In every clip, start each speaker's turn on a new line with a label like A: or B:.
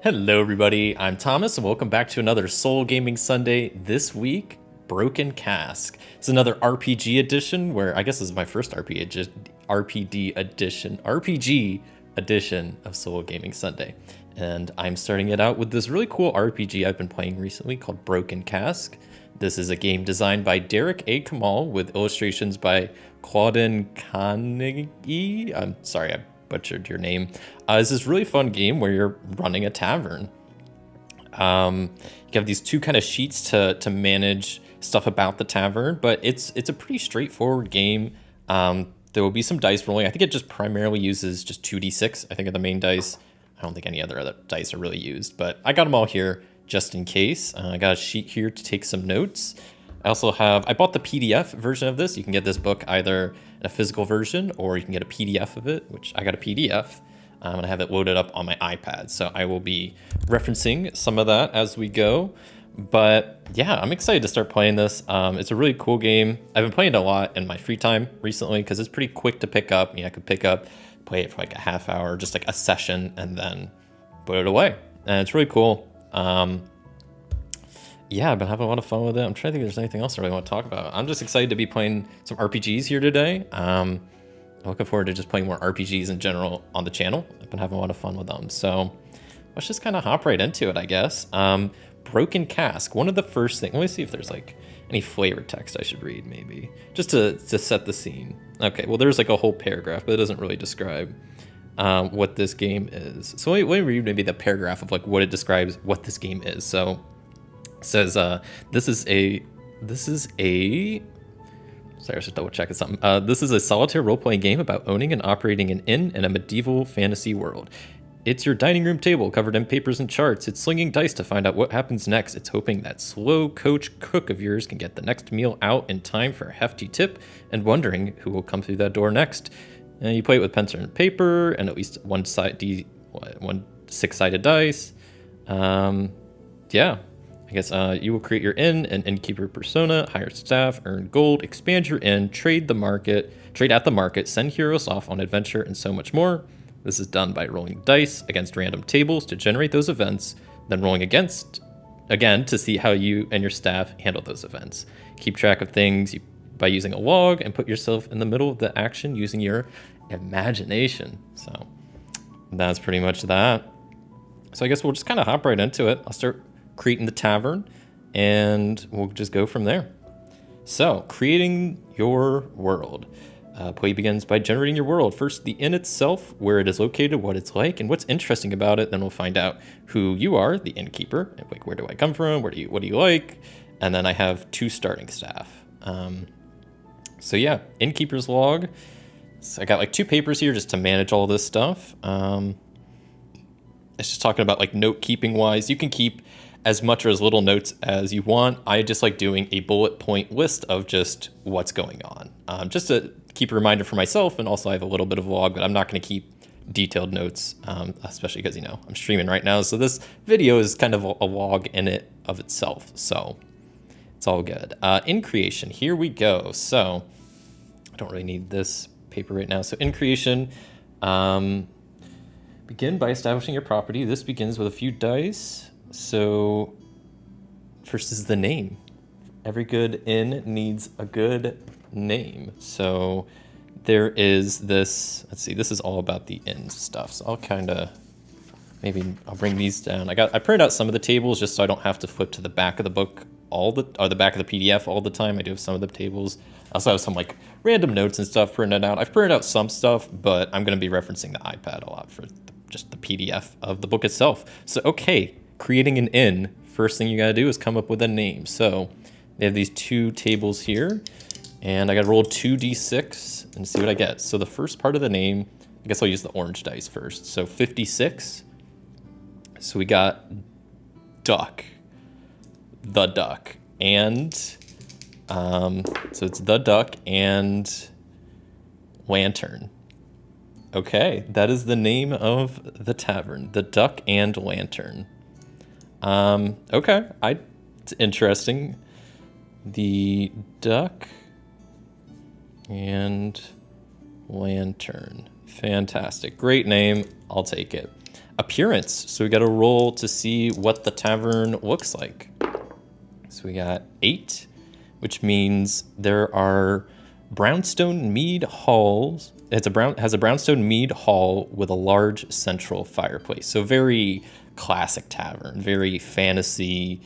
A: Hello everybody, I'm Thomas and welcome back to another Soul Gaming Sunday. This week, Broken Cask. It's another RPG edition where I guess this is my first RPG edition of Soul Gaming Sunday. And I'm starting it out with this really cool RPG I've been playing recently called Broken Cask. This is a game designed by Derek A. Kamal with illustrations by Claudine Carnegie. I'm sorry, I butchered your name. It's this really fun game where you're running a tavern. You have these two kind of sheets to manage stuff about the tavern, but it's a pretty straightforward game. There will be some dice rolling. I think it just primarily uses just 2d6. I think of the main dice. I don't think any other dice are really used, but I got them all here just in case. I got a sheet here to take some notes. I bought the PDF version of this. You can get this book either in a physical version or you can get a PDF of it, which I got a PDF. And I have it loaded up on my iPad. So I will be referencing some of that as we go. But yeah, I'm excited to start playing this. It's a really cool game. I've been playing it a lot in my free time recently because it's pretty quick to pick up. I could pick up, play it for like a half hour, just like a session, and then put it away. And it's really cool. Yeah, I've been having a lot of fun with it. I'm trying to think if there's anything else I really want to talk about. I'm just excited to be playing some RPGs here today. I'm looking forward to just playing more RPGs in general on the channel. I've been having a lot of fun with them. So let's just kind of hop right into it, I guess. Broken Cask. One of the first things, let me see if there's like any flavor text I should read maybe, just to set the scene. Okay, well there's like a whole paragraph, but it doesn't really describe what this game is. So let me read maybe the paragraph of like what it describes what this game is. So it says, this is a sorry, I should double check something. This is a solitaire role-playing game about owning and operating an inn in a medieval fantasy world. It's your dining room table covered in papers and charts. It's slinging dice to find out what happens next. It's hoping that slow coach cook of yours can get the next meal out in time for a hefty tip and wondering who will come through that door next. And you play it with pencil and paper and at least one six-sided dice. Yeah. I guess you will create your inn and innkeeper persona, hire staff, earn gold, expand your inn, trade at the market, send heroes off on adventure, and so much more. This is done by rolling dice against random tables to generate those events, then rolling again to see how you and your staff handle those events. Keep track of things by using a log and put yourself in the middle of the action using your imagination. So that's pretty much that. So I guess we'll just kind of hop right into it. I'll start creating the tavern and we'll just go from there. So creating your world. Play begins by generating your world. First, the inn itself, where it is located, what it's like, and what's interesting about it. Then we'll find out who you are, the innkeeper. Like, where do I come from? What do you like? And then I have 2 starting staff. So yeah, innkeeper's log. So I got like 2 papers here just to manage all this stuff. It's just talking about like note keeping wise. You can keep as much or as little notes as you want. I just like doing a bullet point list of just what's going on. Just to keep a reminder for myself, and also I have a little bit of a log, but I'm not going to keep detailed notes, especially because, I'm streaming right now. So this video is kind of a log in it of itself. So it's all good. In creation, here we go. So I don't really need this paper right now. So in creation, begin by establishing your property. This begins with a few dice. So first is the name. Every good inn needs a good name. So there is this, let's see, this is all about the inn stuff. So I'll bring these down. I printed out some of the tables just so I don't have to flip to the back of the book or the back of the PDF all the time. I do have some of the tables. I also have some like random notes and stuff printed out. I've printed out some stuff, but I'm going to be referencing the iPad a lot for just the PDF of the book itself. So, okay. Creating an inn, first thing you gotta do is come up with a name. So they have these 2 tables here, and I gotta roll 2d6 and see what I get. So the first part of the name, I guess I'll use the orange dice first. So 56. So we got duck, the duck, and so it's the duck and lantern. Okay, that is the name of the tavern, the Duck and Lantern. Okay, it's interesting. The Duck and Lantern. Fantastic. Great name. I'll take it. Appearance. So we got to roll to see what the tavern looks like. So we got 8, which means there are brownstone mead halls. Has a brownstone mead hall with a large central fireplace. So very classic tavern, very fantasy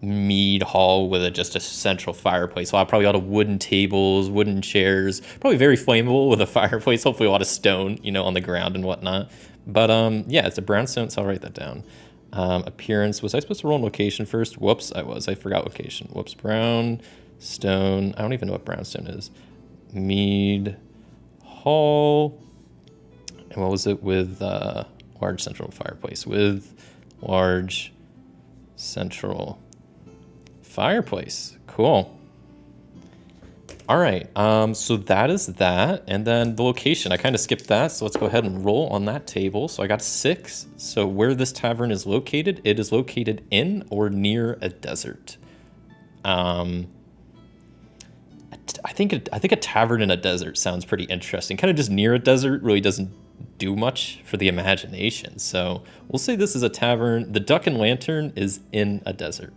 A: mead hall with just a central fireplace. So probably a lot of wooden tables, wooden chairs, probably very flammable with a fireplace. Hopefully a lot of stone, on the ground and whatnot. But yeah, it's a brownstone, so I'll write that down. Appearance, was I supposed to roll in location first? Whoops, I forgot location. Whoops, brownstone, I don't even know what brownstone is. Mead hall, and what was it with large central fireplace? With large central fireplace, cool. All right, so that is that, and then the location, I kind of skipped that, so let's go ahead and roll on that table. So I got 6. So where this tavern is located, it is located in or near a desert. I think a tavern in a desert sounds pretty interesting. Kind of just near a desert really doesn't do much for the imagination. So we'll say this is a tavern. The Duck and Lantern is in a desert.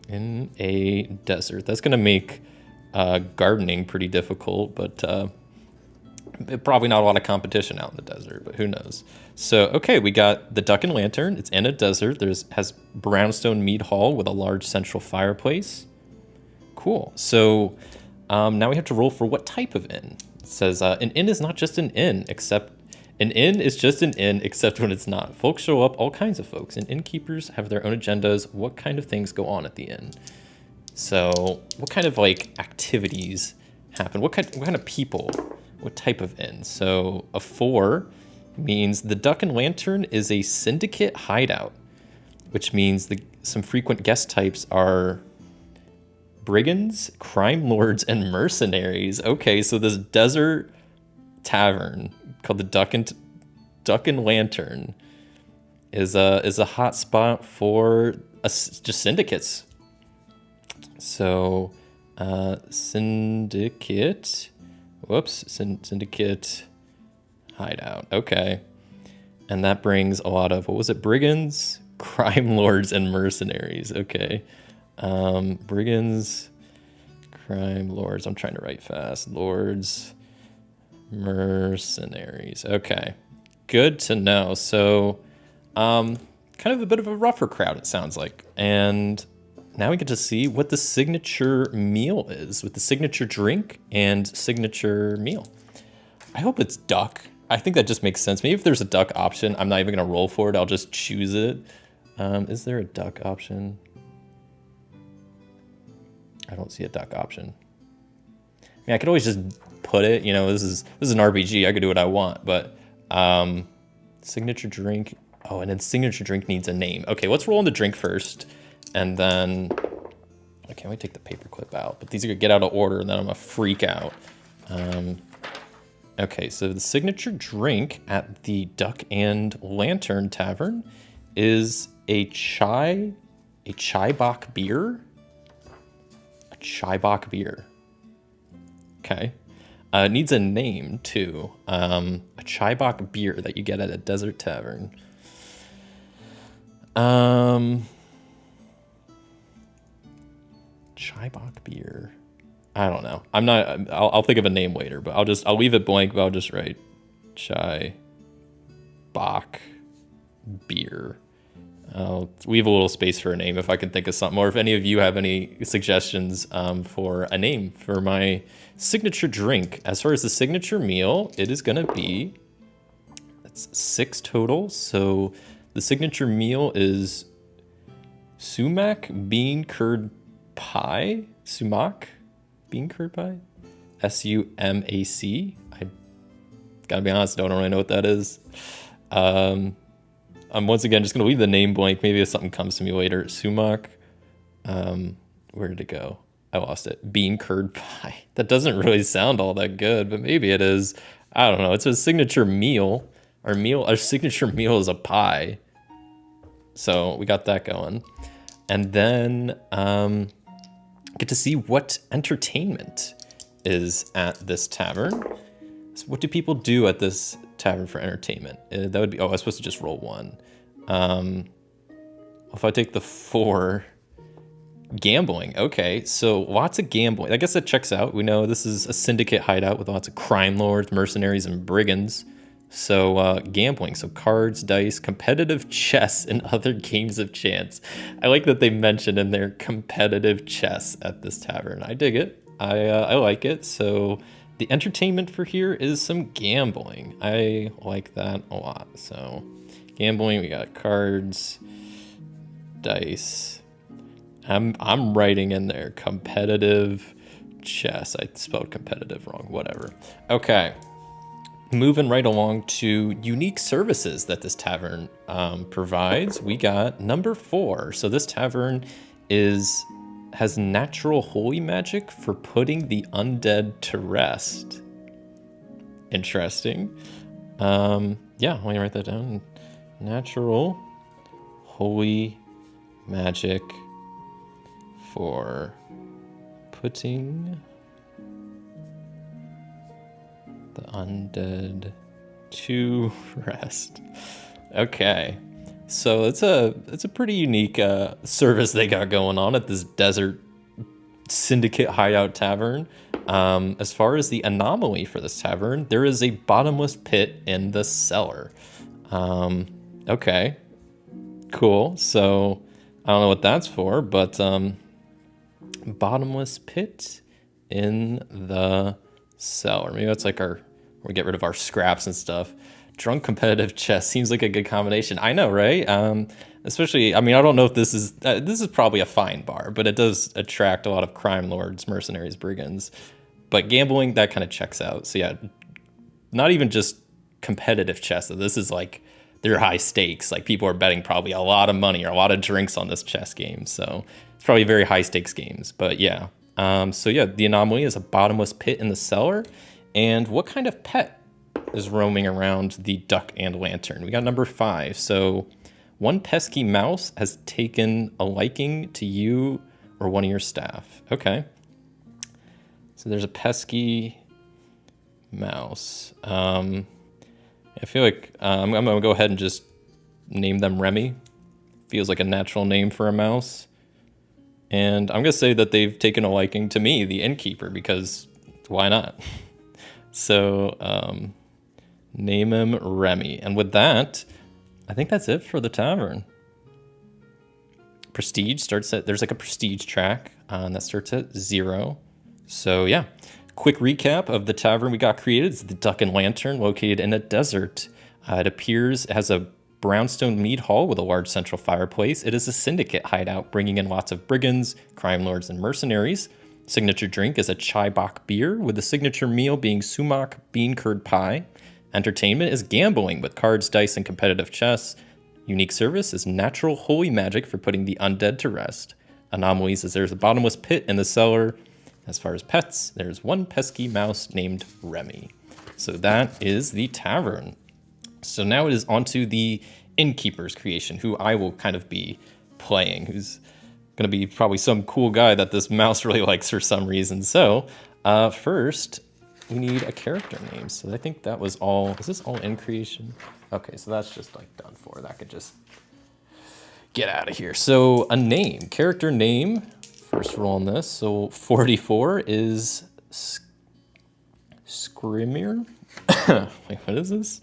A: In a desert. That's going to make gardening pretty difficult, but probably not a lot of competition out in the desert, but who knows. So, okay, we got the Duck and Lantern. It's in a desert. Has brownstone mead hall with a large central fireplace. Cool. So now we have to roll for what type of inn. It says an inn is not just an inn, except an inn is just an inn, except when it's not. Folks show up, all kinds of folks, and innkeepers have their own agendas. What kind of things go on at the inn? So what kind of activities happen? What kind of people? What type of inn? So a 4 means the Duck and Lantern is a syndicate hideout, which means some frequent guest types are brigands, crime lords, and mercenaries. Okay, so this desert tavern called the Duck and Lantern is a hot spot for just syndicates. So syndicate hideout. Okay, and that brings a lot of, what was it, brigands, crime lords, and mercenaries. Okay. Brigands, crime lords. I'm trying to write fast. Lords, mercenaries. Okay, good to know. So, kind of a bit of a rougher crowd, it sounds like. And now we get to see what the signature meal is, with the signature drink and signature meal. I hope it's duck. I think that just makes sense. Maybe if there's a duck option, I'm not even gonna roll for it. I'll just choose it. Is there a duck option? I don't see a duck option. I mean, I could always just put it, this is an RPG. I could do what I want, but signature drink. Oh, and then signature drink needs a name. Okay, let's roll on the drink first, and then I can't wait to take the paperclip out. But these are gonna get out of order, and then I'm gonna freak out. Okay, so the signature drink at the Duck and Lantern Tavern is a chai bock beer. Chai bock beer. Okay. It needs a name too. A chai bock beer that you get at a desert tavern. Chai bock beer. I don't know. I'll think of a name later, but I'll leave it blank, but I'll just write chai bock beer. I'll leave a little space for a name if I can think of something, or if any of you have any suggestions for a name for my signature drink. As far as the signature meal, it is going to be, it's 6 total. So the signature meal is sumac bean curd pie. Sumac bean curd pie? SUMAC. I gotta be honest, I don't really know what that is. I'm once again just going to leave the name blank. Maybe if something comes to me later. Sumac. Where did it go? I lost it. Bean curd pie. That doesn't really sound all that good, but maybe it is. I don't know. It's a signature meal. Our signature meal is a pie. So we got that going. And then get to see what entertainment is at this tavern. So what do people do at this Tavern for entertainment. That would be, oh, I was supposed to just roll 1. If I take the 4, gambling. Okay, so lots of gambling. I guess that checks out. We know this is a syndicate hideout with lots of crime lords, mercenaries, and brigands. So gambling, so cards, dice, competitive chess, and other games of chance. I like that they mentioned in there competitive chess at this tavern. I dig it. I like it. So the entertainment for here is some gambling. I like that a lot. So gambling, we got cards, dice. I'm writing in there competitive chess. I spelled competitive wrong, whatever. Okay. Moving right along to unique services that this tavern provides, we got number 4. So this tavern has natural holy magic for putting the undead to rest. Interesting. Yeah, let me write that down. Natural holy magic for putting the undead to rest. Okay, so it's a pretty unique service they got going on at this desert syndicate hideout tavern. As far as the anomaly for this tavern, there is a bottomless pit in the cellar. Okay, cool. So I don't know what that's for, but bottomless pit in the cellar. Maybe that's like we get rid of our scraps and stuff. Drunk competitive chess seems like a good combination. I know, right? Especially, I mean, I don't know if this is probably a fine bar, but it does attract a lot of crime lords, mercenaries, brigands. But gambling, that kind of checks out. So yeah, not even just competitive chess. This is like, they're high stakes. Like people are betting probably a lot of money or a lot of drinks on this chess game. So it's probably very high stakes games, but yeah. So yeah, the anomaly is a bottomless pit in the cellar. And what kind of pet is roaming around the duck and lantern? We got number 5. So one pesky mouse has taken a liking to you or one of your staff. Okay. So there's a pesky mouse. I feel like I'm going to go ahead and just name them Remy. Feels like a natural name for a mouse. And I'm going to say that they've taken a liking to me, the innkeeper, because why not? So name him Remy. And with that, I think that's it for the tavern. Prestige starts at, there's like a prestige track that starts at 0. So yeah, quick recap of the tavern we got created. It's the Duck and Lantern located in a desert. It appears it has a brownstone mead hall with a large central fireplace. It is a syndicate hideout, bringing in lots of brigands, crime lords, and mercenaries. Signature drink is a chai bok beer, with the signature meal being sumac bean curd pie. Entertainment is gambling with cards, dice, and competitive chess. Unique service is natural holy magic for putting the undead to rest. Anomalies is there's a bottomless pit in the cellar. As far as pets, there's one pesky mouse named Remy. So that is the tavern. So now it is onto the innkeeper's creation, who I will kind of be playing, who's going to be probably some cool guy that this mouse really likes for some reason. So first, we need a character name. So I think that was all. Is this all in creation? Okay, so that's just like done for. That could just get out of here. So a name, character name. First roll on this. So 44 is Scrimir. Wait, what is this?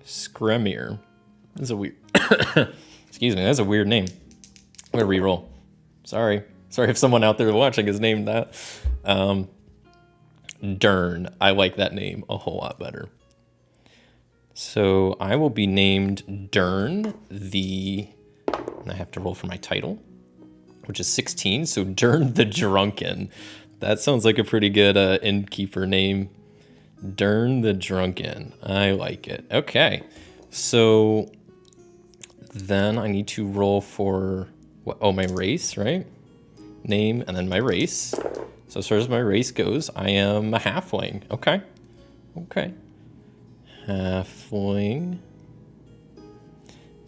A: Scrimir. This is a weird. Excuse me. That's a weird name. I'm gonna reroll. Sorry if someone out there watching is named that. Dern. I like that name a whole lot better. So I will be named Dern and I have to roll for my title, which is 16. So Dern the Drunken. That sounds like a pretty good innkeeper name. Dern the Drunken. I like it. Okay. So then I need to roll for my race, right? Name and then my race. So as far as my race goes, I am a halfling. Okay. Halfling.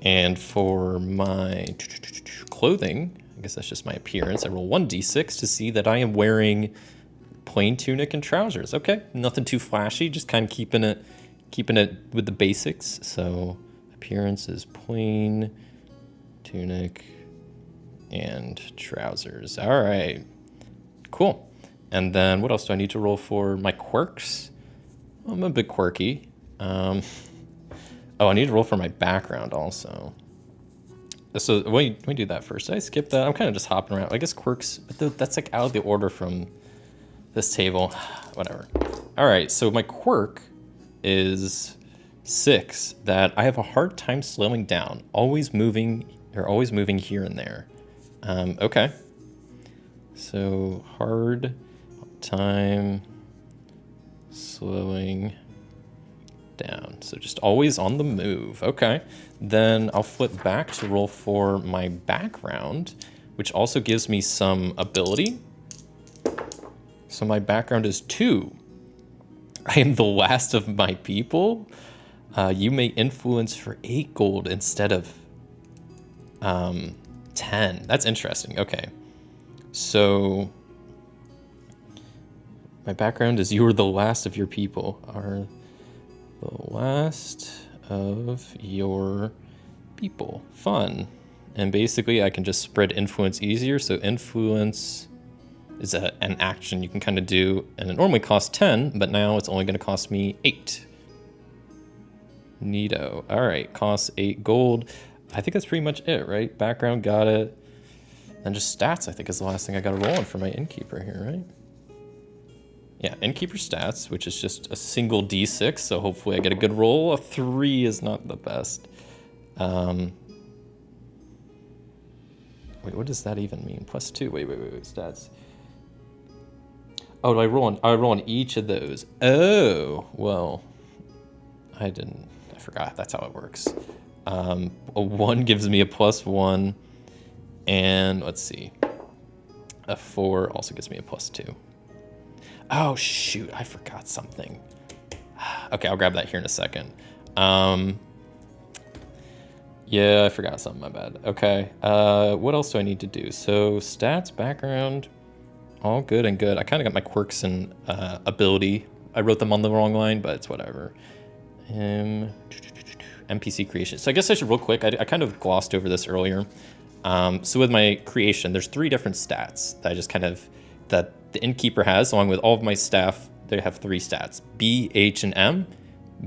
A: And for my clothing, I guess that's just my appearance. I roll 1d6 to see that I am wearing plain tunic and trousers. Okay, nothing too flashy, just kind of keeping it keeping it with the basics. So appearance is plain, tunic, and trousers. All right, cool. And then what else do I need to roll for my quirks? Well, I'm a bit quirky. Oh, I need to roll for my background also. So let me do that first. Did I skip that? I'm kind of just hopping around. I guess quirks, but that's like out of the order from this table. Whatever. All right, so my quirk is 6, that I have a hard time slowing down, always moving here and there. Okay. So hard time slowing down. So just always on the move. Okay. Then I'll flip back to roll for my background, which also gives me some ability. So my background is 2. I am the last of my people. You may influence for 8 gold instead of 10. That's interesting. Okay. So my background is you are the last of your people. Are the last of your people. Fun. And basically I can just spread influence easier. So influence is an action you can kind of do, and it normally costs 10, but now it's only going to cost me 8. Neato. All right, costs 8 gold. I think that's pretty much it, right? Background, got it. And just stats, I think, is the last thing I got to roll on for my innkeeper here, right? Yeah, innkeeper stats, which is just a single d6, so hopefully I get a good roll. A 3 is not the best. Wait, what does that even mean? +2. Wait, stats. Oh, do I roll on each of those? Oh, well, I forgot that's how it works. A 1 gives me a +1, and let's see, a 4 also gives me a +2. Oh shoot, I forgot something. Okay, I'll grab that here in a second. Yeah, I forgot something, my bad. Okay, what else do I need to do? So stats, background, all good and good. I kind of got my quirks and ability. I wrote them on the wrong line, but it's whatever. NPC creation. So I guess I should real quick, I kind of glossed over this earlier. So with my creation, there's 3 different stats that I just kind of, that the innkeeper has, along with all of my staff. They have 3 stats: B, H, and M.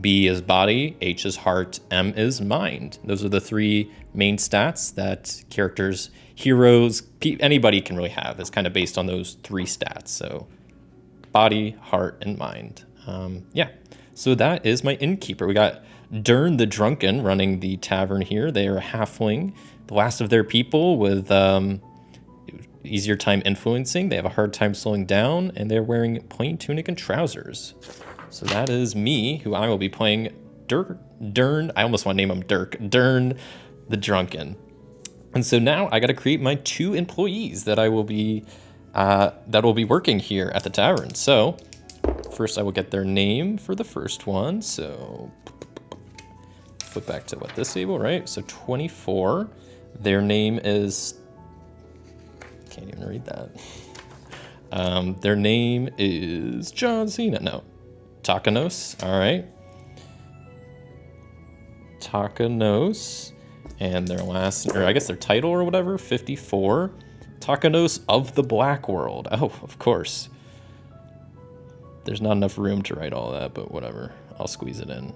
A: B is body, H is heart, M is mind. Those are the 3 main stats that characters, heroes, anybody can really have. It's kind of based on those 3 stats. So body, heart, and mind. Yeah, so that is my innkeeper. We got Dern the Drunken running the tavern here. They are a halfling, the last of their people, with easier time influencing. They have a hard time slowing down, and they're wearing plain tunic and trousers. So that is me, who I will be playing Dern. I almost want to name him Dirk. Dern the Drunken. And so now I got to create my 2 employees that will be working here at the tavern. So first I will get their name for the first one. So flip back to this table, right? So 24. Their name is, can't even read that. Their name is John Cena. No. Takanos, all right. Takanos, and their last, or I guess their title or whatever, 54. Takanos of the Black World. Oh, of course. There's not enough room to write all that, but whatever. I'll squeeze it in.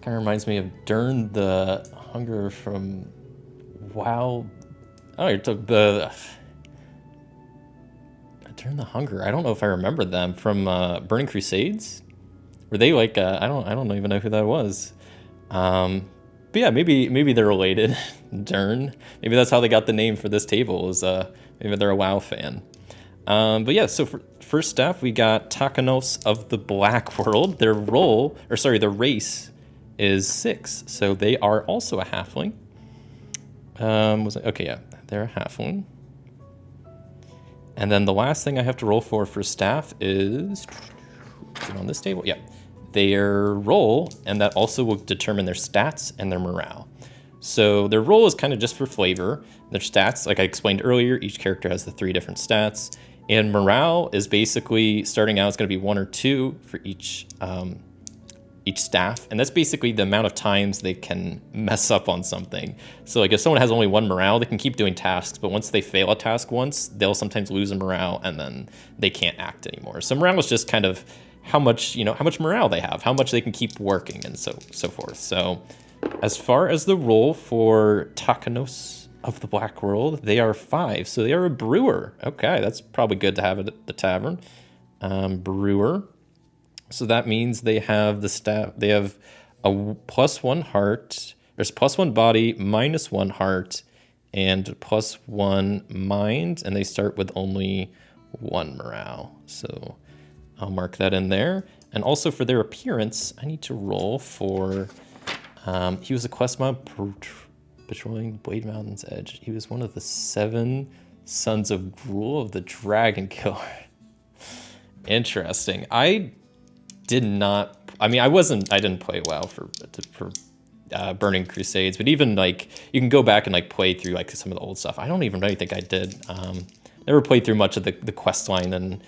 A: Kind of reminds me of Dern the Hunger from WoW. Oh, you took the... Dern the Hunger. I don't know if I remember them from Burning Crusades. Were they like I don't even know who that was. But yeah, maybe they're related. Dern. Maybe that's how they got the name for this table. Is maybe they're a WoW fan. But yeah, so for first staff we got Takanos of the Black World. Their race is 6, so they are also a halfling. Okay, yeah, they're a halfling. And then the last thing I have to roll for staff is it on this table? Yeah, their role, and that also will determine their stats and their morale. So their role is kind of just for flavor. Their stats, like I explained earlier, each character has the 3 different stats, And morale is basically starting out, it's going to be 1 or 2 for each staff, and that's basically the amount of times they can mess up on something. So like if someone has only 1 morale, they can keep doing tasks, but once they fail a task once, they'll sometimes lose a morale and then they can't act anymore. So morale is just kind of how much morale they have, how much they can keep working, and so forth. So as far as the role for Takanos of the Black World, they are 5. So they are a brewer. Okay, that's probably good to have it at the tavern. Brewer. So that means they have the staff. They have a +1 heart. There's +1 body, -1 heart, and +1 mind. And they start with only 1 morale. So I'll mark that in there. And also for their appearance, I need to roll for. He was a quest mob patrolling Blade Mountain's edge. He was one of the 7 sons of Gruul of the Dragon Killer. Interesting. I didn't play WoW for Burning Crusades, but even like you can go back and like play through like some of the old stuff. I don't even really think I did. Never played through much of the quest line and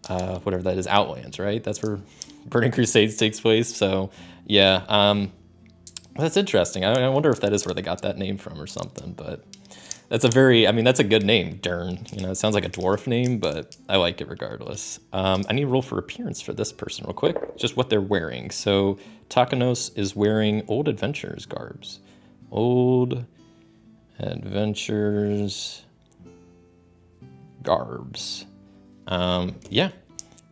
A: whatever that is, Outlands, right? That's where Burning Crusades takes place. So yeah, that's interesting. I wonder if that is where they got that name from or something, but that's that's a good name, Dern. It sounds like a dwarf name, but I like it regardless. I need to roll for appearance for this person real quick, just what they're wearing. So Takanos is wearing Old Adventurers garbs. Old Adventurers garbs. Yeah.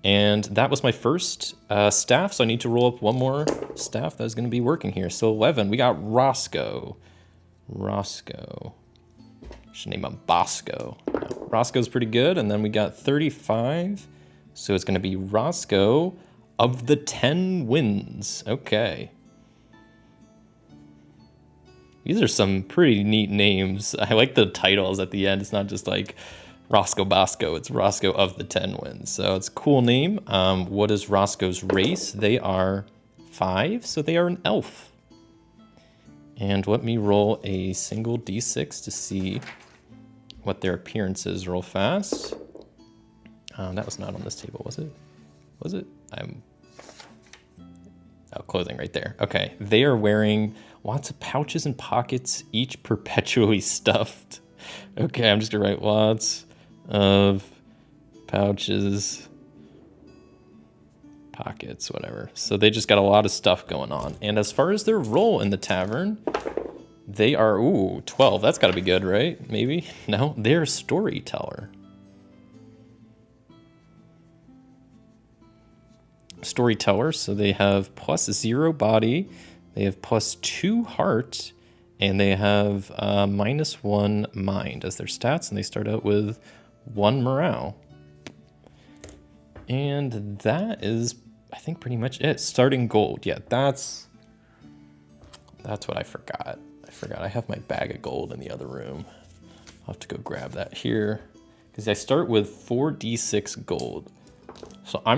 A: And that was my first staff, so I need to roll up 1 more staff that is going to be working here. So 11, we got Roscoe. Should name him Bosco. No, Roscoe's pretty good. And then we got 35. So it's going to be Roscoe of the 10 Winds. Okay. These are some pretty neat names. I like the titles at the end. It's not just like Roscoe Bosco. It's Roscoe of the 10 Winds. So it's a cool name. What is Roscoe's race? They are 5. So they are an elf. And let me roll a single d6 to see what their appearance is real fast. That was not on this table, was it? Was it? Clothing right there. Okay, they are wearing lots of pouches and pockets, each perpetually stuffed. Okay, I'm just gonna write lots of pouches, pockets, whatever. So they just got a lot of stuff going on. And as far as their role in the tavern, they are, 12. That's got to be good, right? Maybe? No, they're a storyteller. Storyteller, so they have +0 body, they have +2 heart, and they have -1 mind as their stats, and they start out with 1 morale. And that is, I think, pretty much it. Starting gold. Yeah, that's what I forgot. I have my bag of gold in the other room. I'll have to go grab that here. Because I start with 4d6 gold. So I'll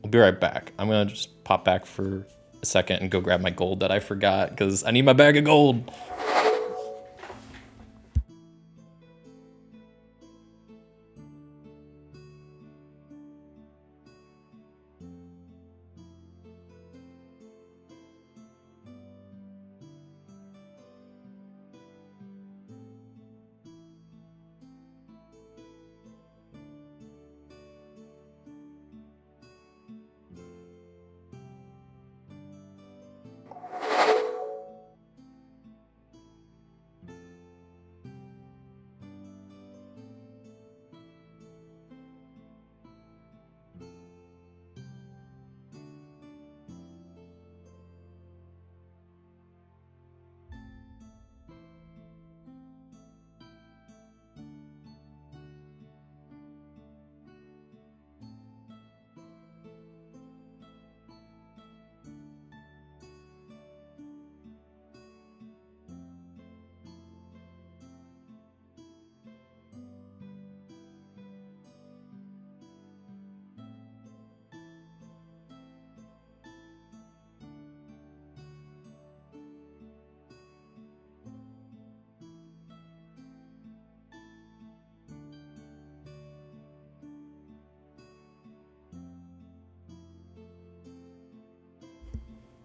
A: be right back. I'm going to just pop back for a second and go grab my gold that I forgot. Because I need my bag of gold.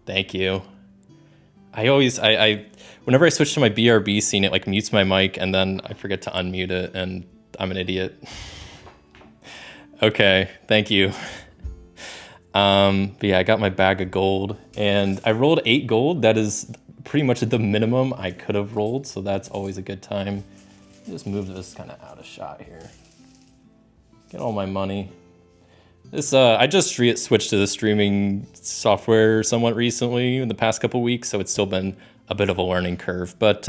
A: Thank you. Whenever I switch to my BRB scene, it like mutes my mic and then I forget to unmute it and I'm an idiot. Okay, thank you. But yeah, I got my bag of gold and I rolled 8 gold. That is pretty much the minimum I could have rolled, so that's always a good time. Just move this kind of out of shot here. Get all my money. This I just switched to the streaming software somewhat recently in the past couple weeks, so it's still been a bit of a learning curve, but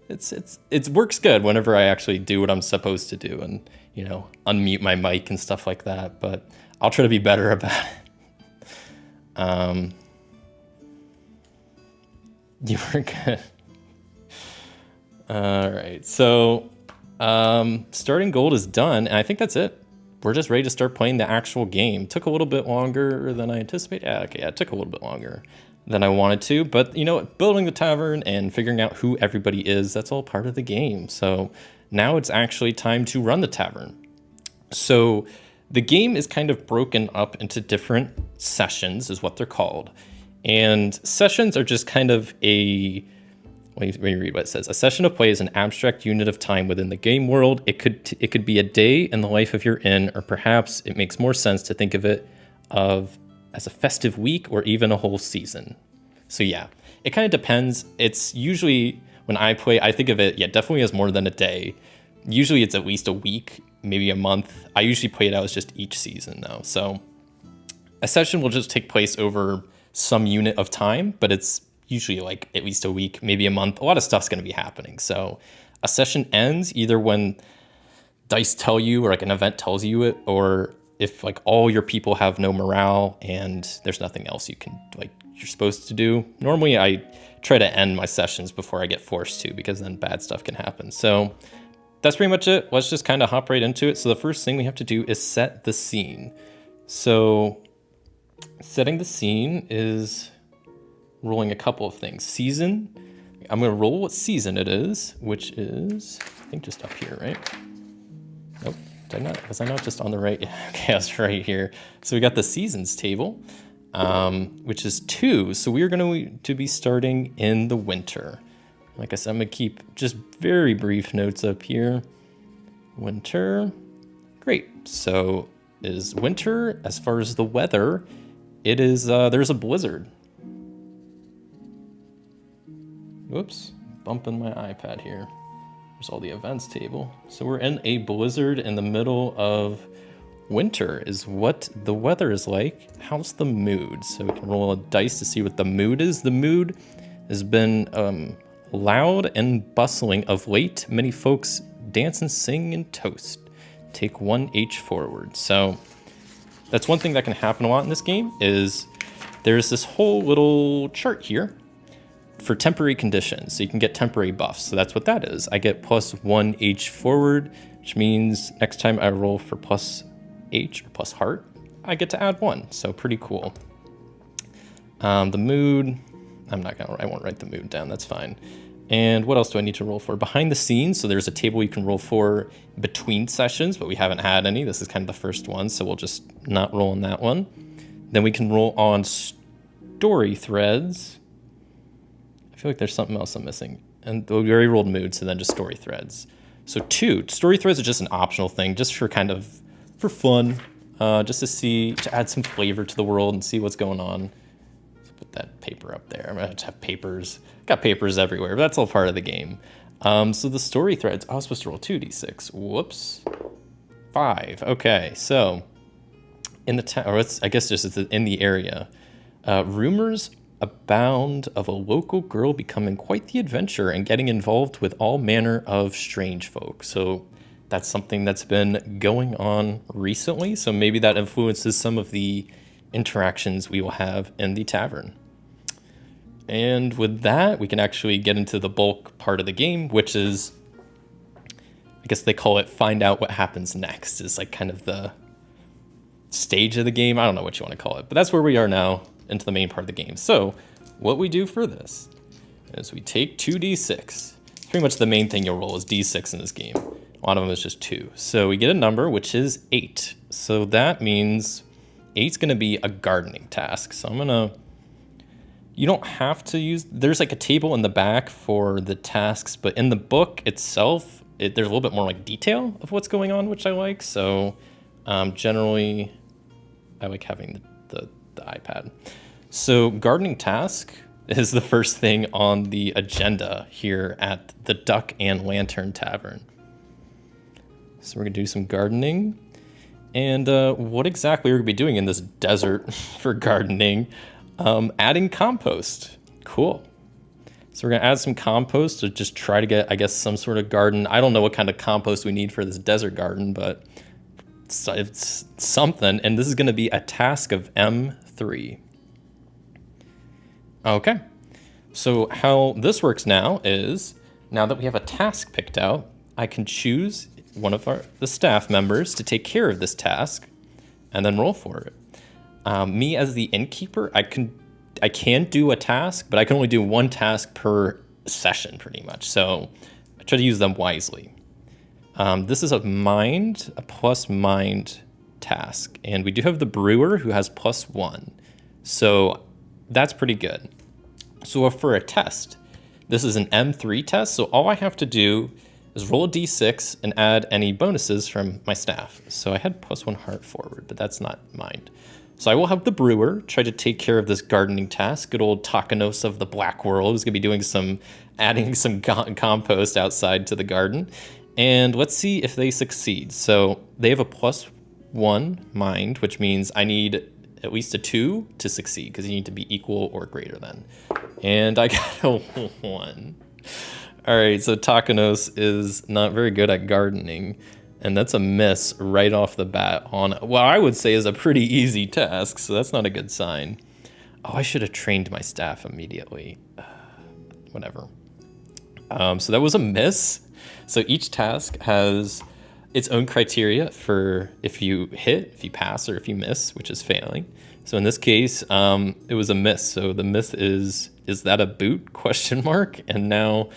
A: it works good whenever I actually do what I'm supposed to do and, you know, unmute my mic and stuff like that, but I'll try to be better about it. You were good. All right, so starting gold is done, and I think that's it. We're just ready to start playing the actual game. Took a little bit longer than I anticipated. Yeah, it took a little bit longer than I wanted to, but you know what? Building the tavern and figuring out who everybody is, that's all part of the game. So now it's actually time to run the tavern. So the game is kind of broken up into different sessions, is what they're called. And sessions are just kind of let me read what it says. A session of play is an abstract unit of time within the game world. It could be a day in the life of your inn, or perhaps it makes more sense to think of it as a festive week or even a whole season. So yeah, it kind of depends. It's usually, when I play, I think of it, yeah, definitely as more than a day. Usually it's at least a week, maybe a month. I usually play it out as just each season though. So a session will just take place over some unit of time, but it's usually like at least a week, maybe a month. A lot of stuff's going to be happening. So a session ends either when dice tell you, or like an event tells you it, or if like all your people have no morale and there's nothing else you're supposed to do. Normally I try to end my sessions before I get forced to, because then bad stuff can happen. So that's pretty much it. Let's just kind of hop right into it. So the first thing we have to do is set the scene. So setting the scene is rolling a couple of things. Season, I'm going to roll what season it is, which is, I think, just up here, right? Nope, was I not just on the right? Yeah, okay, I was right here. So we got the seasons table, which is 2. So we are going to be starting in the winter. Like I said, I'm going to keep just very brief notes up here. Winter, great. So is winter, as far as the weather, it is, there's a blizzard. Whoops, bumping my iPad here. There's all the events table. So we're in a blizzard in the middle of winter is what the weather is like. How's the mood? So we can roll a dice to see what the mood is. The mood has been loud and bustling of late. Many folks dance and sing and toast. Take 1 forward. So that's one thing that can happen a lot in this game, is there's this whole little chart here for temporary conditions. So you can get temporary buffs. So that's what that is. I get plus 1 forward, which means next time I roll for plus H or plus heart, I get to add 1. So pretty cool. The mood, I won't write the mood down. That's fine. And what else do I need to roll for? Behind the scenes. So there's a table you can roll for between sessions, but we haven't had any. This is kind of the first one, so we'll just not roll on that one. Then we can roll on story threads. I feel like there's something else I'm missing. And we already rolled mood, so then just story threads. So 2, story threads are just an optional thing, just for kind of, for fun, just to add some flavor to the world and see what's going on. Let's put that paper up there. I'm gonna have to have papers. Got papers everywhere, but that's all part of the game. So the story threads, I was supposed to roll 2d6. Whoops. 5, okay, so in the I guess just in the area, rumors abound of a local girl becoming quite the adventurer and getting involved with all manner of strange folk. So that's something that's been going on recently. So maybe that influences some of the interactions we will have in the tavern. And with that, we can actually get into the bulk part of the game, which is, I guess they call it find out what happens next, is like kind of the stage of the game. I don't know what you want to call it, but that's where we are now, into the main part of the game. So what we do for this is we take 2d6. Pretty much the main thing you'll roll is d6 in this game. A lot of them is just 2. So we get a number, which is 8. So that means 8's going to be a gardening task. So I'm going to You don't have to use, there's like a table in the back for the tasks, but in the book itself, there's a little bit more like detail of what's going on, which I like. So generally, I like having the iPad. So gardening task is the first thing on the agenda here at the Duck and Lantern Tavern. So we're gonna do some gardening. And what exactly we're gonna be doing in this desert for gardening? Adding compost. Cool. So we're gonna add some compost to just try to get, I guess, some sort of garden. I don't know what kind of compost we need for this desert garden, but it's something. And this is gonna be a task of M3. Okay. So how this works now is, now that we have a task picked out, I can choose one of the staff members to take care of this task and then roll for it. Me as the innkeeper, I can do a task, but I can only do one task per session pretty much. So I try to use them wisely. This is a plus mind task. And we do have the brewer who has +1. So that's pretty good. So for a test, this is an M3 test. So all I have to do is roll a D6 and add any bonuses from my staff. So I had +1 heart forward, but that's not mind. So I will have the brewer try to take care of this gardening task. Good old Takanos of the Black World is gonna be doing adding some compost outside to the garden. And let's see if they succeed. So they have a +1 mind, which means I need at least a 2 to succeed because you need to be equal or greater than. And I got a 1. All right, so Takanos is not very good at gardening, and that's a miss right off the bat on what I would say is a pretty easy task, so that's not a good sign. Oh, I should have trained my staff immediately. Whatever. So that was a miss. So each task has its own criteria for if you hit, if you pass, or if you miss, which is failing. So in this case, it was a miss. So the myth is that a boot? Question mark. And now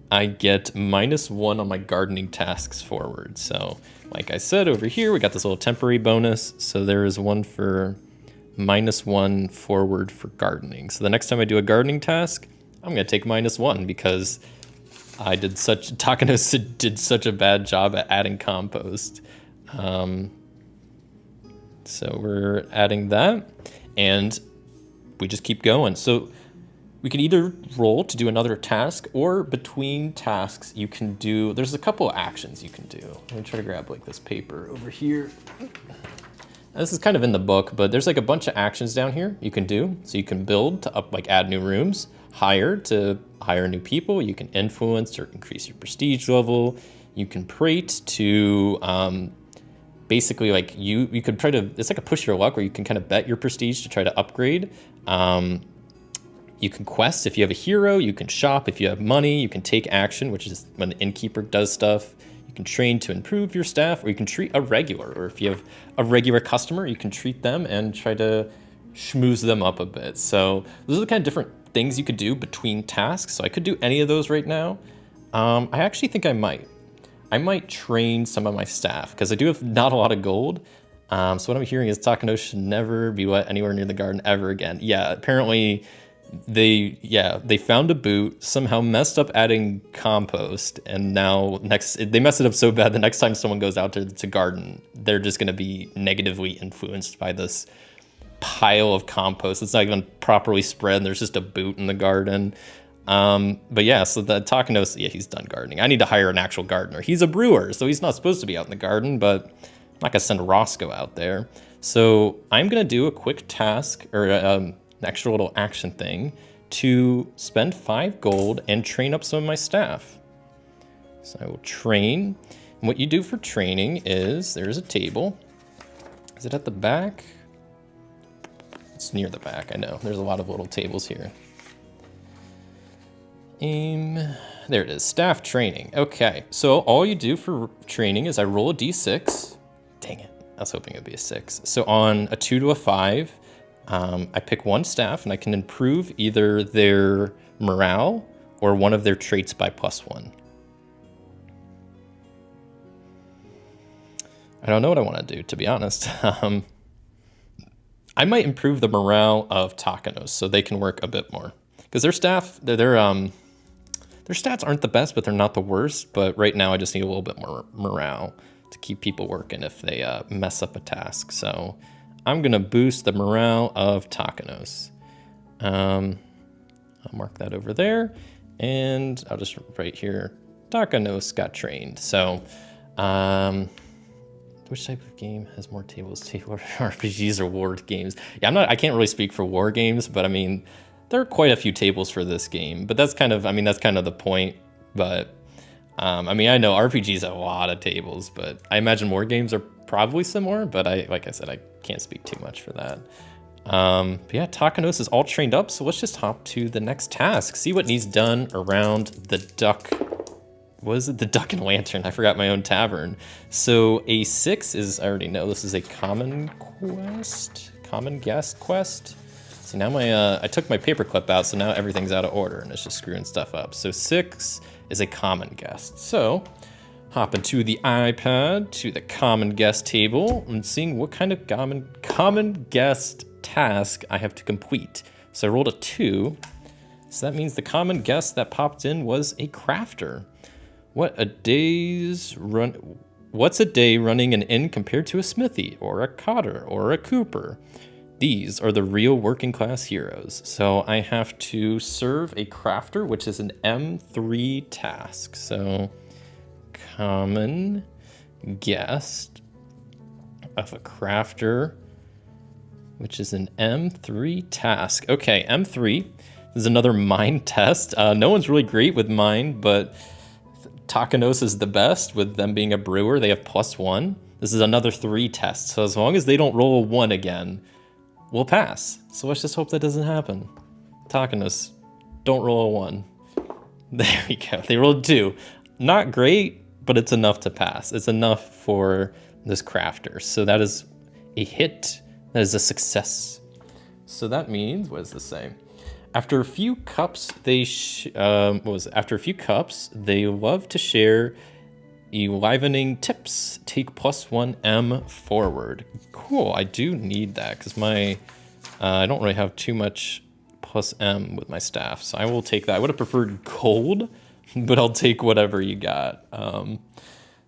A: I get -1 on my gardening tasks forward. So like I said, over here, we got this little temporary bonus. So there is one for -1 forward for gardening. So the next time I do a gardening task, I'm gonna take -1 because Takanos did such a bad job at adding compost. So we're adding that and we just keep going. So we can either roll to do another task, or between tasks you can do, there's a couple of actions you can do. Let me try to grab like this paper over here. This is kind of in the book, but there's like a bunch of actions down here you can do. So you can build to add new rooms, hire to hire new people, you can influence or increase your prestige level, you can prate to basically like you could try to, it's like a push your luck where you can kind of bet your prestige to try to upgrade. You can quest if you have a hero, you can shop if you have money, you can take action, which is when the innkeeper does stuff. You can train to improve your staff, or you can treat a regular, or if you have a regular customer, you can treat them and try to schmooze them up a bit. So those are the kind of different things you could do between tasks. So I could do any of those right now. I actually think I might train some of my staff because I do have not a lot of gold. So what I'm hearing is Takanos should never be let anywhere near the garden ever again. Yeah, apparently they found a boot, somehow messed up adding compost, and now they messed it up so bad the next time someone goes out to garden, they're just going to be negatively influenced by this pile of compost. It's not even properly spread. There's just a boot in the garden. But yeah, so the Takanos, he's done gardening. I need to hire an actual gardener. He's a brewer, so he's not supposed to be out in the garden, but I'm not going to send Roscoe out there. So I'm going to do a quick task, or an extra little action thing, to spend 5 gold and train up some of my staff. So I will train. And what you do for training is, there's a table. Is it at the back? It's near the back, I know. There's a lot of little tables here. There it is, staff training. Okay, so all you do for training is I roll a d6. Dang it, I was hoping it would be a 6. So on a 2 to a 5, I pick one staff and I can improve either their morale or one of their traits by +1. I don't know what I want to do, to be honest. I might improve the morale of Takanos so they can work a bit more. Because their staff, their stats aren't the best, but they're not the worst. But right now I just need a little bit more morale to keep people working if they mess up a task. So I'm going to boost the morale of Takanos. I'll mark that over there. And I'll just write here, Takanos got trained. So which type of game has more tables? Table RPGs or war games? Yeah, I can't really speak for war games, but I mean, there are quite a few tables for this game. But that's kind of the point. But I mean, I know RPGs have a lot of tables, but I imagine war games are probably similar. But like I said, I can't speak too much for that. But yeah, Takanos is all trained up, so let's just hop to the next task. See what needs done around the duck. What is it? The Duck and Lantern. I forgot my own tavern. So a 6 is, I already know, this is a common guest quest. See, now I took my paperclip out, so now everything's out of order and it's just screwing stuff up. So 6 is a common guest. So hop into the iPad to the common guest table and seeing what kind of common guest task I have to complete. So I rolled a 2. So that means the common guest that popped in was a crafter. What's a day running an inn compared to a smithy or a cotter or a cooper? These are the real working class heroes. So I have to serve a crafter, which is an M3 task. So common guest of a crafter, which is an M3 task. Okay, M3 this is another mind test. No one's really great with mind, but Takanos is the best with them being a brewer. They have +1. This is another 3 test. So as long as they don't roll a 1 again, we'll pass. So let's just hope that doesn't happen. Takanos, don't roll a 1. There we go. They rolled 2. Not great, but it's enough to pass. It's enough for this crafter. So that is a hit. That is a success. So that means, what does this say? After a few cups, they love to share enlivening tips. Take +1 M forward. Cool. I do need that because I don't really have too much +M with my staff, so I will take that. I would have preferred gold, but I'll take whatever you got.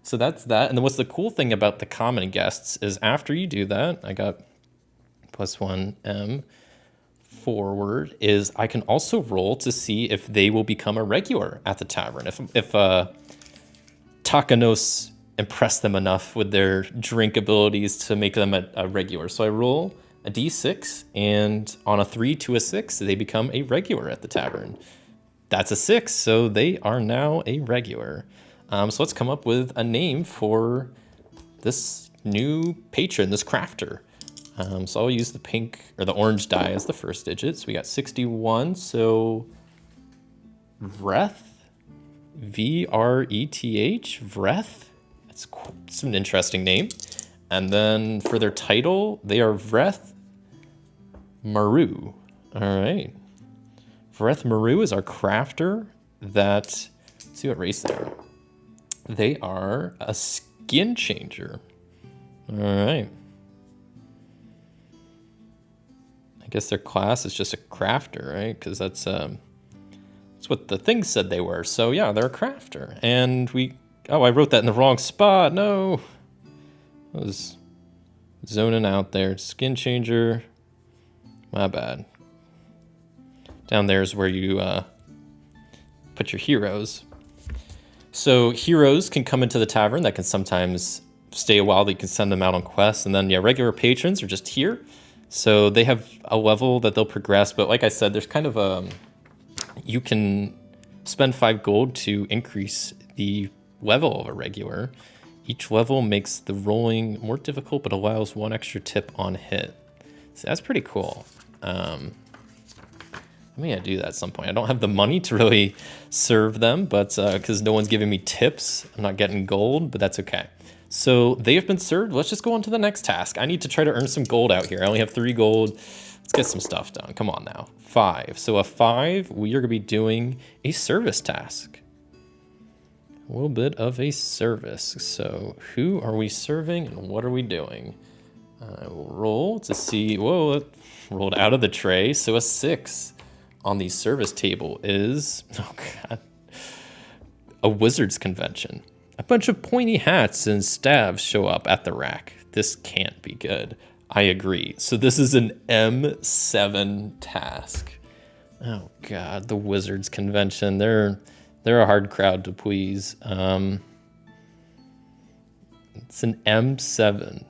A: So that's that. And then what's the cool thing about the common guests is after you do that, I got +1 M forward, is I can also roll to see if they will become a regular at the tavern. If Takanos impress them enough with their drink abilities to make them a regular. So I roll a d6, and on a 3 to a 6, they become a regular at the tavern. That's a 6, so they are now a regular. So let's come up with a name for this new patron, this crafter. So I'll use the pink or the orange die as the first digit. So we got 61. So Vreth, V-R-E-T-H, Vreth. That's cool. It's an interesting name. And then for their title, they are Vreth Maru. All right. Vreth Maru is our crafter that, let's see what race they are. They are a skin changer. All right. I guess their class is just a crafter, right? Because that's what the thing said they were. So yeah, they're a crafter. And I wrote that in the wrong spot. No. I was zoning out there. Skin changer. My bad. Down there is where you put your heroes. So heroes can come into the tavern that can sometimes stay a while. They can send them out on quests. And then, yeah, regular patrons are just here. So they have a level that they'll progress. But like I said, there's kind of you can spend 5 gold to increase the level of a regular. Each level makes the rolling more difficult, but allows 1 extra tip on hit. So that's pretty cool. I mean, I do that at some point. I don't have the money to really serve them, but because no one's giving me tips, I'm not getting gold, but that's okay. So they have been served. Let's just go on to the next task. I need to try to earn some gold out here. I only have 3 gold. Let's get some stuff done. Come on now. 5. So a 5, we are going to be doing a service task. A little bit of a service. So who are we serving and what are we doing? I will roll to see. Whoa, it rolled out of the tray. So a 6 on the service table is, oh god, a wizard's convention. A bunch of pointy hats and staves show up at the rack. This can't be good. I agree. So this is an M7 task. Oh god, the wizards convention. They're a hard crowd to please. It's an M7.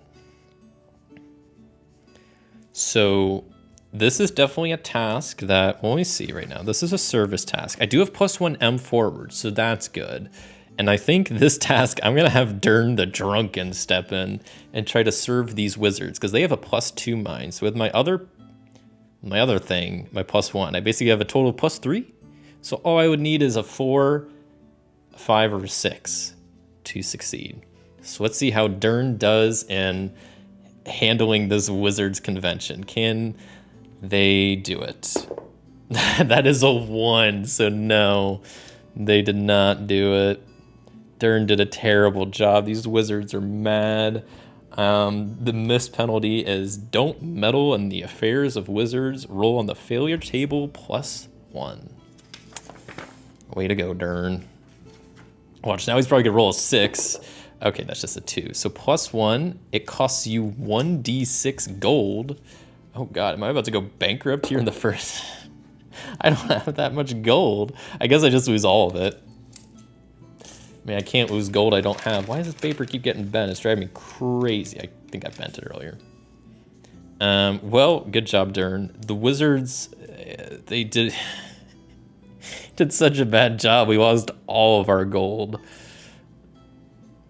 A: So this is definitely a task that, well, let me see right now. This is a service task. I do have +1 M forward, so that's good. And I think this task, I'm gonna have Dern the Drunken step in and try to serve these wizards because they have a +2 mine. So with my other thing, my +1, I basically have a total of +3. So all I would need is a 4, 5, or 6 to succeed. So let's see how Dern does in handling this wizards convention. Can they do it? That is a 1, so no, they did not do it. Dern did a terrible job. These wizards are mad. The miss penalty is don't meddle in the affairs of wizards. Roll on the failure table +1. Way to go, Dern. Watch, now he's probably gonna roll a 6. Okay, that's just a 2. So +1, it costs you 1d6 gold. Oh god, am I about to go bankrupt here in the first? I don't have that much gold. I guess I just lose all of it. I mean, I can't lose gold I don't have. Why does this paper keep getting bent? It's driving me crazy. I think I bent it earlier. Well, good job, Dern. The wizards, they did such a bad job. We lost all of our gold.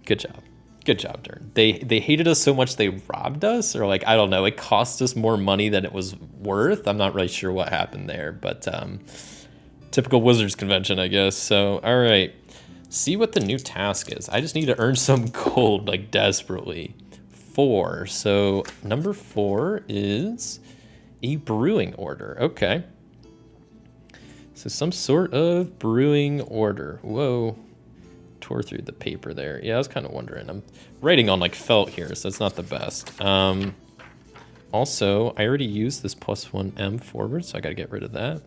A: Good job. Good job, Dern. They hated us so much they robbed us, or like, I don't know, it cost us more money than it was worth. I'm not really sure what happened there, but typical wizards convention, I guess. So, all right. See what the new task is. I just need to earn some gold, like, desperately. 4. So number 4 is a brewing order. Okay. So some sort of brewing order. Whoa. Tore through the paper there. Yeah, I was kind of wondering. I'm writing on like felt here, so it's not the best. Also, I already used this +1 M forward, so I got to get rid of that.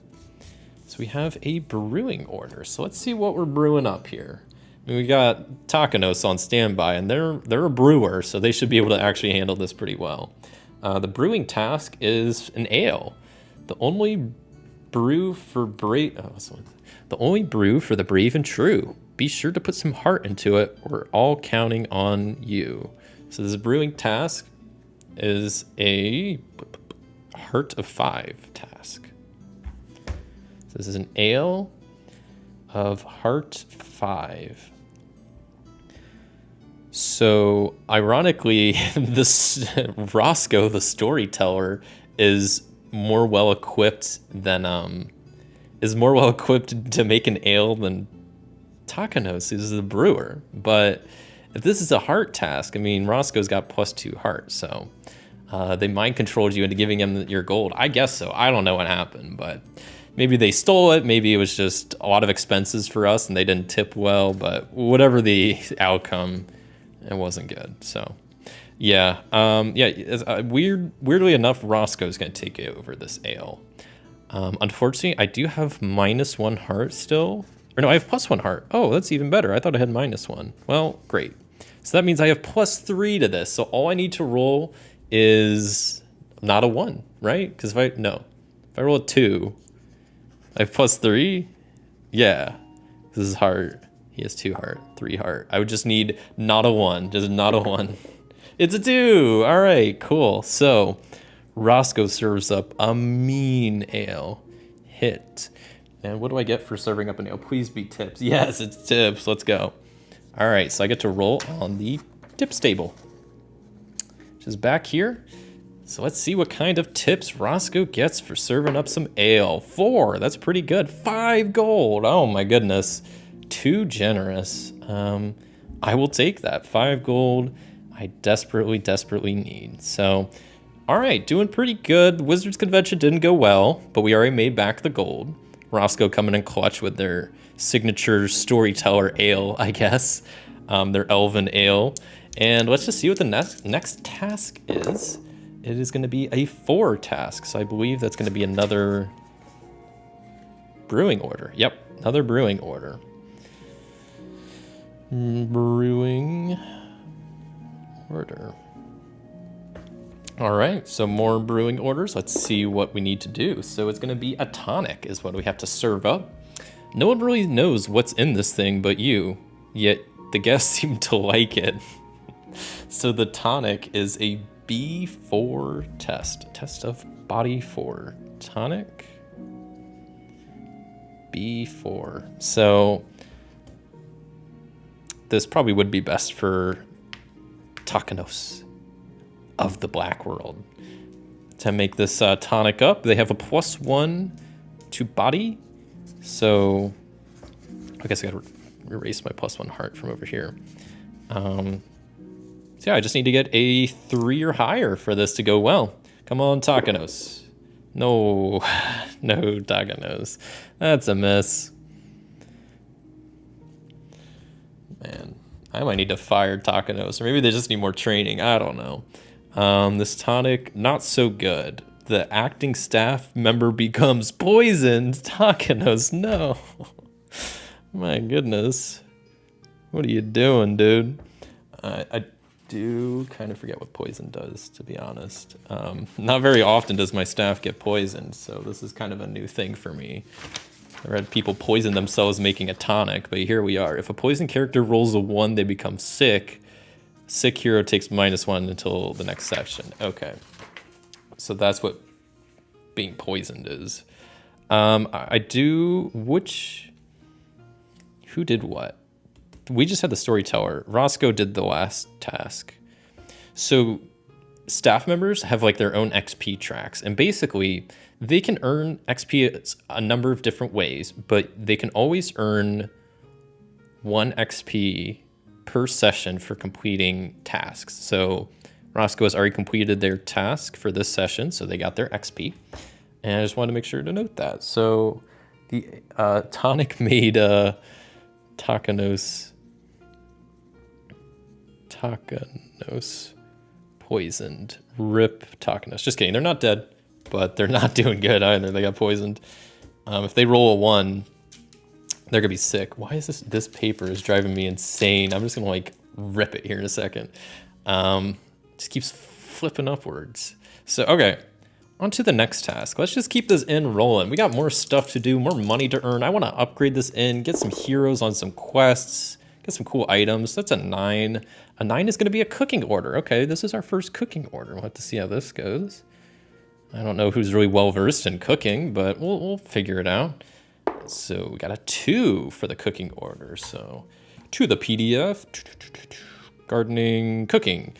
A: So we have a brewing order. So let's see what we're brewing up here. I mean, we got Takanos on standby, and they're a brewer, so they should be able to actually handle this pretty well. The brewing task is an ale. The only brew for the only brew for the brave and true. Be sure to put some heart into it. We're all counting on you. So this brewing task is a heart of 5 task. So this is an ale of heart 5. So ironically, this Roscoe, the storyteller, is more well equipped than to make an ale than Takanos, who's the brewer. But if this is a heart task, I mean, Roscoe's got +2 heart, so they mind controlled you into giving him your gold. I guess so. I don't know what happened, but maybe they stole it. Maybe it was just a lot of expenses for us and they didn't tip well, but whatever the outcome, it wasn't good. So yeah, weirdly enough, Roscoe's gonna take over this ale. Unfortunately, I do have -1 heart still. Or no, I have +1 heart. Oh, that's even better. I thought I had -1. Well, great. So that means I have +3 to this. So all I need to roll is not a 1, right? Because if I roll a 2, I have +3. Yeah, this is heart. He has 2 heart, 3 heart. I would just need not a 1, just not a 1. It's a 2. All right, cool. So Roscoe serves up a mean ale. Hit. And what do I get for serving up an ale? Please be tips. Yes, it's tips. Let's go. All right, so I get to roll on the tips table, which is back here. So let's see what kind of tips Roscoe gets for serving up some ale. 4, that's pretty good. 5 gold. Oh my goodness. Too generous. I will take that. 5 gold I desperately need. So, all right, doing pretty good. Wizards Convention didn't go well, but we already made back the gold. Roscoe coming in clutch with their signature storyteller ale, I guess. Their elven ale. And let's just see what the next task is. It is going to be a 4 task. So I believe that's going to be another brewing order. Yep, another brewing order. Brewing order. All right, so more brewing orders. Let's see what we need to do. So it's going to be a tonic is what we have to serve up. No one really knows what's in this thing but you, yet the guests seem to like it. So the tonic is a B4 test of body 4. Tonic B4. So this probably would be best for Takanos of the Black World. To make this tonic up, they have a +1 to body. So I guess I gotta erase my +1 heart from over here. So yeah, I just need to get a 3 or higher for this to go well. Come on, Takanos. No, no Takanos. That's a miss. Man, I might need to fire Takanos, or maybe they just need more training. I don't know. This tonic, not so good. The acting staff member becomes poisoned. Takanos, no. My goodness. What are you doing, dude? I do kind of forget what poison does, to be honest. Not very often does my staff get poisoned, so this is kind of a new thing for me. I read people poison themselves making a tonic, but here we are. If a poison character rolls a 1, they become sick. Sick hero takes -1 until the next session. Okay. So that's what being poisoned is. Who did what? We just had the storyteller. Roscoe did the last task. So staff members have like their own XP tracks, and basically they can earn XP a number of different ways, but they can always earn 1 XP per session for completing tasks. So Roscoe has already completed their task for this session, so they got their XP. And I just wanted to make sure to note that. So the tonic made Takanos poisoned. Rip Takanos. Just kidding. They're not dead, but they're not doing good either. They got poisoned. If they roll a 1, they're gonna be sick. Why is this paper is driving me insane? I'm just gonna like rip it here in a second. Just keeps flipping upwards. So, okay, on to the next task. Let's just keep this inn rolling. We got more stuff to do, more money to earn. I want to upgrade this inn, get some heroes on some quests, get some cool items. That's a 9. A 9 is going to be a cooking order. Okay, this is our first cooking order. We'll have to see how this goes. I don't know who's really well-versed in cooking, but we'll figure it out. So we got a 2 for the cooking order. So to the PDF, gardening, cooking.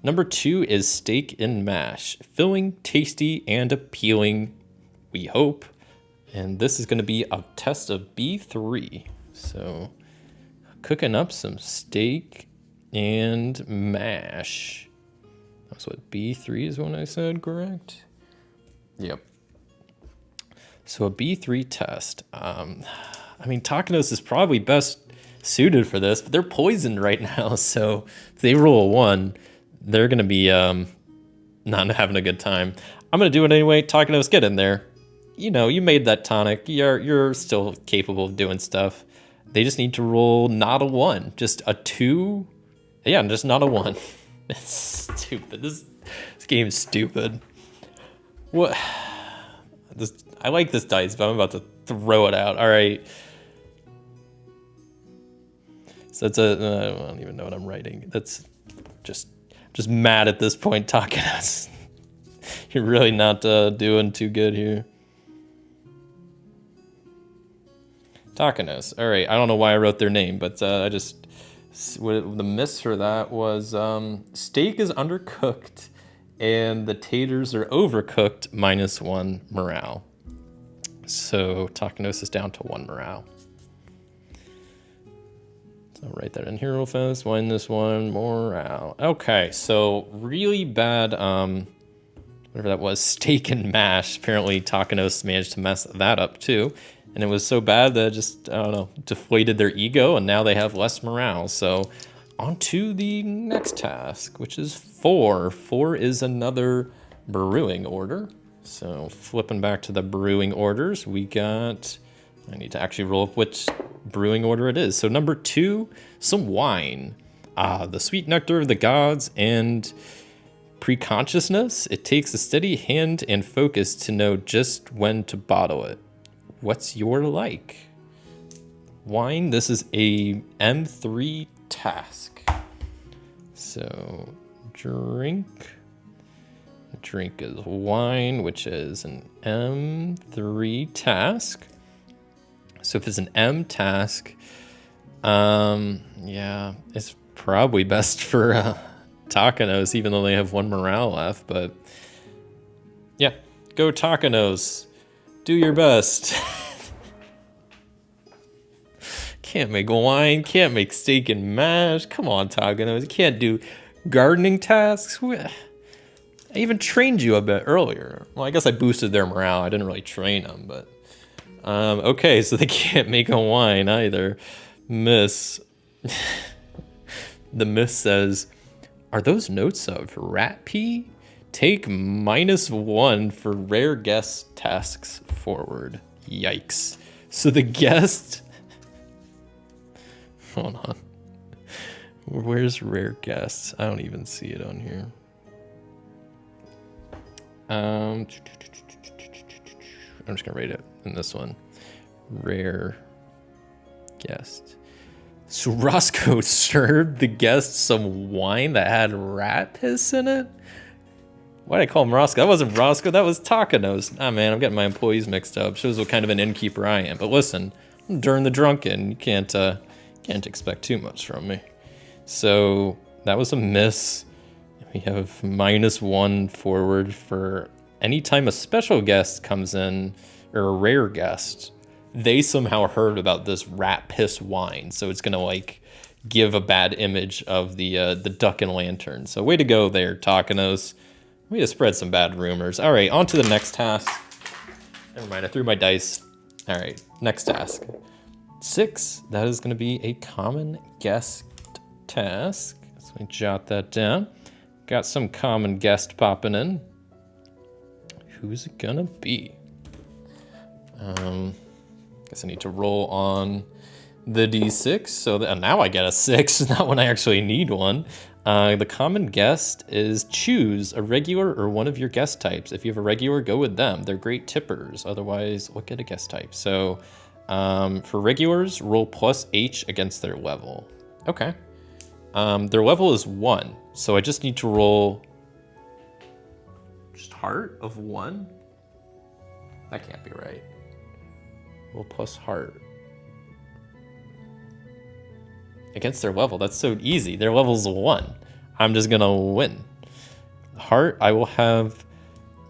A: Number 2 is steak and mash. Filling, tasty, and appealing, we hope. And this is going to be a test of B3. So cooking up some steak and mash. That's what B3 is when I said, correct? Yep. So a B3 test. I mean, Takanos is probably best suited for this, but they're poisoned right now. So if they roll a 1, they're going to be not having a good time. I'm going to do it anyway. Takanos, get in there. You know, you made that tonic. You're still capable of doing stuff. They just need to roll not a 1, just a 2. Yeah, just not a 1. It's stupid. This game is stupid. What? I like this dice, but I'm about to throw it out. All right. So it's I don't even know what I'm writing. That's just mad at this point, Takanos. You're really not doing too good here. Takanos. All right, I don't know why I wrote their name, but the miss for that was steak is undercooked and the taters are overcooked, -1 morale. So Takanos is down to 1 morale. So I'll write that in here real fast. -1 morale. Okay, so really bad, whatever that was, steak and mash. Apparently Takanos managed to mess that up too. And it was so bad that it just, I don't know, deflated their ego, and now they have less morale. So On to the next task, which is 4. 4 is another brewing order. So flipping back to the brewing orders, we got... I need to actually roll up which brewing order it is. So number 2, some wine. The sweet nectar of the gods and preconsciousness. It takes a steady hand and focus to know just when to bottle it. What's your like? Wine, this is a M3 task. So drink is wine, which is an M3 task. So if it's an M task, yeah, it's probably best for Takanos, even though they have 1 morale left. But yeah, go Takanos. Do your best. Can't make wine, can't make steak and mash. Come on, Takanos. You can't do gardening tasks. I even trained you a bit earlier. Well, I guess I boosted their morale. I didn't really train them, but... okay, so they can't make a wine either. Miss. The miss says, are those notes of rat pee? Take -1 for rare guest tasks forward. Yikes. So the guest... Hold on. Where's rare guests? I don't even see it on here. I'm just gonna rate it in this one. Rare guest. So Roscoe served the guests some wine that had rat piss in it? Why did I call him Roscoe? That wasn't Roscoe, that was Takanos. Ah man, I'm getting my employees mixed up. Shows what kind of an innkeeper I am. But listen, I'm during the drunken. You can't expect too much from me. So that was a miss. We have -1 forward for any time a special guest comes in, or a rare guest. They somehow heard about this rat piss wine, so it's gonna like give a bad image of the duck and lantern. So way to go there, Takanos. Way to spread some bad rumors. All right, on to the next task. Never mind, I threw my dice. All right, next task. 6, that is gonna be a common guest task. So let me jot that down. Got some common guest popping in. Who's it gonna be? Guess I need to roll on the D6. So now I get a 6, not when I actually need one. The common guest is choose a regular or one of your guest types. If you have a regular, go with them. They're great tippers. Otherwise, look at a guest type. So for regulars, roll +H against their level. Okay. Their level is 1, so I just need to roll just heart of 1. That can't be right. Roll plus heart against their level. That's so easy. Their level's 1. I'm just gonna win. Heart, I will have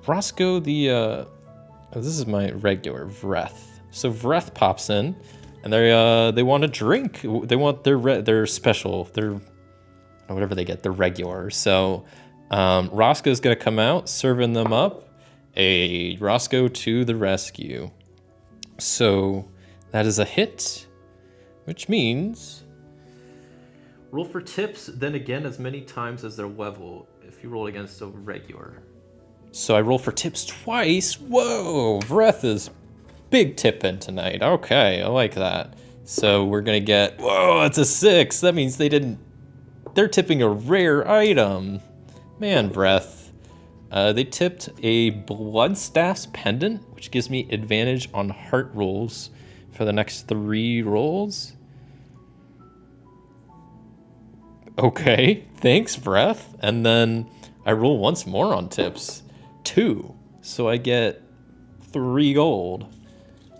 A: Roscoe the this is my regular Vreth. So Vreth pops in, and they want a drink. They want their special, their whatever they get, their regular. So Roscoe's gonna come out, serving them up a Roscoe to the rescue. So that is a hit, which means roll for tips, then again as many times as their level if you roll against a regular. So I roll for tips twice. Whoa, Vreth is big tipping tonight. Okay, I like that. So we're gonna get, whoa, it's a 6. That means they're tipping a rare item. Man, Vreth. They tipped a Bloodstaff's pendant, which gives me advantage on heart rolls for the next 3 rolls. Okay, thanks, Vreth. And then I roll once more on tips. 2. So I get 3 gold.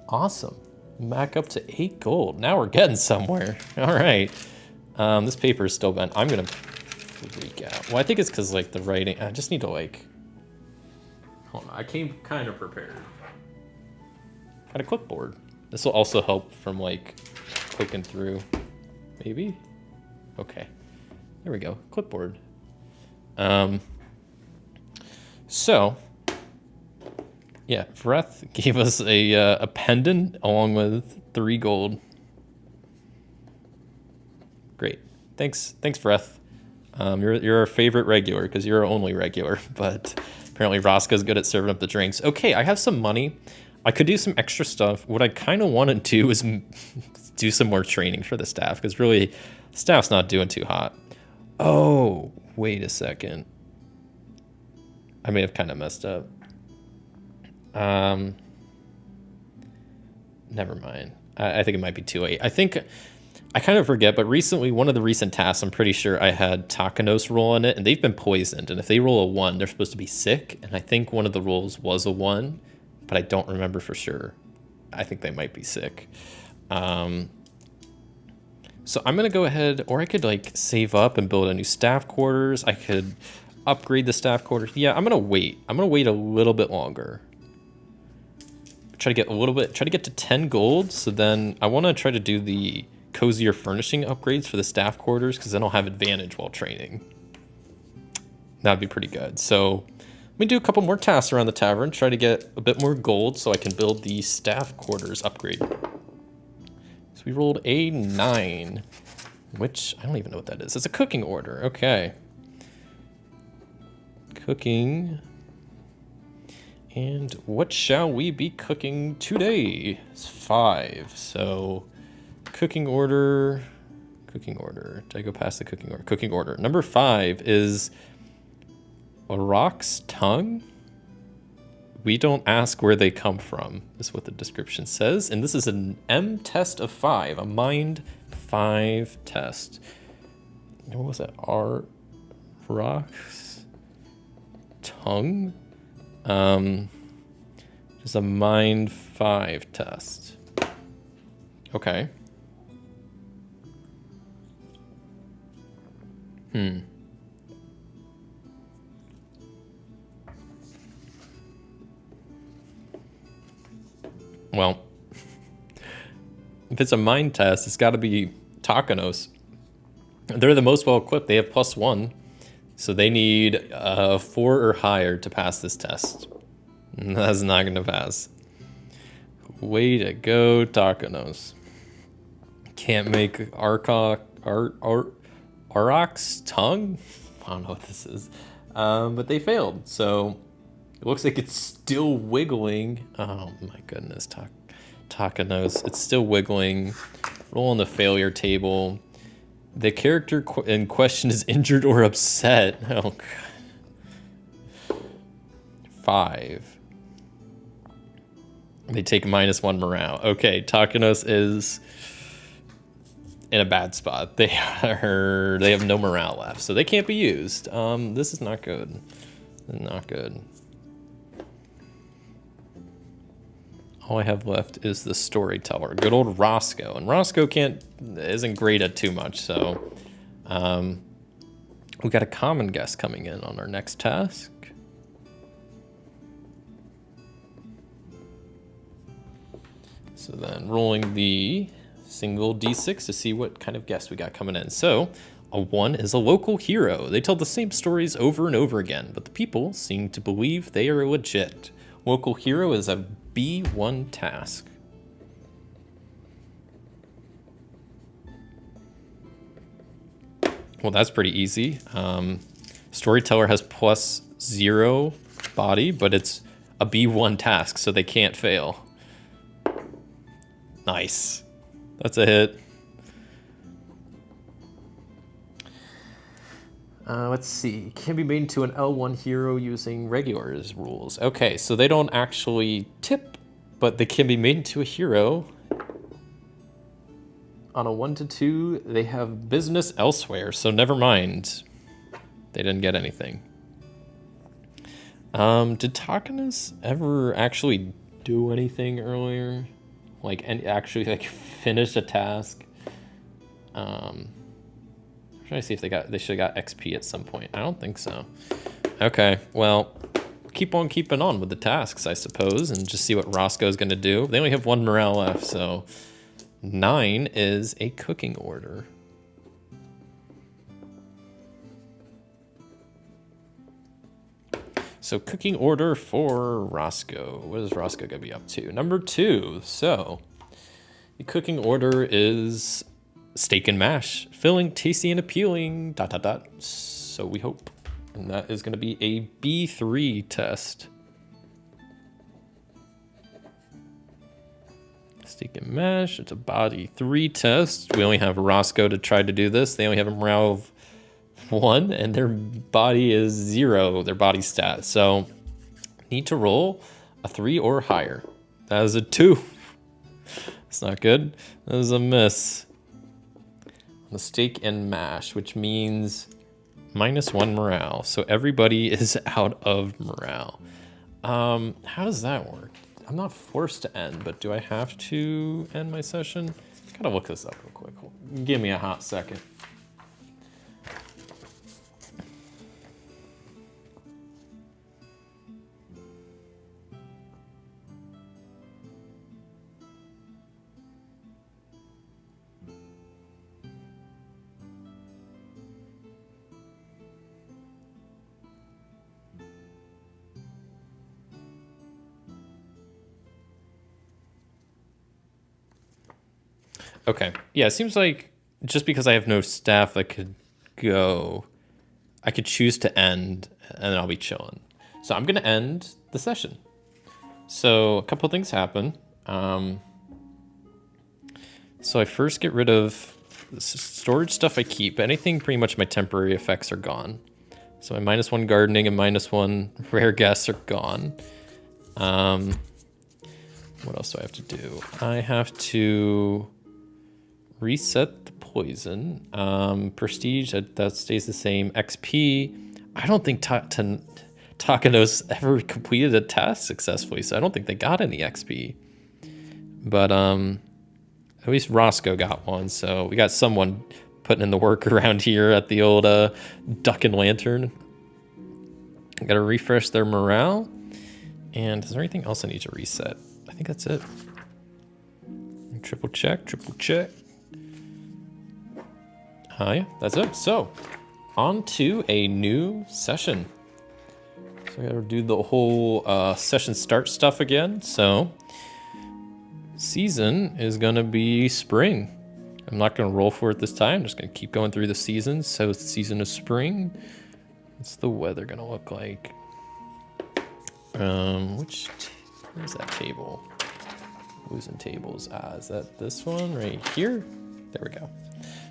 A: Awesome. Back up to 8 gold. Now we're getting somewhere. All right. This paper is still bent. I'm going to freak out. Well, I think it's because, like, the writing... I just need to, like... Hold on. I came kind of prepared. Got a clipboard. This will also help from, like, clicking through. Maybe? Okay. There we go. Clipboard. So... yeah, Vreth gave us a pendant along with 3 gold. Great. thanks, Vreth. You're our favorite regular because you're our only regular, but apparently Roscoe's good at serving up the drinks. Okay, I have some money. I could do some extra stuff. What I kind of want to do is do some more training for the staff because really, staff's not doing too hot. Oh, wait a second. I may have kind of messed up. Never mind. I think it might be too late. I think I kind of forget, but recently, one of the recent tasks, I'm pretty sure I had Takanos roll on it, and they've been poisoned. And if they roll a 1, they're supposed to be sick. And I think one of the rolls was a 1, but I don't remember for sure. I think they might be sick. So I'm going to go ahead, or I could like save up and build a new staff quarters. I could upgrade the staff quarters. Yeah, I'm going to wait. I'm going to wait a little bit longer. Try to get to 10 gold. So then I want to try to do the cozier furnishing upgrades for the staff quarters because then I'll have advantage while training. That'd be pretty good. So let me do a couple more tasks around the tavern, try to get a bit more gold so I can build the staff quarters upgrade. So we rolled a 9, which I don't even know what that is. It's a cooking order. Okay. Cooking. And what shall we be cooking today? It's 5. So cooking order. Did I go past the cooking order? Cooking order. Number 5 is a rock's tongue. We don't ask where they come from, is what the description says. And this is an M test of 5, a mind 5 test. What was that? Rock's tongue? Just a mind 5 test. Okay. Well, if it's a mind test, it's got to be Takanos. They're the most well equipped. They have +1. So they need 4 or higher to pass this test. That's not going to pass. Way to go, Takanos. Can't make Arak's tongue? I don't know what this is. But they failed. So it looks like it's still wiggling. Oh my goodness, Takanos. It's still wiggling. Roll on the failure table. The character in question is injured or upset. Oh, God. 5. They take -1 morale. Okay, Takanos is in a bad spot. They have no morale left, so they can't be used. This is not good. Not good. All I have left is the storyteller, good old Roscoe, and Roscoe isn't great at too much. So, we got a common guest coming in on our next task. So then, rolling the single d6 to see what kind of guest we got coming in. So, a 1 is a local hero. They tell the same stories over and over again, but the people seem to believe they are legit. Local hero is a B1 task. Well, that's pretty easy. Storyteller has +0 body, but it's a B1 task, so they can't fail. Nice. That's a hit. Let's see. Can be made into an L1 hero using regulars rules. Okay, so they don't actually tip, but they can be made into a hero. On a 1 to 2, they have business elsewhere, so never mind. They didn't get anything. Did Takanos ever actually do anything earlier? Like, actually, like, finish a task? I'm trying to see if they should have got XP at some point. I don't think so. Okay, well, keep on keeping on with the tasks, I suppose, and just see what Roscoe's going to do. They only have 1 morale left, so 9 is a cooking order. So cooking order for Roscoe. What is Roscoe going to be up to? Number 2. So the cooking order is Steak and mash, filling, tasty, and appealing, ... So we hope. And that is going to be a B3 test. Steak and mash, it's a body 3 test. We only have Roscoe to try to do this. They only have a morale of 1, and their body is 0, their body stat. So need to roll a 3 or higher. That is a 2. It's not good. That is a miss. The steak and mash, which means -1 morale. So everybody is out of morale. How does that work? I'm not forced to end, but do I have to end my session? Gotta look this up real quick. Give me a hot second. Okay. Yeah, it seems like just because I have no staff that could go, I could choose to end, and then I'll be chilling. So I'm going to end the session. So a couple things happen. So I first get rid of the storage stuff I keep. Anything, pretty much my temporary effects are gone. So my -1 gardening and -1 rare guests are gone. What else do I have to do? I have to reset the poison. Prestige, that stays the same. XP, I don't think Takano's ever completed a task successfully, so I don't think they got any XP. But at least Roscoe got one, so we got someone putting in the work around here at the old Duck and Lantern. I gotta refresh their morale. And is there anything else I need to reset? I think that's it. Triple check. Yeah, that's it. So, on to a new session. So I gotta do the whole session start stuff again. So, season is gonna be spring. I'm not gonna roll for it this time. I'm just gonna keep going through the seasons. So it's the season of spring. What's the weather gonna look like? Where's that table? Losing tables. Is that this one right here? There we go.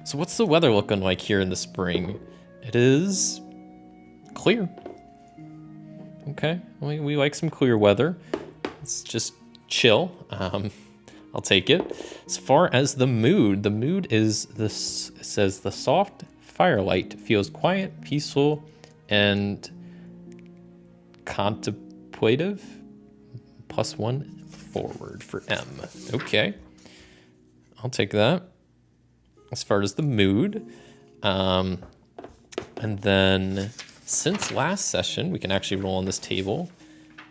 A: So what's the weather looking like here in the spring? It is clear. Okay, we like some clear weather. It's just chill. I'll take it. As far as the mood is this. It says the soft firelight feels quiet, peaceful, and contemplative. +1 forward for M. Okay, I'll take that. As far as the mood, and then since last session, we can actually roll on this table.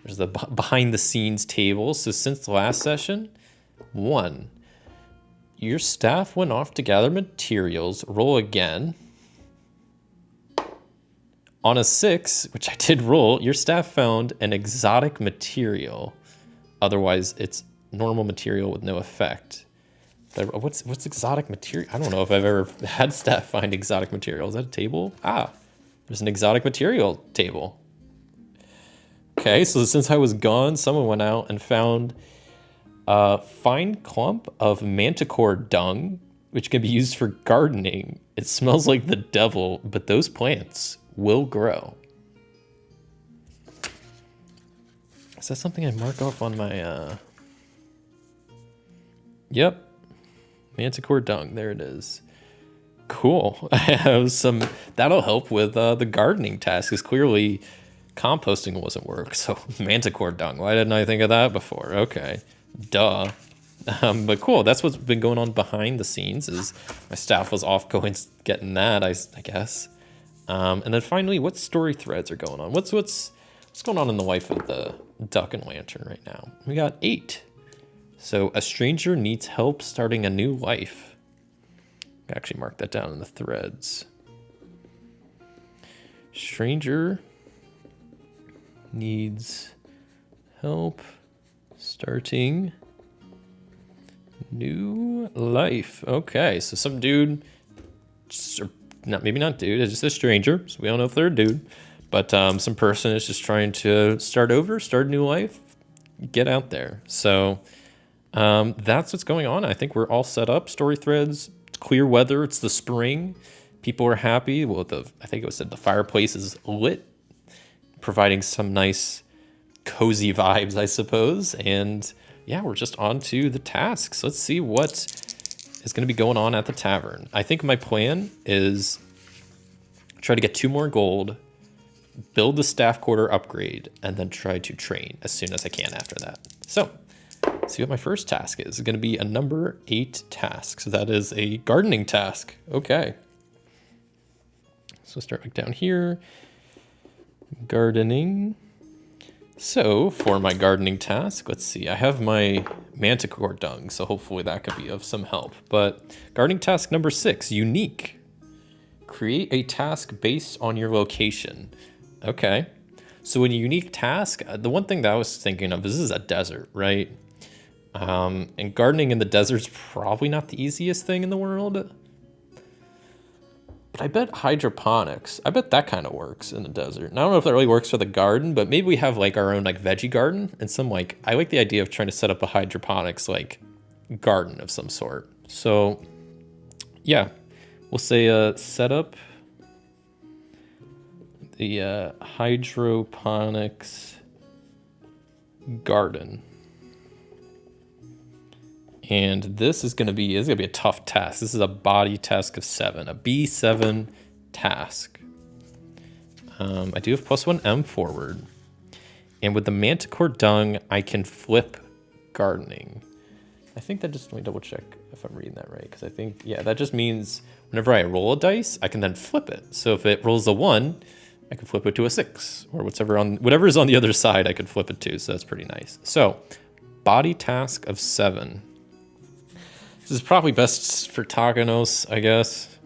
A: There's the behind the scenes table. So since the last session, 1, your staff went off to gather materials. Roll again. On a 6, which I did roll, your staff found an exotic material. Otherwise, it's normal material with no effect. What's exotic material? I don't know if I've ever had staff find exotic material. Is that a table? There's an exotic material table. Okay, so since I was gone, someone went out and found a fine clump of manticore dung, which can be used for gardening. It smells like the devil, but those plants will grow. Is that something I mark off on my... Yep. Manticore dung, there it is. Cool. I have some... That'll help with the gardening task, because clearly composting wasn't work. So manticore dung, why didn't I think of that before? Okay, duh. But cool, that's what's been going on behind the scenes, is my staff was off going getting that, I guess. And then finally, what story threads are going on? What's going on in the life of the Duck and Lantern right now? We got 8. So a stranger needs help starting a new life. I actually mark that down in the threads. Stranger needs help starting New life. Okay, so some dude, or not, maybe not dude, it's just a stranger, so we don't know if they're a dude, but some person is just trying to start over, start a new life, get out there. So that's what's going on. I think we're all set up. Story threads, it's clear weather, it's the spring. People are happy. Well, I think it was said the fireplace is lit, providing some nice cozy vibes, I suppose. And yeah, we're just on to the tasks. Let's see what is going to be going on at the tavern. I think my plan is try to get 2 more gold, build the staff quarter upgrade, and then try to train as soon as I can after that. So let's see what my first task is. It's going to be a number 8 task. So that is a gardening task. Okay. So start back down here. Gardening. So for my gardening task, let's see. I have my manticore dung, so hopefully that could be of some help. But gardening task number 6, unique. Create a task based on your location. Okay. So in a unique task, the one thing that I was thinking of is this is a desert, right? And gardening in the desert's probably not the easiest thing in the world. But I bet hydroponics, I bet that kind of works in the desert. And I don't know if that really works for the garden, but maybe we have like our own like veggie garden and some like, I like the idea of trying to set up a hydroponics like garden of some sort. So yeah, we'll say set up the hydroponics garden. And this is going to be a tough task. This is a body task of 7, a B7 task. I do have +1 M forward. And with the manticore dung, I can flip gardening. I think that just, let me double check if I'm reading that right. Because I think, yeah, that just means whenever I roll a dice, I can then flip it. So if it rolls a 1, I can flip it to a 6. Or whatever is on the other side, I could flip it to. So that's pretty nice. So body task of 7. This is probably best for Takanos, I guess.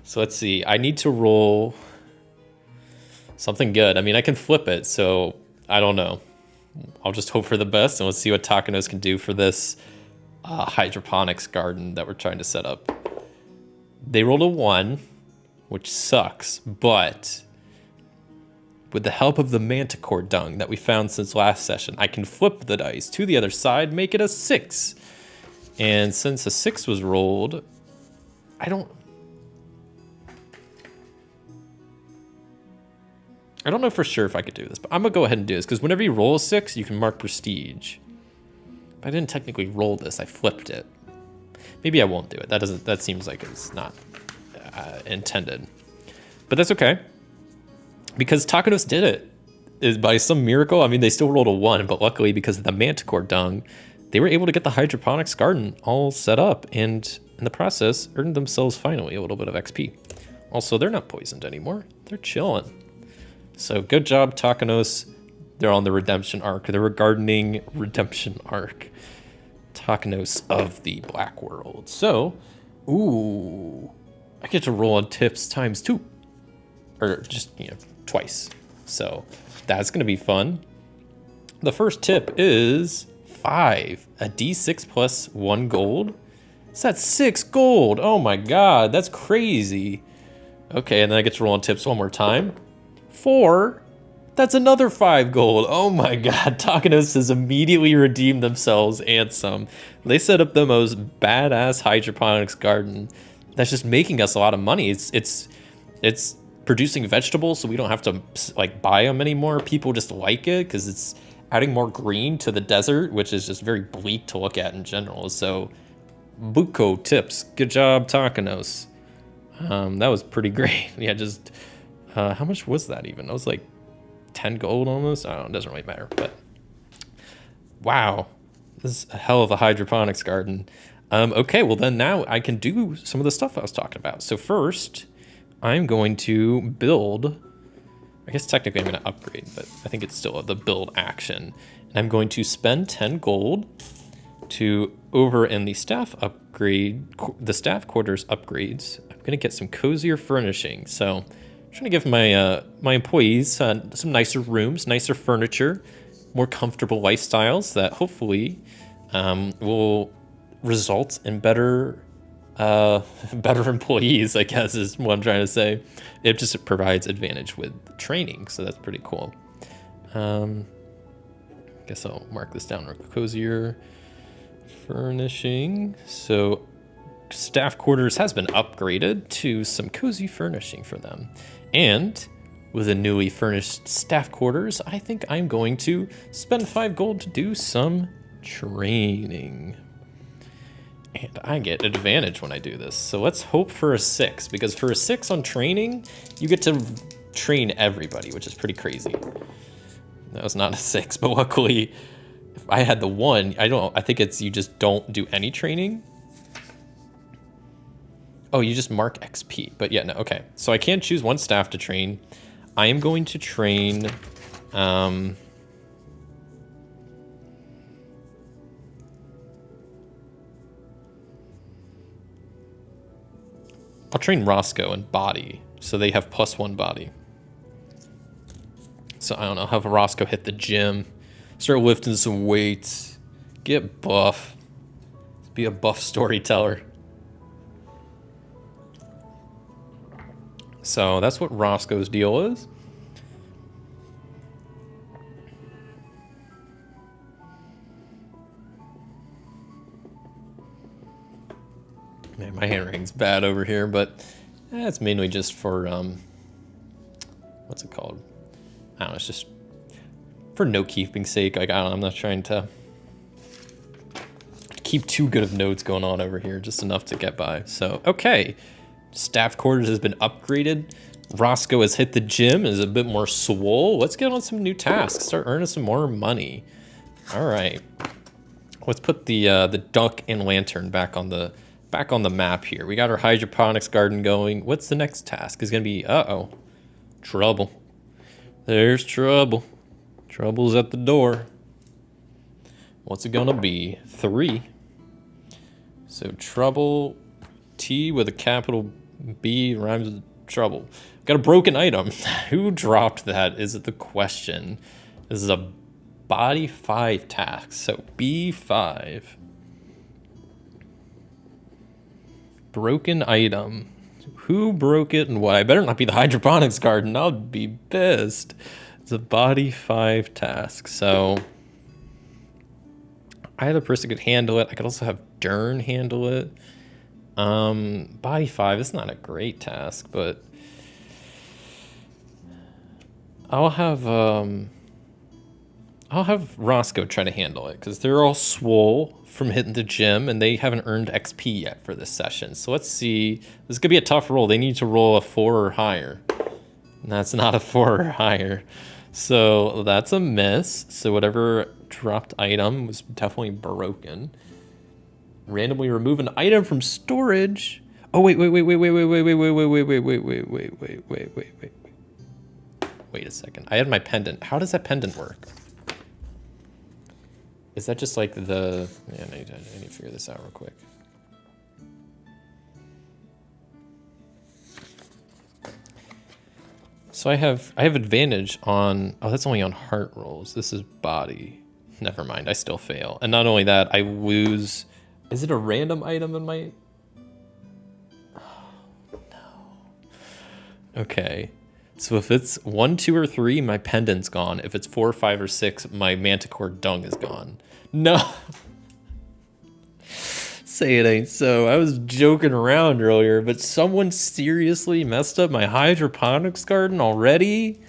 A: So let's see. I need to roll something good. I mean, I can flip it, so I don't know. I'll just hope for the best, and let's see what Takanos can do for this hydroponics garden that we're trying to set up. They rolled a 1, which sucks, but with the help of the manticore dung that we found since last session, I can flip the dice to the other side, make it a 6. And since a 6 was rolled, I don't know for sure if I could do this, but I'm gonna go ahead and do this because whenever you roll a 6, you can mark prestige. But I didn't technically roll this, I flipped it. Maybe I won't do it. That seems like it's not intended. But that's okay. Because Takanos did it. Is by some miracle. I mean, they still rolled a 1, but luckily because of the manticore dung, they were able to get the hydroponics garden all set up and in the process earned themselves finally a little bit of XP. Also, they're not poisoned anymore. They're chilling. So good job, Takanos. They're on the redemption arc. They're a gardening redemption arc. Takanos of the Black World. So, ooh, I get to roll on tips ×2. Or just, twice. So that's going to be fun. The first tip is 5, a D6 plus 1 gold. So that's 6 gold. Oh my god, that's crazy. Okay, and then I get to roll on tips one more time. 4, that's another 5 gold. Oh my god, Takanos has immediately redeemed themselves and some. They set up the most badass hydroponics garden that's just making us a lot of money. It's producing vegetables, so we don't have to like buy them anymore. People just like it because it's adding more green to the desert, which is just very bleak to look at in general. So, Buko tips. Good job, Takanos. That was pretty great. Yeah, just how much was that even? That was like 10 gold almost. I don't know. It doesn't really matter. But wow, this is a hell of a hydroponics garden. Okay, well then now I can do some of the stuff I was talking about. So first, I'm going to build. I guess technically I'm going to upgrade, but I think it's still the build action. And I'm going to spend 10 gold to over in the staff upgrade, the staff quarters upgrades. I'm going to get some cozier furnishing. So I'm trying to give my my employees some nicer rooms, nicer furniture, more comfortable lifestyles that hopefully will results in better better employees, I guess is what I'm trying to say. It just provides advantage with training, so that's pretty cool. Guess I'll mark this down. Cozier furnishing. So staff quarters has been upgraded to some cozy furnishing for them. And with a newly furnished staff quarters, I think I'm going to spend 5 gold to do some training. And I get advantage when I do this. So let's hope for a 6, because for a 6 on training, you get to train everybody, which is pretty crazy. That was not a 6, but luckily, if I had the 1, I think it's you just don't do any training. Oh, you just mark XP, but yeah, no, okay. So I can't choose 1 staff to train. I am going to train, I'll train Roscoe and body, so they have +1 body. So I don't know, have Roscoe hit the gym, start lifting some weights, get buff, be a buff storyteller. So that's what Roscoe's deal is. Man, my handwriting's bad over here, but it's mainly just for, what's it called? I don't know, it's just for note-keeping sake. Like, I don't know, I'm not trying to keep too good of notes going on over here, just enough to get by. So, okay. Staff quarters has been upgraded. Roscoe has hit the gym, is a bit more swole. Let's get on some new tasks, start earning some more money. All right. Let's put the duck and lantern back on the map here. We got our hydroponics garden going. What's the next task? Is gonna be, trouble. There's trouble. Trouble's at the door. What's it gonna be? 3. So trouble, T with a capital B rhymes with trouble. Got a broken item. Who dropped that is the question. This is a body 5 task. So B5. Broken item. Who broke it and why? I better not be the hydroponics garden. I'll be pissed. It's a body 5 task. So I had a person could handle it. I could also have Dern handle it. Body 5 is not a great task, but I'll have Roscoe try to handle it because they're all swole from hitting the gym and they haven't earned XP yet for this session. So let's see. This could be a tough roll. They need to roll a 4 or higher. And that's not a 4 or higher. So that's a miss. So whatever dropped item was definitely broken. Randomly remove an item from storage. Oh, wait a second. I had my pendant. How does that pendant work? Is that just like the... Yeah, I need to figure this out real quick. So I have advantage on... Oh, that's only on heart rolls. This is body. Never mind. I still fail. And not only that, I lose... Is it a random item in my... Oh, no. Okay. So if it's 1, 2, or 3, my pendant's gone. If it's 4, 5, or 6, my manticore dung is gone. No. Say it ain't so. I was joking around earlier, but someone seriously messed up my hydroponics garden already?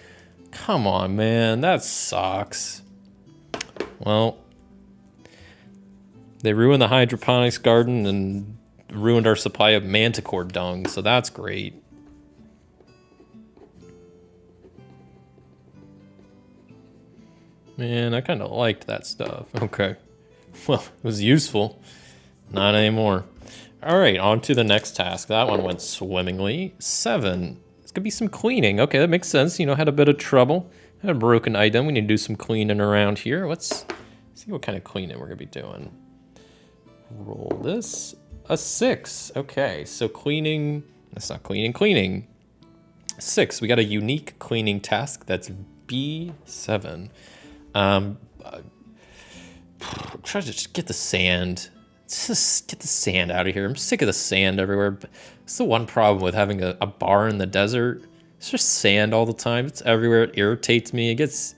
A: Come on, man. That sucks. Well, they ruined the hydroponics garden and ruined our supply of manticore dung, so that's great. Man, I kind of liked that stuff. Okay. Well, it was useful. Not anymore. All right, on to the next task. That one went swimmingly. 7. It's going to be some cleaning. Okay, that makes sense. You know, had a bit of trouble. Had a broken item. We need to do some cleaning around here. Let's see what kind of cleaning we're going to be doing. Roll this. A 6. Okay, so cleaning. That's not cleaning. Cleaning. 6. We got a unique cleaning task. That's B7. Try to just get the sand. Just get the sand out of here. I'm sick of the sand everywhere. It's the one problem with having a bar in the desert. It's just sand all the time. It's everywhere. It irritates me. It gets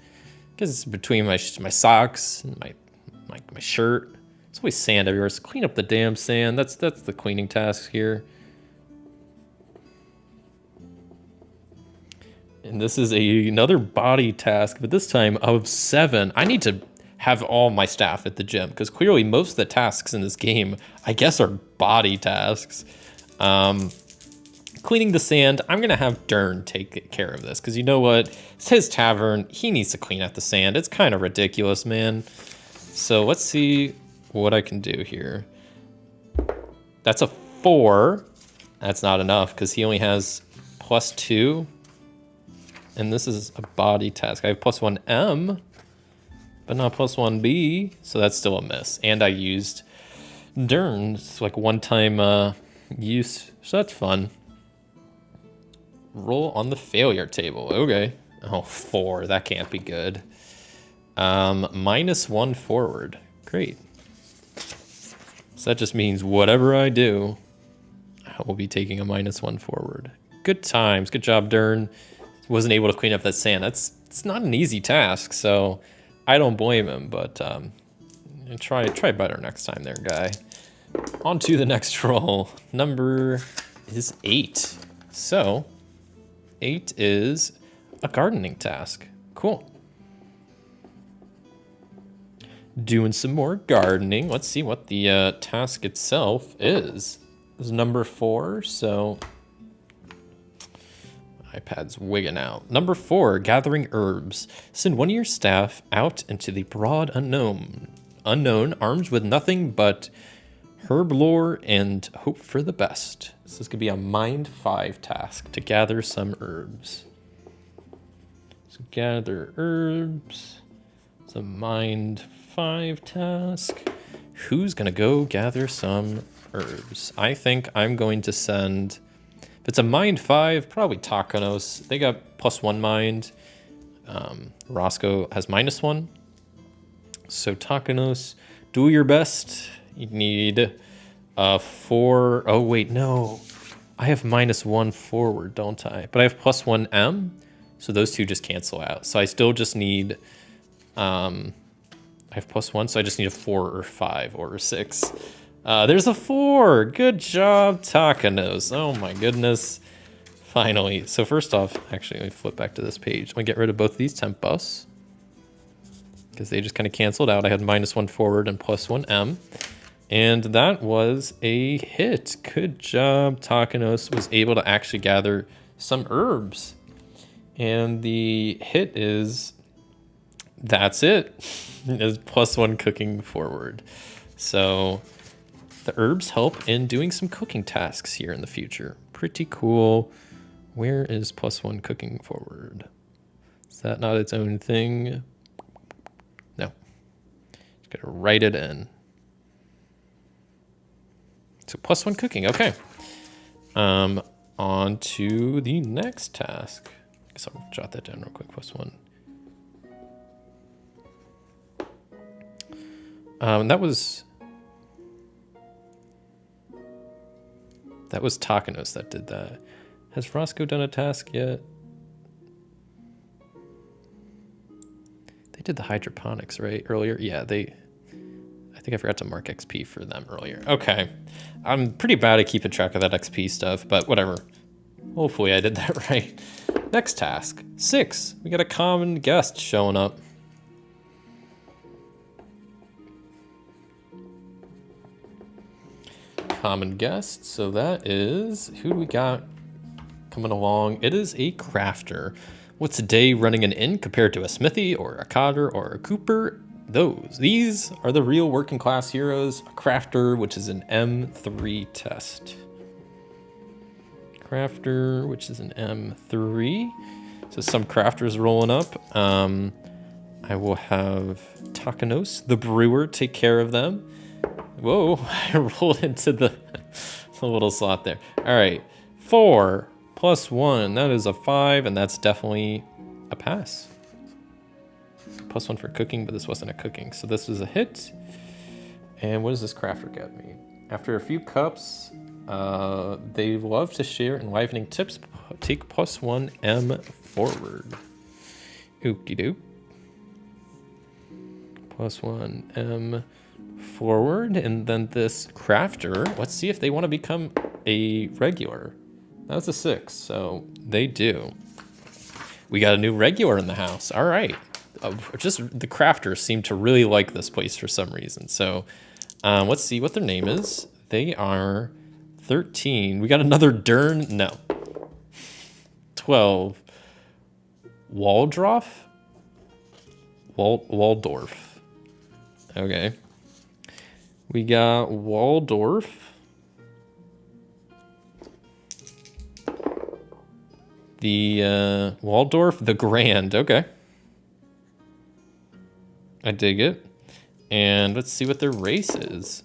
A: between my socks and my shirt. It's always sand everywhere. So clean up the damn sand. That's the cleaning task here. And this is another body task, but this time of 7. I need to have all my staff at the gym because clearly most of the tasks in this game, I guess, are body tasks. Cleaning the sand, I'm going to have Dern take care of this because you know what? It's his tavern. He needs to clean out the sand. It's kind of ridiculous, man. So let's see what I can do here. That's a 4. That's not enough because he only has +2. And this is a body task. I have +1M, but not +1B. So that's still a miss. And I used Dern. It's like one-time use. So that's fun. Roll on the failure table. Okay. Oh, 4. That can't be good. -1 forward. Great. So that just means whatever I do, I will be taking a -1 forward. Good times. Good job, Dern. Wasn't able to clean up that sand. It's not an easy task, so I don't blame him, but try better next time there, guy. On to the next roll. Number is 8. So 8 is a gardening task. Cool. Doing some more gardening. Let's see what the task itself is. This is number 4, so iPad's wigging out. Number 4, gathering herbs. Send one of your staff out into the broad unknown, armed with nothing but herb lore and hope for the best. So this could be a Mind 5 task to gather some herbs. So gather herbs. It's a Mind 5 task. Who's gonna go gather some herbs? I think I'm going to send, if it's a Mind 5, probably Takanos. They got +1 mind. Roscoe has -1. So Takanos, do your best. You need 4. Oh, wait, no. I have -1 forward, don't I? But I have +1M. So those two just cancel out. So I still just need, I have +1, so I just need a 4 or 5 or a 6. There's a 4. Good job, Takanos. Oh my goodness. Finally. So first off, actually, let me flip back to this page. I'm gonna get rid of both of these temp buffs because they just kind of canceled out. I had -1 forward and +1M. And that was a hit. Good job. Takanos was able to actually gather some herbs. And the hit is, that's it. Is +1 cooking forward. So the herbs help in doing some cooking tasks here in the future. Pretty cool. Where is +1 cooking forward? Is that not its own thing? No. Just gotta write it in. So +1 cooking, okay. On to the next task. I guess I'll jot that down real quick, +1. That was Takanos that did that. Has Roscoe done a task yet? They did the hydroponics, right? Earlier? Yeah, I think I forgot to mark XP for them earlier. Okay. I'm pretty bad at keeping track of that XP stuff, but whatever. Hopefully I did that right. Next task. 6. We got a common guest showing up. Common guest. So that is, who do we got coming along? It is a crafter. What's a day running an inn compared to a smithy or a cotter or a cooper? These are the real working class heroes. A crafter, which is an M3 test. Crafter, which is an M3. So some crafters rolling up. I will have Takanos, the brewer, take care of them. Whoa, I rolled into the little slot there. All right, 4 +1, that is a 5, and that's definitely a pass. +1 for cooking, but this wasn't a cooking, so this was a hit. And what does this crafter get me? After a few cups, they love to share enlivening tips. Take +1 M forward. Okie doke. +1 M forward. And then this crafter, let's see if they want to become a regular. That's a 6, so they do. We got a new regular in the house. All right. Just the crafters seem to really like this place for some reason. So let's see what their name is. They are 13. We got another Dern. No. 12. Waldorf? Waldorf. Okay. We got Waldorf. The Waldorf the Grand. Okay. I dig it. And let's see what their race is.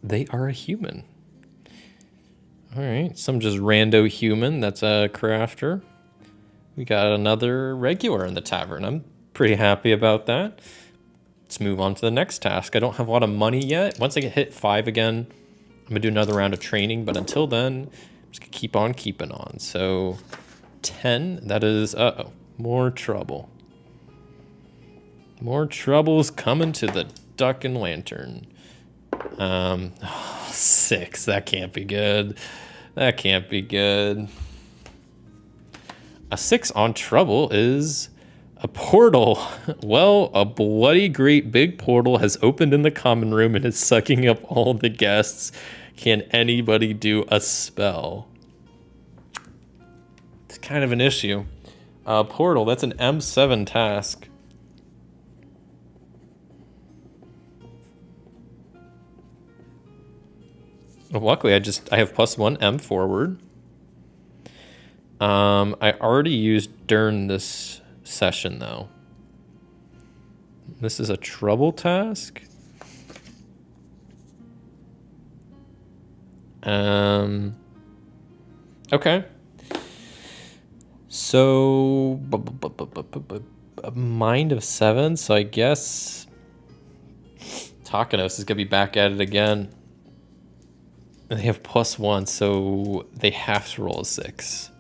A: They are a human. All right, some just rando human. That's a crafter. We got another regular in the tavern. I'm pretty happy about that. Let's move on to the next task. I don't have a lot of money yet. Once I get hit 5 again, I'm gonna do another round of training. But until then, I'm just gonna keep on keeping on. So 10, that is, uh-oh, more trouble. More trouble's coming to the Duck and Lantern. 6, that can't be good. That can't be good. A 6 on trouble is a portal. Well, a bloody great big portal has opened in the common room and is sucking up all the guests. Can anybody do a spell? It's kind of an issue. Portal, that's an M7 task. Luckily, I have +1 M forward. I already used Dern this session, though. This is a trouble task. Okay. So, a mind of 7, so I guess Takanos is gonna be back at it again. And they have +1, so they have to roll a 6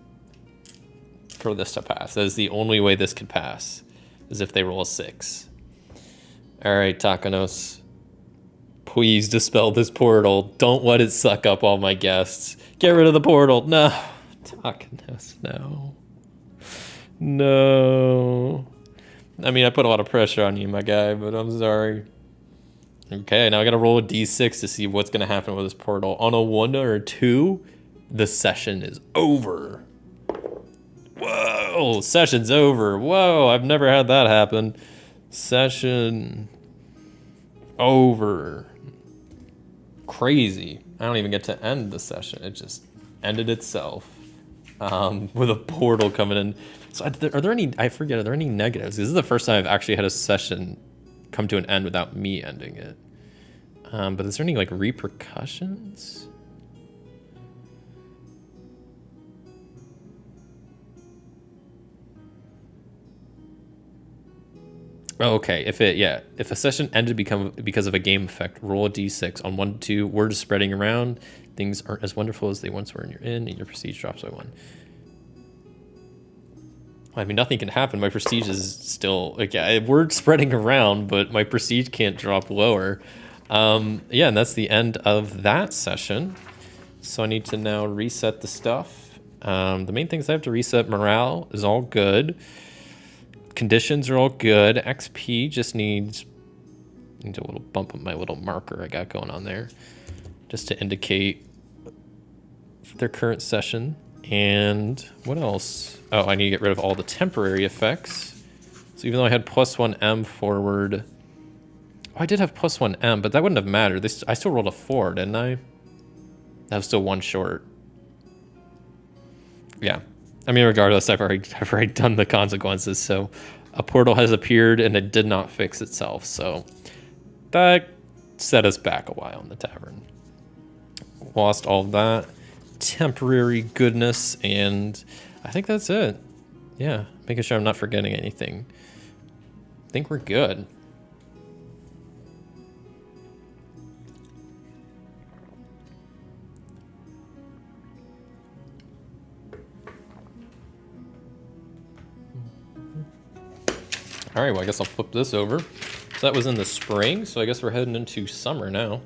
A: for this to pass. That is the only way this could pass, is if they roll a 6. All right, Takanos. Please dispel this portal. Don't let it suck up all my guests. Get rid of the portal. No. Takanos, no. No. I mean, I put a lot of pressure on you, my guy, but I'm sorry. Okay, now I gotta roll a d6 to see what's gonna happen with this portal. On a 1 or a 2, the session is over. Whoa, session's over. Whoa, I've never had that happen. Session over. Crazy. I don't even get to end the session. It just ended itself with a portal coming in. So are there any, I forget, are there any negatives? This is the first time I've actually had a session come to an end without me ending it. But is there any like repercussions? Oh, okay, if a session ended because of a game effect, roll a d6. On 1 to 2, word is spreading around. Things aren't as wonderful as they once were in your inn, and your prestige drops by 1. I mean, nothing can happen. My prestige is still, like, yeah, word spreading around, but my prestige can't drop lower. Yeah, and that's the end of that session. So I need to now reset the stuff. The main things I have to reset, morale is all good. Conditions are all good. XP just needs a little bump of my little marker I got going on there, just to indicate their current session. And what else? Oh, I need to get rid of all the temporary effects. So even though I had +1 M forward, oh, I did have +1 M, but that wouldn't have mattered. I still rolled a 4, didn't I? That was still 1 short. Yeah. I mean, regardless, I've already done the consequences. So a portal has appeared and it did not fix itself. So that set us back a while in the tavern. Lost all of that temporary goodness, and I think that's it. Yeah, making sure I'm not forgetting anything. I think we're good. All right, well, I guess I'll flip this over. So that was in the spring, so I guess we're heading into summer now.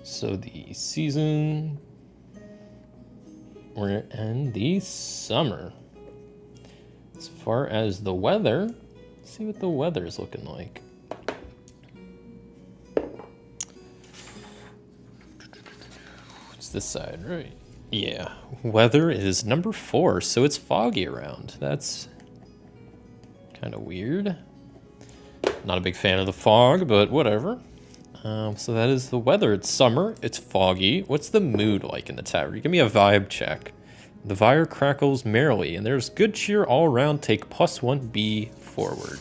A: So the season, we're in the summer. As far as the weather, let's see what the weather is looking like. It's this side, right? Yeah, weather is number 4, so it's foggy around. That's kind of weird. Not a big fan of the fog, but whatever. So that is the weather. It's summer, it's foggy. What's the mood like in the tavern? Give me a vibe check. The fire crackles merrily, and there's good cheer all around. Take +1B forward.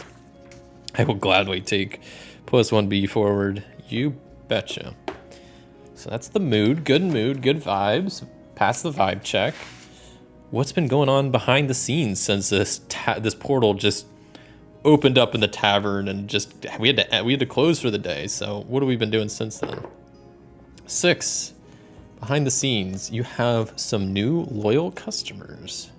A: I will gladly take +1B forward. You betcha. So that's the mood, good vibes. Pass the vibe check. What's been going on behind the scenes since this portal just opened up in the tavern and just we had to close for the day? So what have we been doing since then? 6. Behind the scenes, you have some new loyal customers.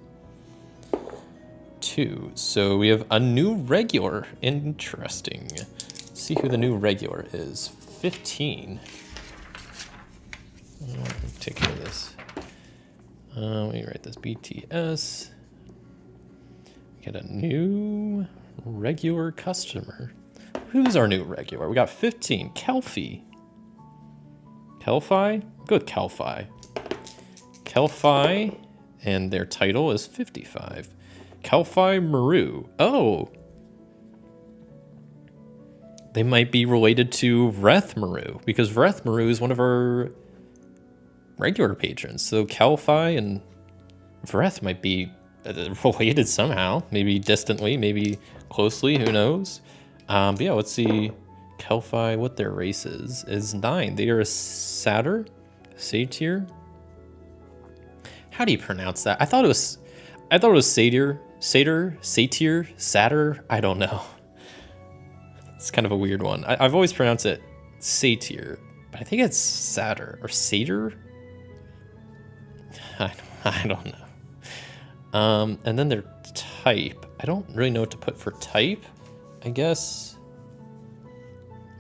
A: 2. So we have a new regular. Interesting. Let's see who the new regular is. 15. Take care of this. Let me write this. BTS. Get a new regular customer. Who's our new regular? We got 15. Kelfi. Kelfi? Go with Kelfi. Kelfi, and their title is 55. Kelfi Maru. Oh. They might be related to Vreth Maru, because Vreth Maru is one of our regular patrons. So Kelfi and Vreth might be related somehow. Maybe distantly, maybe closely, who knows? But yeah, let's see. Kelfi, what their race is 9. They are a satyr? Satyr? How do you pronounce that? I thought it was satyr, satyr, I don't know. It's kind of a weird one. I've always pronounced it satyr, but I think it's satyr or satyr. I don't know. And then their type. I don't really know what to put for type. I guess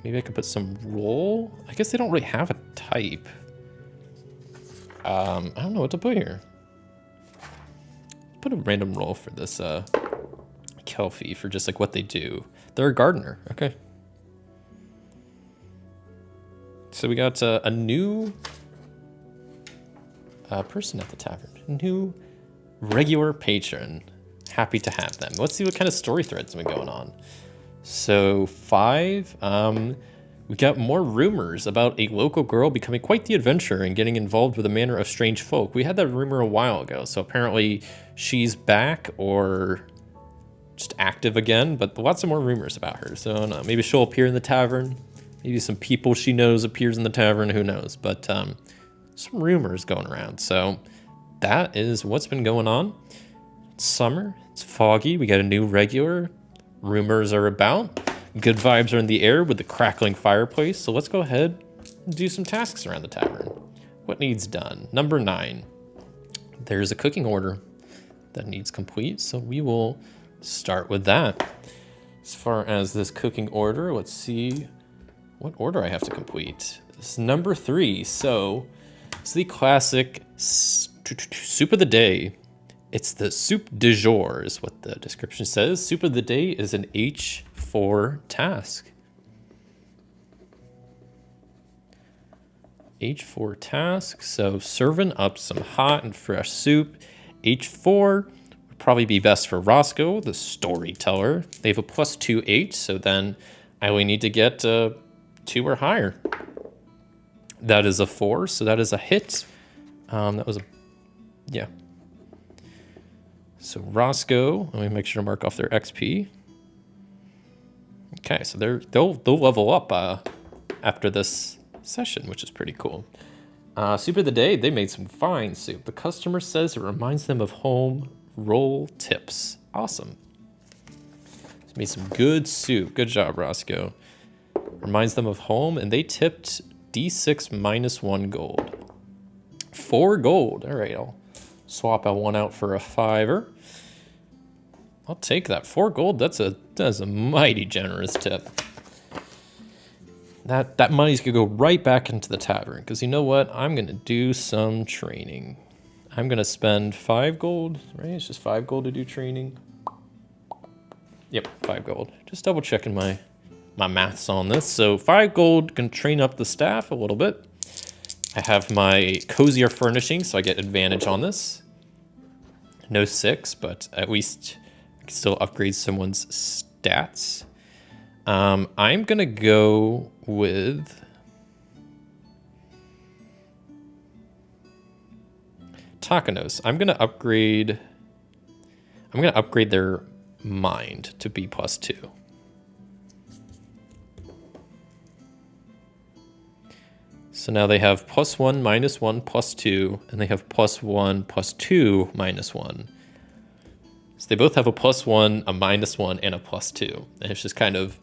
A: maybe I could put some role. I guess they don't really have a type. I don't know what to put here. Put a random role for this Kelfi for just like what they do. They're a gardener. Okay. So we got a new person at the tavern. New regular patron. Happy to have them. Let's see what kind of story threads have been going on. So 5, we got more rumors about a local girl becoming quite the adventurer and getting involved with a manner of strange folk. We had that rumor a while ago, so apparently she's back or just active again, but lots of more rumors about her. So I don't know, maybe she'll appear in the tavern. Maybe some people she knows appears in the tavern, who knows? But some rumors going around. So that is what's been going on. It's summer, it's foggy, we got a new regular. Rumors are about. Good vibes are in the air with the crackling fireplace. So let's go ahead and do some tasks around the tavern. What needs done? Number 9. There's a cooking order that needs complete. So we will start with that. As far as this cooking order, let's see what order I have to complete. This is number 3. So it's the classic soup of the day. It's the soup du jour is what the description says. Soup of the day is an H4 task. H4 task, so serving up some hot and fresh soup. H4 would probably be best for Roscoe, the storyteller. They have a +2 H, so then I only need to get 2 or higher. That is a 4, so that is a hit. That was a, yeah. So Roscoe, let me make sure to mark off their XP. Okay, so they'll level up after this session, which is pretty cool. Soup of the day, they made some fine soup. The customer says it reminds them of home. Roll tips. Awesome. Made some good soup. Good job, Roscoe. Reminds them of home, and they tipped D6 -1 gold. 4 gold. All right, I'll swap a 1 out for a 5-er. I'll take that. 4 gold, that's a mighty generous tip. That money's gonna go right back into the tavern, because you know what? I'm gonna do some training. I'm gonna spend 5 gold, right? It's just 5 gold to do training. Yep, 5 gold. Just double checking my maths on this. So 5 gold can train up the staff a little bit. I have my cozier furnishing, so I get advantage on this. No 6, but at least I can still upgrade someone's stats. I'm gonna go with Takanos. I'm gonna upgrade their mind to B +2. So now they have +1, -1, +2, and they have +1, +2, -1. So they both have a +1, a -1, and a +2. And it's just kind of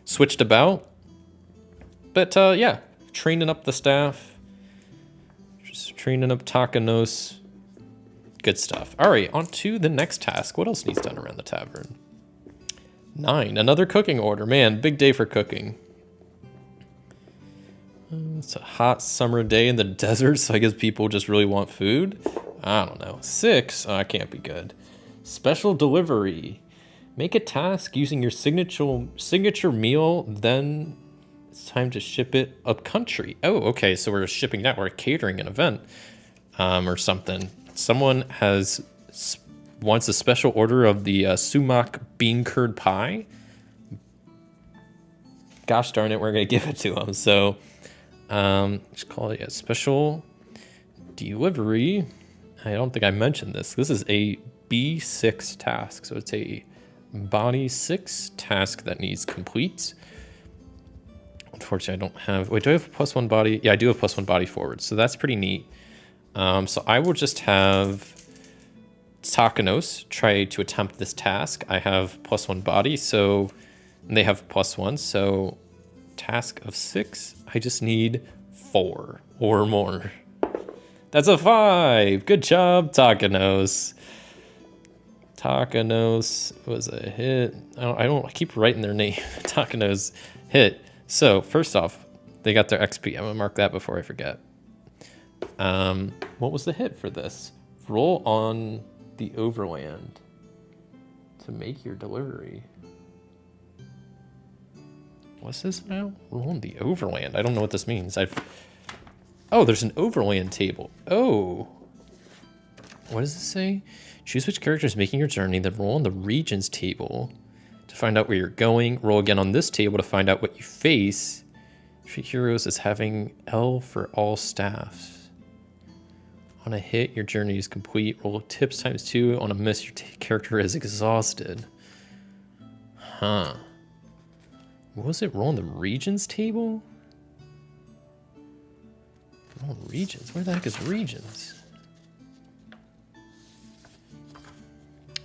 A: switched about. But yeah, training up the staff. Just training up Takanos. Good stuff. All right, on to the next task. What else needs done around the tavern? 9, another cooking order. Man, big day for cooking. It's a hot summer day in the desert, so I guess people just really want food. I don't know. 6, oh, that can't be good. Special delivery. Make a task using your signature meal, then it's time to ship it up country. Oh, okay, so we're shipping that. We're catering an event or something. Someone wants a special order of the sumac bean curd pie. Gosh darn it, we're gonna give it to them. So just call it a special delivery. I don't think I mentioned this. This is a B6 task, so it's a body 6 task that needs complete. Unfortunately, I don't have... Wait, do I have +1 body? Yeah, I do have +1 body forward, so that's pretty neat. So I will just have Takanos try to attempt this task. I have +1 body, so they have +1, so task of 6, I just need 4 or more. That's a 5. Good job, Takanos. Takanos was a hit. I keep writing their name. Takanos hit. So first off, they got their XP. I'm gonna mark that before I forget. What was the hit for this? Roll on the overland to make your delivery. What's this now? Roll on the overland. I don't know what this means. Oh, there's an overland table. Oh. What does this say? Choose which character is making your journey, then roll on the regions table to find out where you're going. Roll again on this table to find out what you face. Treat heroes as having L for all staffs. On a hit, your journey is complete. Roll tips ×2. On a miss, your character is exhausted. Huh. What was it? Roll on the regions table? Roll on regions? Where the heck is regions?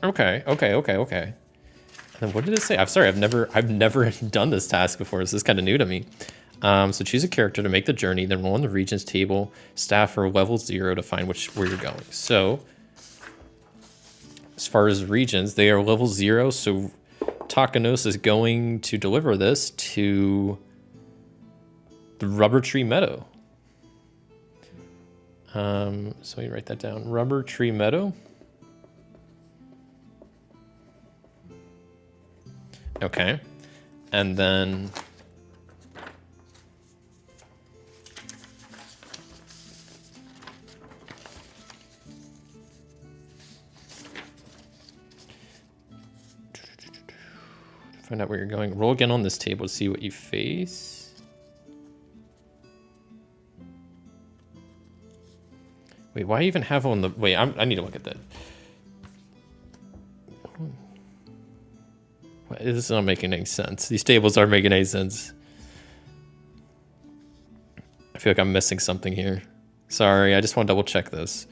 A: Okay. And then what did it say? I'm sorry, I've never done this task before. This is kind of new to me. So choose a character to make the journey, then roll on the regions table, staff for level 0 to find where you're going. So as far as regions, they are level 0, so Takanos is going to deliver this to the Rubber Tree Meadow. So you write that down. Rubber Tree Meadow. Okay. And then find out where you're going. Roll again on this table to see what you face. Wait, why even have on the... Wait, I need to look at that. This is not making any sense. These tables aren't making any sense. I feel like I'm missing something here. Sorry, I just want to double check this.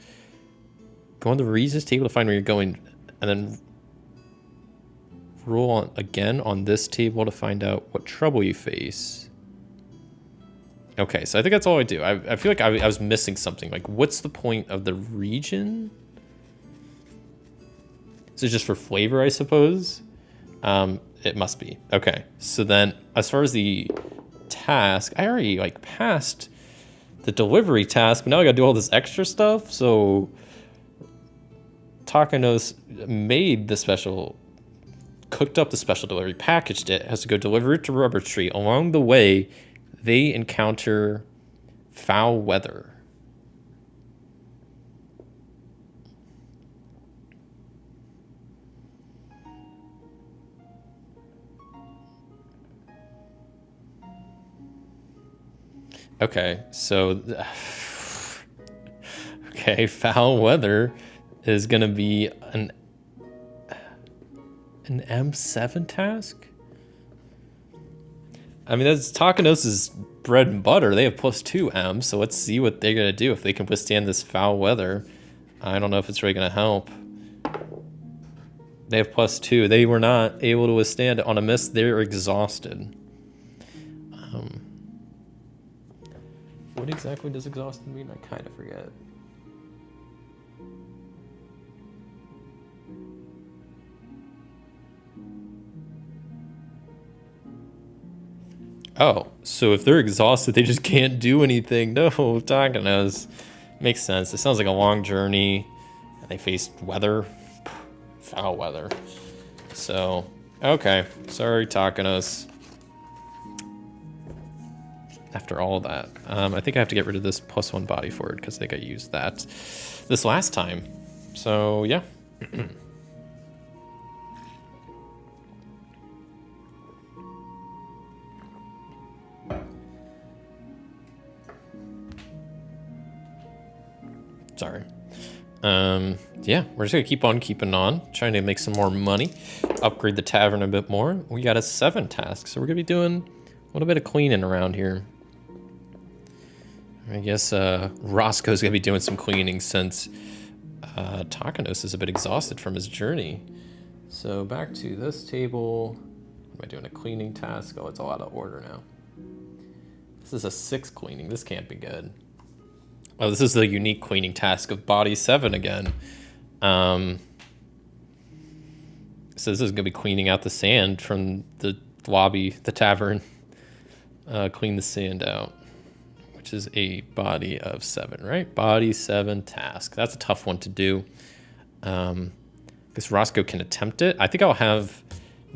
A: Go on the regions table to find where you're going, and then roll on again on this table to find out what trouble you face. Okay, so I think that's all I do. I feel like I was missing something. Like, what's the point of the region? Is it just for flavor, I suppose? It must be. Okay. So then as far as the task, I already like passed the delivery task, but now I gotta do all this extra stuff. So Takanos made the special, cooked up the special delivery, packaged it, has to go deliver it to Rubber Tree. Along the way, they encounter foul weather. Okay, so okay, foul weather is gonna be an M7 task. I mean, that's Takanos' bread and butter. They have +2 M, so let's see what they're gonna do if they can withstand this foul weather. I don't know if it's really gonna help. They have +2. They were not able to withstand it. On a miss, they're exhausted. What exactly does exhausted mean? I kind of forget. Oh, so if they're exhausted, they just can't do anything. No, Takanos. Makes sense. It sounds like a long journey. And they faced weather. Foul weather. So, okay. Sorry, Takanos. After all that. I think I have to get rid of this +1 body forward because I think I used that this last time. So, yeah. Sorry. Yeah, we're just gonna keep on keeping on, trying to make some more money, upgrade the tavern a bit more. We got a 7 task, so we're gonna be doing a little bit of cleaning around here. I guess Roscoe's gonna be doing some cleaning since Takanos is a bit exhausted from his journey. So back to this table. Am I doing a cleaning task? Oh, it's all out of order now. This is a 6 cleaning. This can't be good. Oh, this is the unique cleaning task of body 7 again. So this is gonna be cleaning out the sand from the lobby, the tavern. Clean the sand out, which is a body of 7, right? Body 7 task. That's a tough one to do. Because Roscoe can attempt it. I think I'll have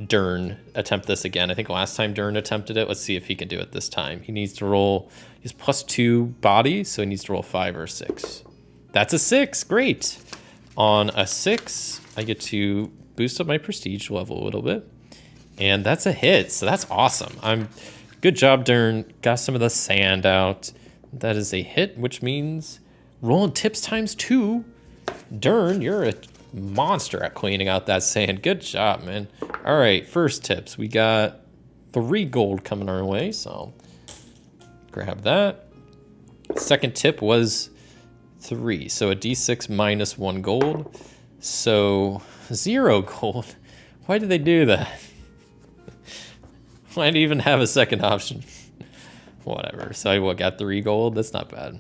A: Dern attempt this again. I think last time Dern attempted it. Let's see if he can do it this time. He needs to roll, he's +2 body, so he needs to roll 5 or 6. That's a 6, great. On a 6, I get to boost up my prestige level a little bit. And that's a hit, so that's awesome. Good job, Dern. Got some of the sand out. That is a hit, which means rolling tips ×2. Dern, you're a monster at cleaning out that sand. Good job, man. All right, first tips. We got 3 gold coming our way, so grab that. Second tip was 3, so a D6 -1 gold. So 0 gold. Why did they do that? Why did even have a second option? Whatever. So I got 3 gold. That's not bad.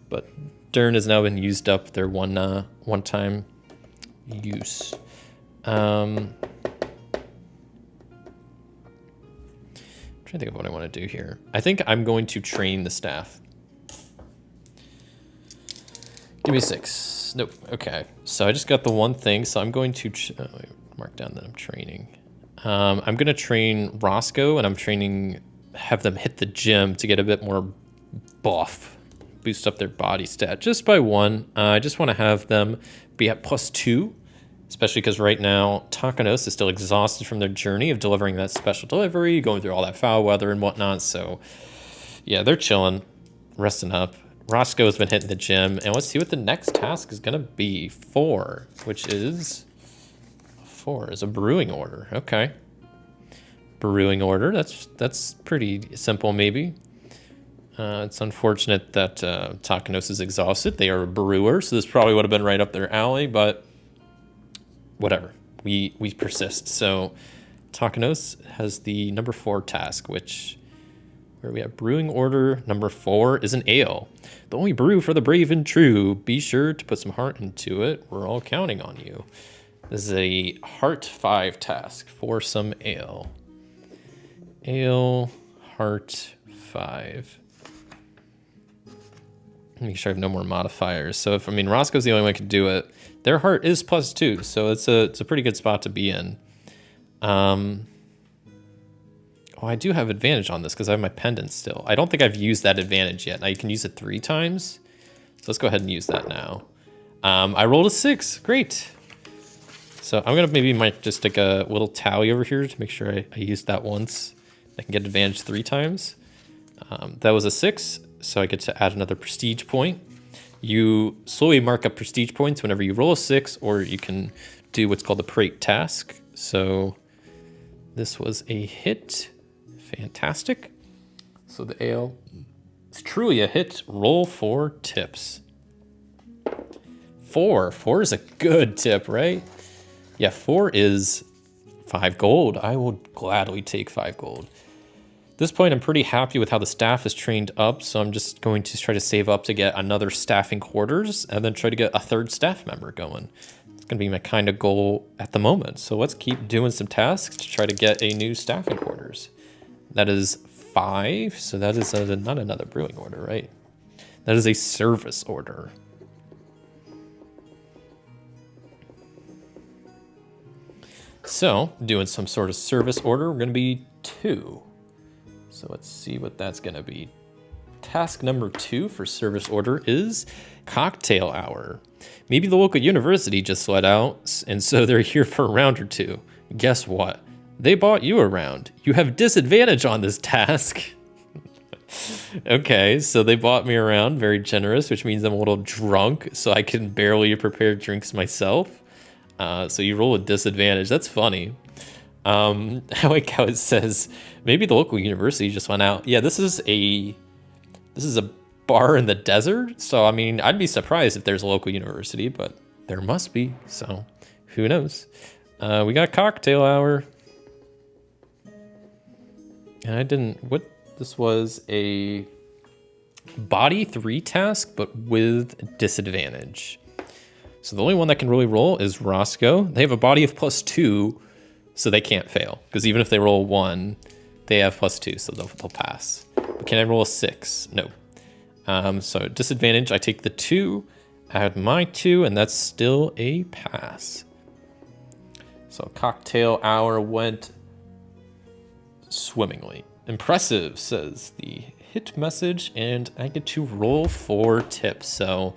A: But Dern has now been used up their one-time use. I'm trying to think of what I want to do here. I think I'm going to train the staff. Give me 6. Nope. Okay. So I just got the one thing. So I'm going to mark down that I'm training. I'm going to train Roscoe, and have them hit the gym to get a bit more buff, boost up their body stat just by 1. I just want to have them be at +2, especially because right now Takanos is still exhausted from their journey of delivering that special delivery, going through all that foul weather and whatnot. So yeah, they're chilling, resting up. Roscoe's been hitting the gym, and let's see what the next task is going to be. 4, which is... 4 is a brewing order. Okay. Brewing order. That's pretty simple, maybe. It's unfortunate that Takanos is exhausted. They are a brewer, so this probably would have been right up their alley, but whatever. We persist. So Takanos has the number 4 task, which where we have brewing order number 4 is an ale. The only brew for the brave and true. Be sure to put some heart into it. We're all counting on you. This is a heart 5 task for some ale. Ale, heart 5. Make sure I have no more modifiers. So if, I mean, Roscoe's the only one who can do it. Their heart is +2, so it's a pretty good spot to be in. Oh, I do have advantage on this because I have my pendant still. I don't think I've used that advantage yet. Now you can use it 3 times. So let's go ahead and use that now. I rolled a 6. Great. So I'm going to might just take a little tally over here to make sure I used that once. I can get advantage 3 times. That was a 6, so I get to add another prestige point. You slowly mark up prestige points whenever you roll a 6, or you can do what's called a Prate task. So this was a hit. Fantastic. So the ale is truly a hit. Roll 4 tips. 4 is a good tip, right? Yeah, 4 is 5 gold. I will gladly take 5 gold. At this point, I'm pretty happy with how the staff is trained up, so I'm just going to try to save up to get another staffing quarters and then try to get a 3rd staff member going. It's going to be my kind of goal at the moment. So let's keep doing some tasks to try to get a new staffing quarters. That is 5, so that is not another brewing order, right? That is a service order. So, doing some sort of service order, we're going to be 2. So let's see what that's going to be. Task number 2 for service order is cocktail hour. Maybe the local university just let out, and so they're here for a round or 2. Guess what? They bought you around. You have disadvantage on this task. Okay, so they bought me around, very generous, which means I'm a little drunk, so I can barely prepare drinks myself. So you roll a disadvantage. That's funny. I like how it says, maybe the local university just went out. Yeah, this is a bar in the desert. So, I mean, I'd be surprised if there's a local university, but there must be. So who knows? We got cocktail hour. And this was a body 3 task, but with disadvantage. So the only one that can really roll is Roscoe. They have a body of +2, so they can't fail. Because even if they roll 1, they have +2, so they'll pass. But can I roll a 6? No. So disadvantage, I take the 2, add my 2, and that's still a pass. So cocktail hour went swimmingly. Impressive, says the hit message, and I get to roll 4 tips. So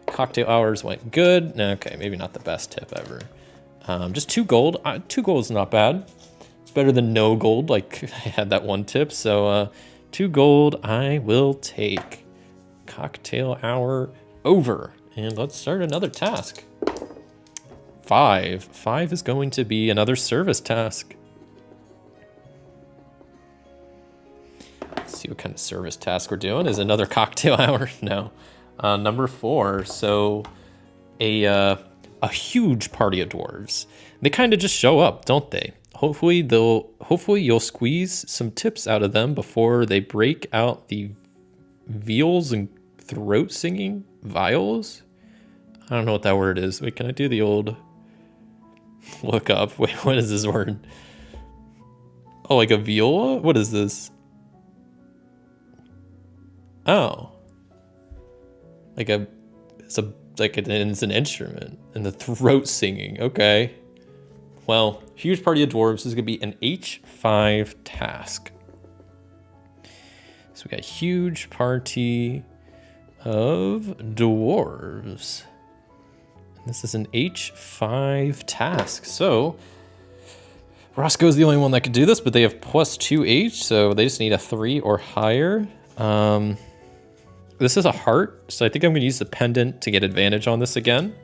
A: cocktail hours went good. Okay, maybe not the best tip ever. Just 2 gold. 2 gold is not bad. It's better than no gold, like I had that 1 tip. So 2 gold I will take. Cocktail hour over. And let's start another task. 5. 5 is going to be another service task. Let's see what kind of service task we're doing. Is another cocktail hour? No. Number 4, so a huge party of dwarves. They kind of just show up, don't they? Hopefully you'll squeeze some tips out of them before they break out the viols and throat singing vials. I don't know what that word is. Wait, can I do the old look up? Wait, what is this word? Oh, like a viola? What is this? Oh. It's an instrument, and the throat singing. Okay. Well, huge party of dwarves is gonna be an H5 task. So we got huge party of dwarves. And this is an H5 task. So Roscoe's the only one that could do this, but they have +2 H, so they just need a 3 or higher. This is a heart, so I think I'm going to use the pendant to get advantage on this again.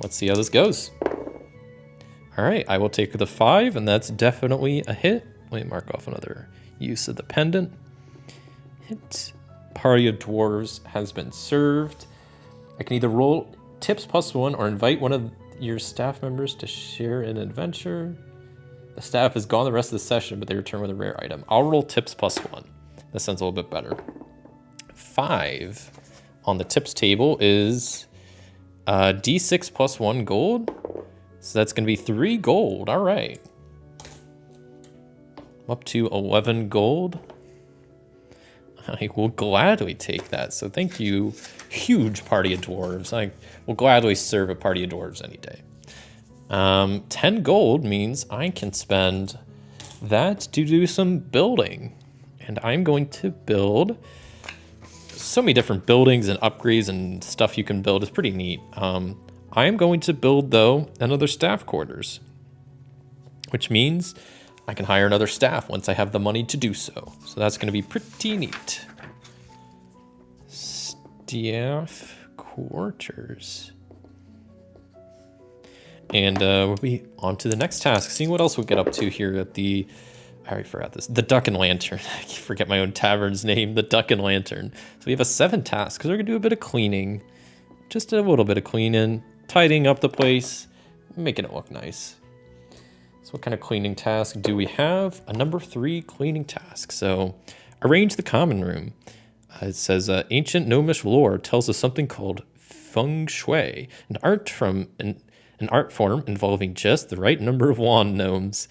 A: Let's see how this goes. All right, I will take the 5, and that's definitely a hit. Let me mark off another use of the pendant. Hit. Party of dwarves has been served. I can either roll tips +1 or invite one of your staff members to share an adventure. The staff is gone the rest of the session, but they return with a rare item. I'll roll tips +1. That sounds a little bit better. 5 on the tips table is D6 plus 1 gold. So that's going to be 3 gold. All right. I'm up to 11 gold. I will gladly take that. So thank you, huge party of dwarves. I will gladly serve a party of dwarves any day. 10 gold means I can spend that to do some building. And I'm going to build so many different buildings and upgrades and stuff you can build. It's pretty neat. I am going to build, though, another staff quarters, which means I can hire another staff once I have the money to do so. So that's going to be pretty neat. Staff quarters. And we'll be on to the next task. Seeing what else we'll get up to here at the... I already forgot this. The Duck and Lantern. I forget my own tavern's name. The Duck and Lantern. So we have a 7 task because we're going to do a bit of cleaning. Just a little bit of cleaning. Tidying up the place. Making it look nice. So what kind of cleaning task do we have? A number 3 cleaning task. So arrange the common room. It says ancient gnomish lore tells us something called feng shui, an art form involving just the right number of wand gnomes.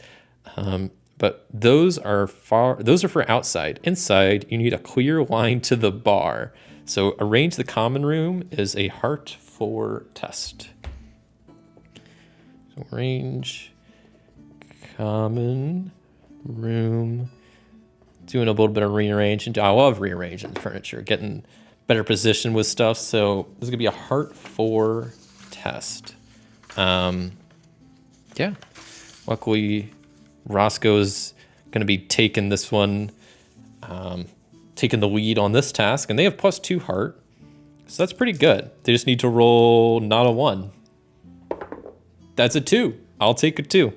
A: But those are for outside. Inside, you need a clear line to the bar. So arrange the common room is a heart 4 test. So arrange common room. Doing a little bit of rearranging. I love rearranging furniture, getting better position with stuff. So this is gonna be a heart 4 test. Yeah. Luckily, Roscoe's gonna be taking this one, taking the lead on this task, and they have +2 heart. So that's pretty good. They just need to roll not a 1. That's a 2. I'll take a 2.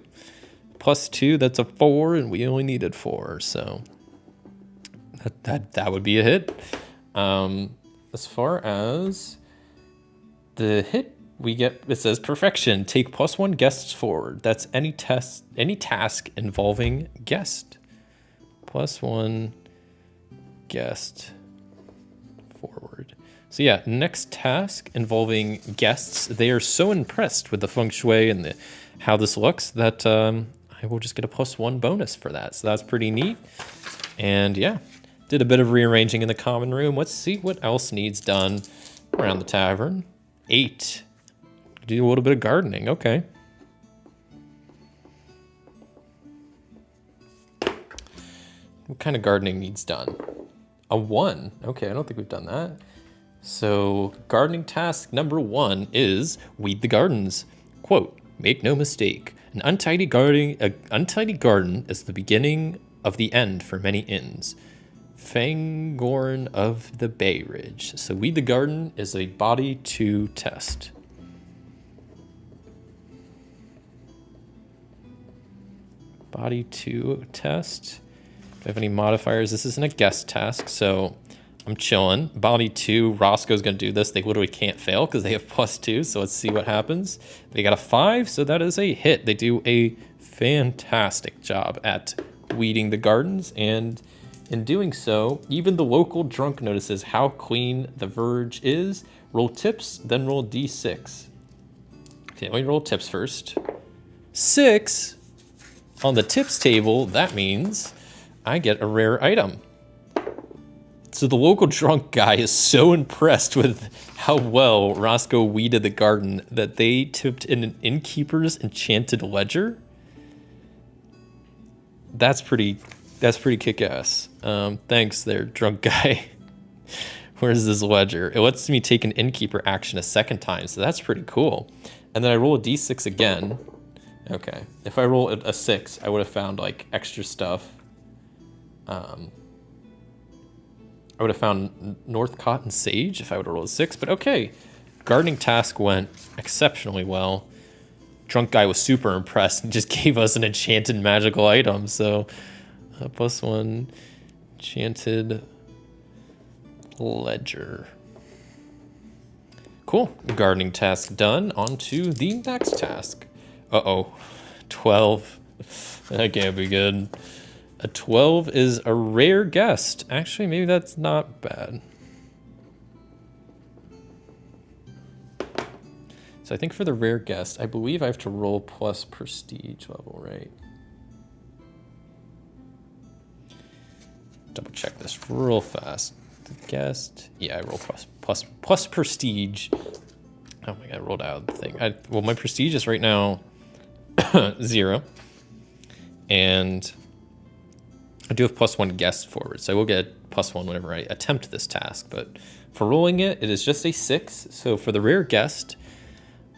A: +2, that's a 4, and we only needed 4, so that would be a hit. As far as the hit we get, it says perfection. Take +1 guests forward. That's any task involving guest. +1 guest forward. So yeah, next task involving guests. They are so impressed with the feng shui and how this looks that I will just get a +1 bonus for that. So that's pretty neat. And yeah, did a bit of rearranging in the common room. Let's see what else needs done around the tavern. 8. Do a little bit of gardening. Okay. What kind of gardening needs done? A 1. Okay, I don't think we've done that. So gardening task number 1 is weed the gardens. Quote, make no mistake. An untidy garden is the beginning of the end for many inns. Fangorn of the Bay Ridge. So weed the garden is a body 2 test. Body 2 test. Do I have any modifiers? This isn't a guest task, so I'm chilling. Body 2, Roscoe's gonna do this. They literally can't fail because they have +2, so let's see what happens. They got a 5, so that is a hit. They do a fantastic job at weeding the gardens, and in doing so, even the local drunk notices how clean the verge is. Roll tips, then roll D6. Okay, let me roll tips first. 6 on the tips table, that means I get a rare item. So the local drunk guy is so impressed with how well Roscoe weeded the garden that they tipped in an innkeeper's enchanted ledger. That's pretty kick-ass. Thanks there, drunk guy. Where's this ledger? It lets me take an innkeeper action a 2nd time, so that's pretty cool. And then I roll a d6 again. Okay, if I roll a 6, I would have found like extra stuff. I would have found Northcott and Sage if I would have rolled a 6, but okay. Gardening task went exceptionally well. Drunk guy was super impressed and just gave us an enchanted magical item, so +1 enchanted ledger. Cool, gardening task done. On to the next task. Uh-oh, 12. That can't be good. A 12 is a rare guest. Actually, maybe that's not bad. So I think for the rare guest, I believe I have to roll plus prestige level, right? Double check this real fast. The guest, yeah, I roll plus prestige. Oh my god, I rolled out the thing. Well, my prestige is right now 0, and I do have +1 guest forward, so I will get +1 whenever I attempt this task. But for rolling it, it is just a 6. So for the rare guest,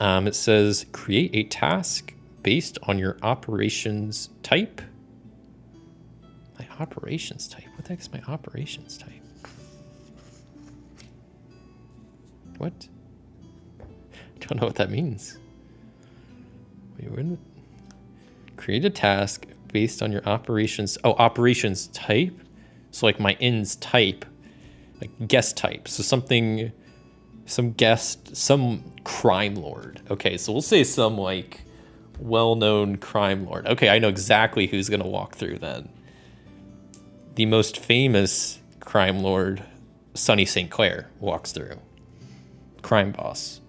A: it says create a task based on your operations type. My operations type? What the heck is my operations type? What? I don't know what that means. Wait, where did it... Create a task based on your operations. Oh, operations type. So like my ins type, like guest type. So something, some guest, some crime lord. Okay, so we'll say some like well-known crime lord. Okay, I know exactly who's gonna walk through then. The most famous crime lord, Sonny St. Clair, walks through. Crime boss.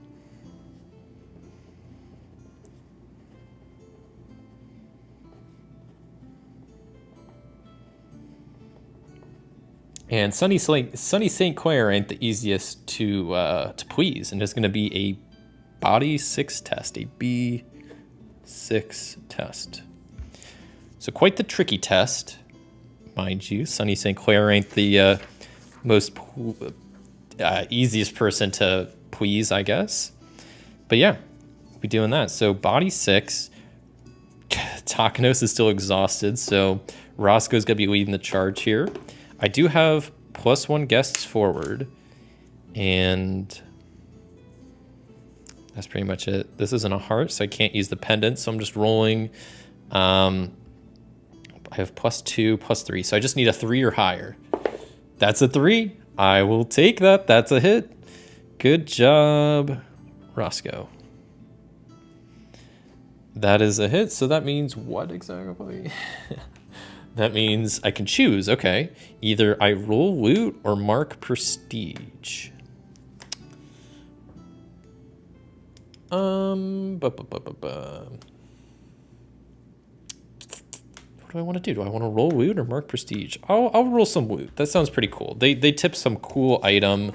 A: And Sonny St. Clair ain't the easiest to please, and it's going to be a body 6 test, a B6 test. So quite the tricky test, mind you. Sonny St. Clair ain't the most easiest person to please, I guess. But yeah, we'll be doing that. So body 6. Takanos is still exhausted, so Roscoe's going to be leading the charge here. I do have +1 guests forward, and that's pretty much it. This isn't a heart, so I can't use the pendant, so I'm just rolling. I have +2, +3, so I just need a 3 or higher. That's a 3. I will take that. That's a hit. Good job, Roscoe. That is a hit, so that means what exactly? That means I can choose, okay. Either I roll loot or mark prestige. What do I want to do? Do I want to roll loot or mark prestige? I'll roll some loot. That sounds pretty cool. They tip some cool item.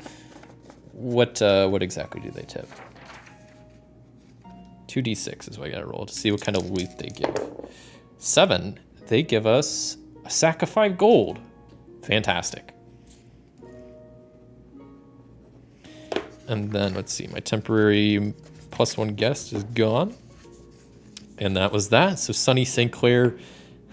A: What exactly do they tip? 2d6 is what I gotta roll to see what kind of loot they give. 7. They give us a sack of 5 gold. Fantastic. And then let's see, my temporary +1 guest is gone. And that was that. So Sonny St. Clair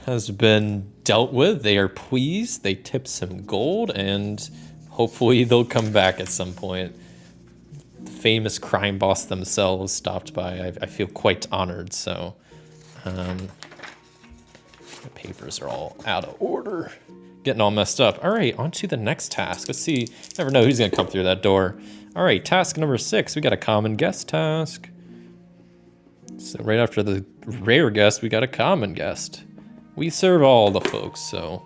A: has been dealt with. They are pleased. They tip some gold, and hopefully they'll come back at some point. The famous crime boss themselves stopped by. I feel quite honored. So the papers are all out of order. Getting all messed up. All right, on to the next task. Let's see. Never know who's going to come through that door. All right, task number 6. We got a common guest task. So right after the rare guest, we got a common guest. We serve all the folks, so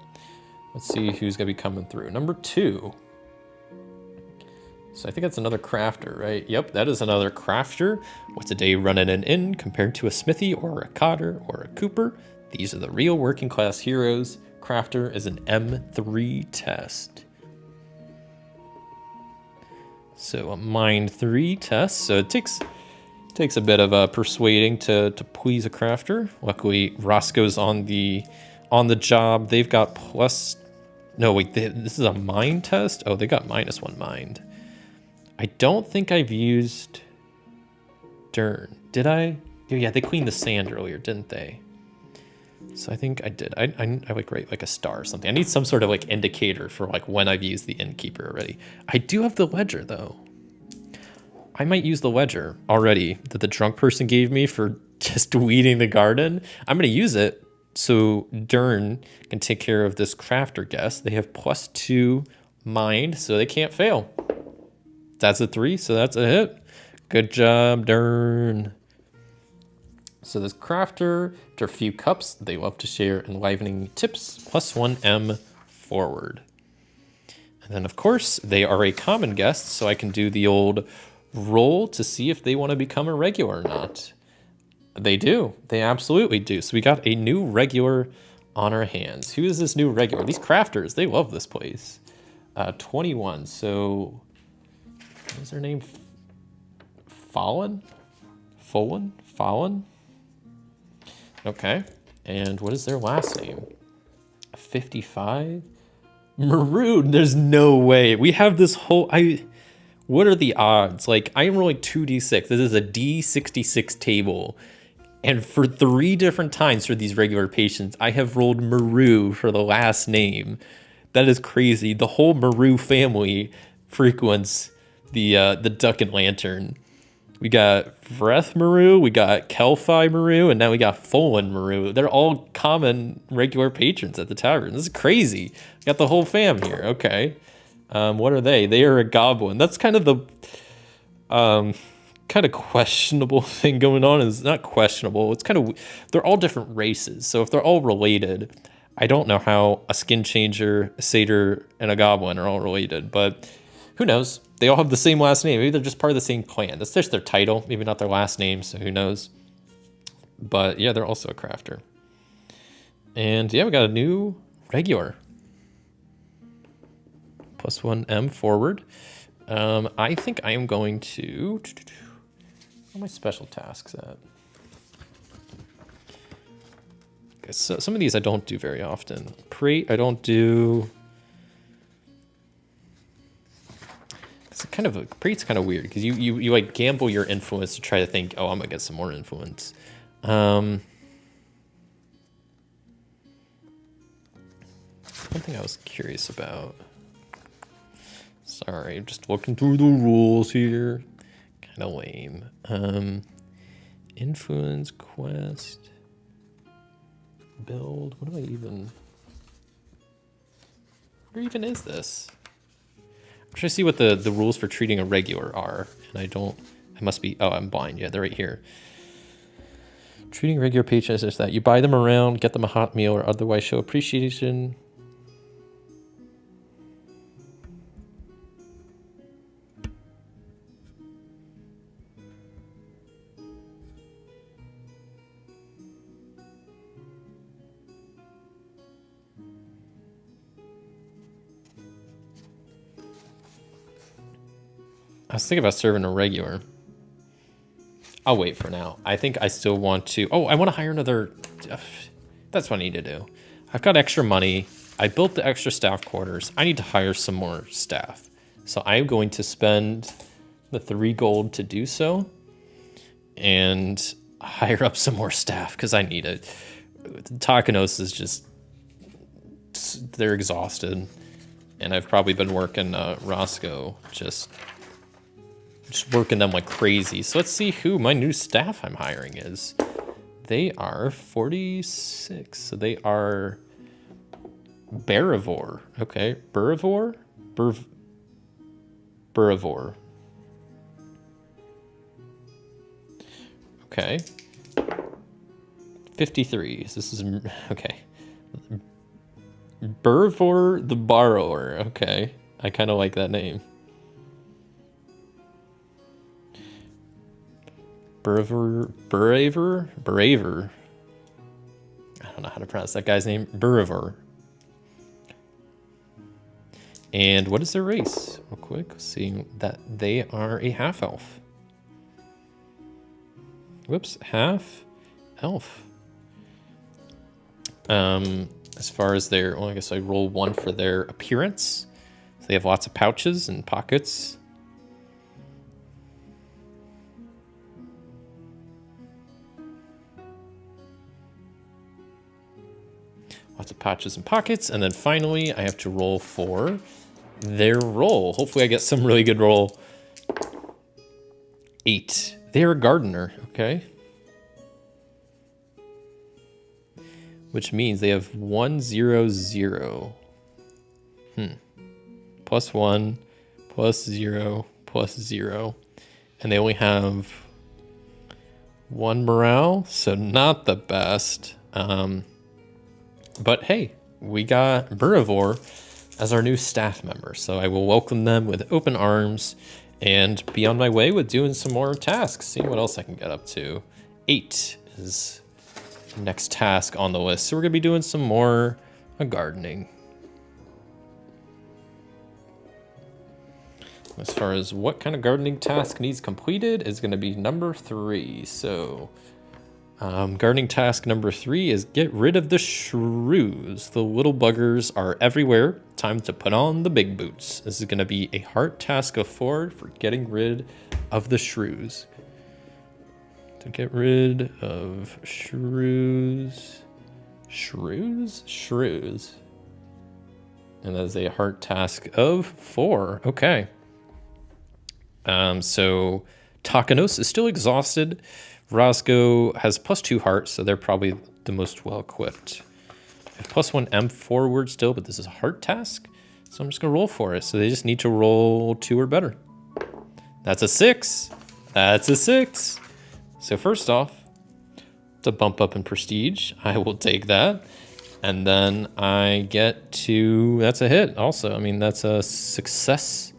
A: let's see who's going to be coming through. Number 2. So I think that's another crafter, right? Yep, that is another crafter. What's a day running an inn compared to a smithy or a cotter or a cooper? These are the real working class heroes. Crafter is an M3 test. So a mind 3 test. So it takes a bit of persuading to please a crafter. Luckily, Roscoe's on the job. They've got no wait, this is a mind test. Oh, they got -1 mind. I don't think I've used Dern. Did I? Oh, yeah, they cleaned the sand earlier, didn't they? So I think I did. I like write like a star or something. I need some sort of like indicator for like when I've used the innkeeper already. I do have the ledger though. I might use the ledger already that the drunk person gave me for just weeding the garden. I'm going to use it so Dern can take care of this crafter guest. They have +2 mind, so they can't fail. That's a 3, so that's a hit. Good job, Dern. So this crafter, after a few cups, they love to share enlivening tips, +1M forward. And then of course, they are a common guest, so I can do the old roll to see if they want to become a regular or not. They do. They absolutely do. So we got a new regular on our hands. Who is this new regular? These crafters, they love this place. 21. So what is their name? Fallen? Okay. And what is their last name? 55? Maroon. There's no way. We have this whole... What are the odds? Like, I am rolling 2d6. This is a d66 table. And for 3 different times for these regular patients, I have rolled Maru for the last name. That is crazy. The whole Maru family frequents the Duck and Lantern. We got Vreth Maru, we got Kelphi Maru, and now we got Folan Maru. They're all common regular patrons at the tavern. This is crazy. Got the whole fam here. Okay. What are they? They are a goblin. That's kind of the kind of questionable thing going on. Is not questionable. It's kind of, they're all different races. So if they're all related, I don't know how a skin changer, a satyr, and a goblin are all related, but who knows? They all have the same last name. Maybe they're just part of the same clan. That's just their title, maybe not their last name, so who knows? But yeah, they're also a crafter. And yeah, we got a new regular. +1M forward. I think I am going to... Where are my special tasks at? Okay, so some of these I don't do very often. Prate, I don't do... It's kind of Prate's kind of weird because you like gamble your influence to try to think, oh, I'm gonna get some more influence. One thing I was curious about. Sorry, I'm just looking through the rules here. Kind of lame. Influence quest. Build. What do I even? Where even is this? I'm trying to see what the rules for treating a regular are, and I must be, oh, I'm blind. Yeah, they're right here. Treating regular patrons is that you buy them around, get them a hot meal, or otherwise show appreciation. I was thinking about serving a regular. I'll wait for now. I think I still want to... Oh, I want to hire another... That's what I need to do. I've got extra money. I built the extra staff quarters. I need to hire some more staff. So I'm going to spend the 3 gold to do so. And hire up some more staff because I need it. Takanos is just... They're exhausted. And I've probably been working Roscoe just working them like crazy. So let's see who my new staff I'm hiring is. They are 46. So they are Barivore. Okay, Burivore? Burivore. Okay. 53. This is okay. Burivore the Borrower. Okay. I kind of like that name. Buraver. I don't know how to pronounce that guy's name. Buraver. And what is their race? Real quick, seeing that they are a half elf. Whoops, half elf. As far as their, well, I guess I roll 1 for their appearance. So they have lots of pouches and pockets. Lots of pouches and pockets. And then finally, I have to roll for their roll. Hopefully I get some really good roll. 8. They're a gardener, okay? Which means they have 1, 0, 0. +1, +0, +0. And they only have 1 morale, so not the best. But hey, we got Burivore as our new staff member, so I will welcome them with open arms and be on my way with doing some more tasks, seeing what else I can get up to. 8 is the next task on the list, so we're gonna be doing some more gardening. As far as what kind of gardening task needs completed is gonna be number 3, so gardening task number 3 is get rid of the shrews. The little buggers are everywhere. Time to put on the big boots. This is going to be a hard task of 4 for getting rid of the shrews. To get rid of shrews. Shrews. And that is a hard task of 4. Okay. So Takanos is still exhausted. Roscoe has +2 heart, so they're probably the most well-equipped. I have +1 M forward still, but this is a heart task, so I'm just going to roll for it. So they just need to roll 2 or better. That's a 6. That's a 6. So first off, to bump up in prestige, I will take that. And then I get to... That's a hit also. I mean, that's a success.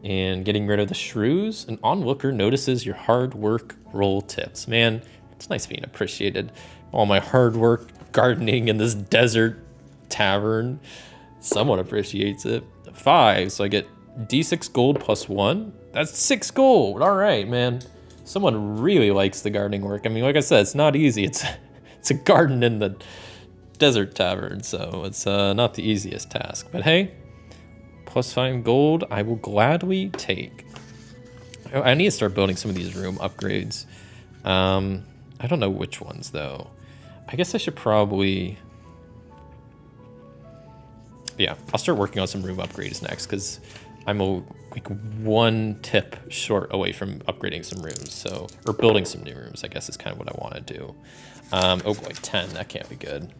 A: And getting rid of the shrews. An onlooker notices your hard work roll tips. Man, it's nice being appreciated. All my hard work gardening in this desert tavern. Someone appreciates it. 5, so I get D6 gold +1. That's 6 gold. All right, man. Someone really likes the gardening work. I mean, like I said, it's not easy. It's a garden in the desert tavern, so it's not the easiest task. But hey, +5 gold, I will gladly take. I need to start building some of these room upgrades. I don't know which ones though. I guess I should probably... Yeah, I'll start working on some room upgrades next because I'm like 1 tip short away from upgrading some rooms. So, or building some new rooms, I guess is kind of what I want to do. Oh boy, 10, that can't be good.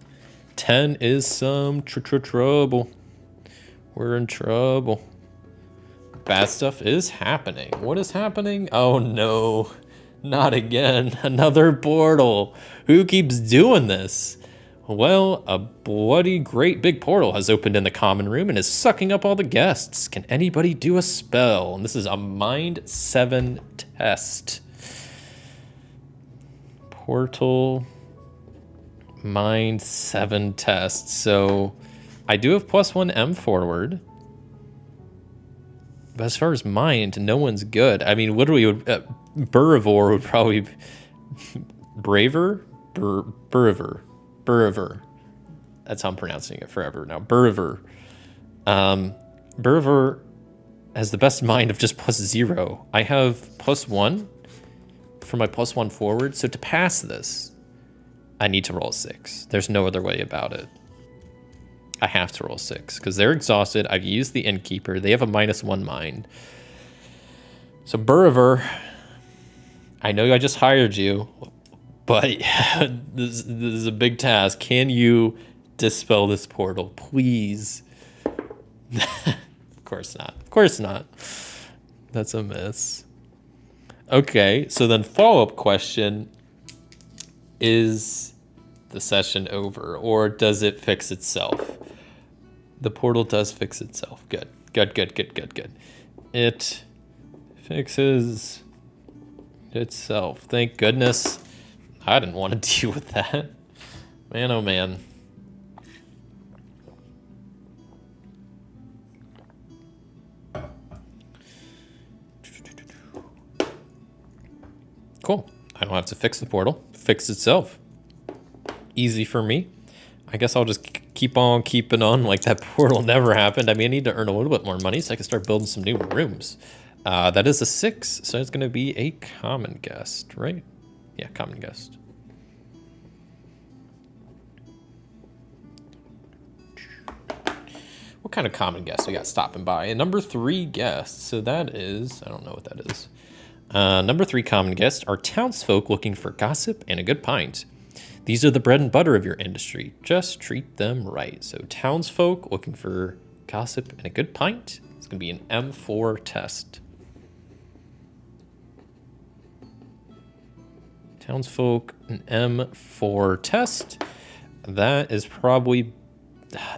A: 10 is some trouble. We're in trouble. Bad stuff is happening. What is happening? Oh no, not again. Another portal. Who keeps doing this? Well, a bloody great big portal has opened in the common room and is sucking up all the guests. Can anybody do a spell? And this is a Mind 7 test. Portal Mind 7 test. So I do have +1 M forward. But as far as mind, no one's good. I mean, literally, Burivore would probably... Braver? Burivore. That's how I'm pronouncing it forever now. Burivore. Burivore has the best mind of just +0. I have +1 for my +1 forward. So to pass this, I need to roll a 6. There's no other way about it. I have to roll 6 because they're exhausted. I've used the innkeeper. They have a -1 mind. So Burivore, I know I just hired you, but this is a big task. Can you dispel this portal, please? Of course not. Of course not. That's a miss. Okay, so then follow-up question, is the session over or does it fix itself? The portal does fix itself. Good. It fixes itself. Thank goodness. I didn't want to deal with that. Man, oh man. Cool. I don't have to fix the portal. Fix itself. Easy for me. I guess I'll just keep on keeping on like that portal never happened. I mean, I need to earn a little bit more money so I can start building some new rooms. That is a 6, so it's going to be a common guest, right? Yeah, common guest. What kind of common guest we got stopping by? And number 3 guest, so that is, I don't know what that is. Number 3 common guest are townsfolk looking for gossip and a good pint. These are the bread and butter of your industry. Just treat them right. So townsfolk looking for gossip and a good pint. It's going to be an M4 test. Townsfolk, an M4 test. That is probably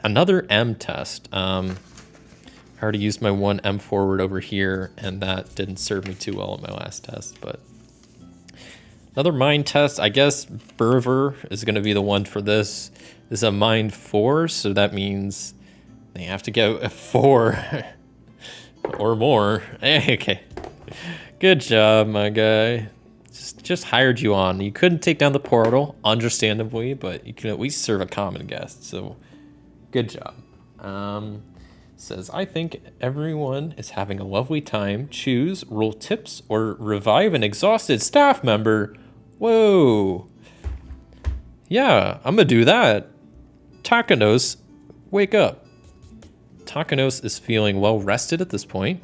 A: another M test. I already used my one M forward over here, and that didn't serve me too well in my last test, but another mine test. I guess Berver is going to be the one for this. This is a mine 4, so that means they have to go a 4 or more. Okay. Good job, my guy. Just hired you on. You couldn't take down the portal, understandably, but you can at least serve a common guest, so good job. Says, I think everyone is having a lovely time. Choose, roll tips, or revive an exhausted staff member. Whoa. Yeah, I'm gonna do that. Takanos, wake up. Takanos is feeling well rested at this point,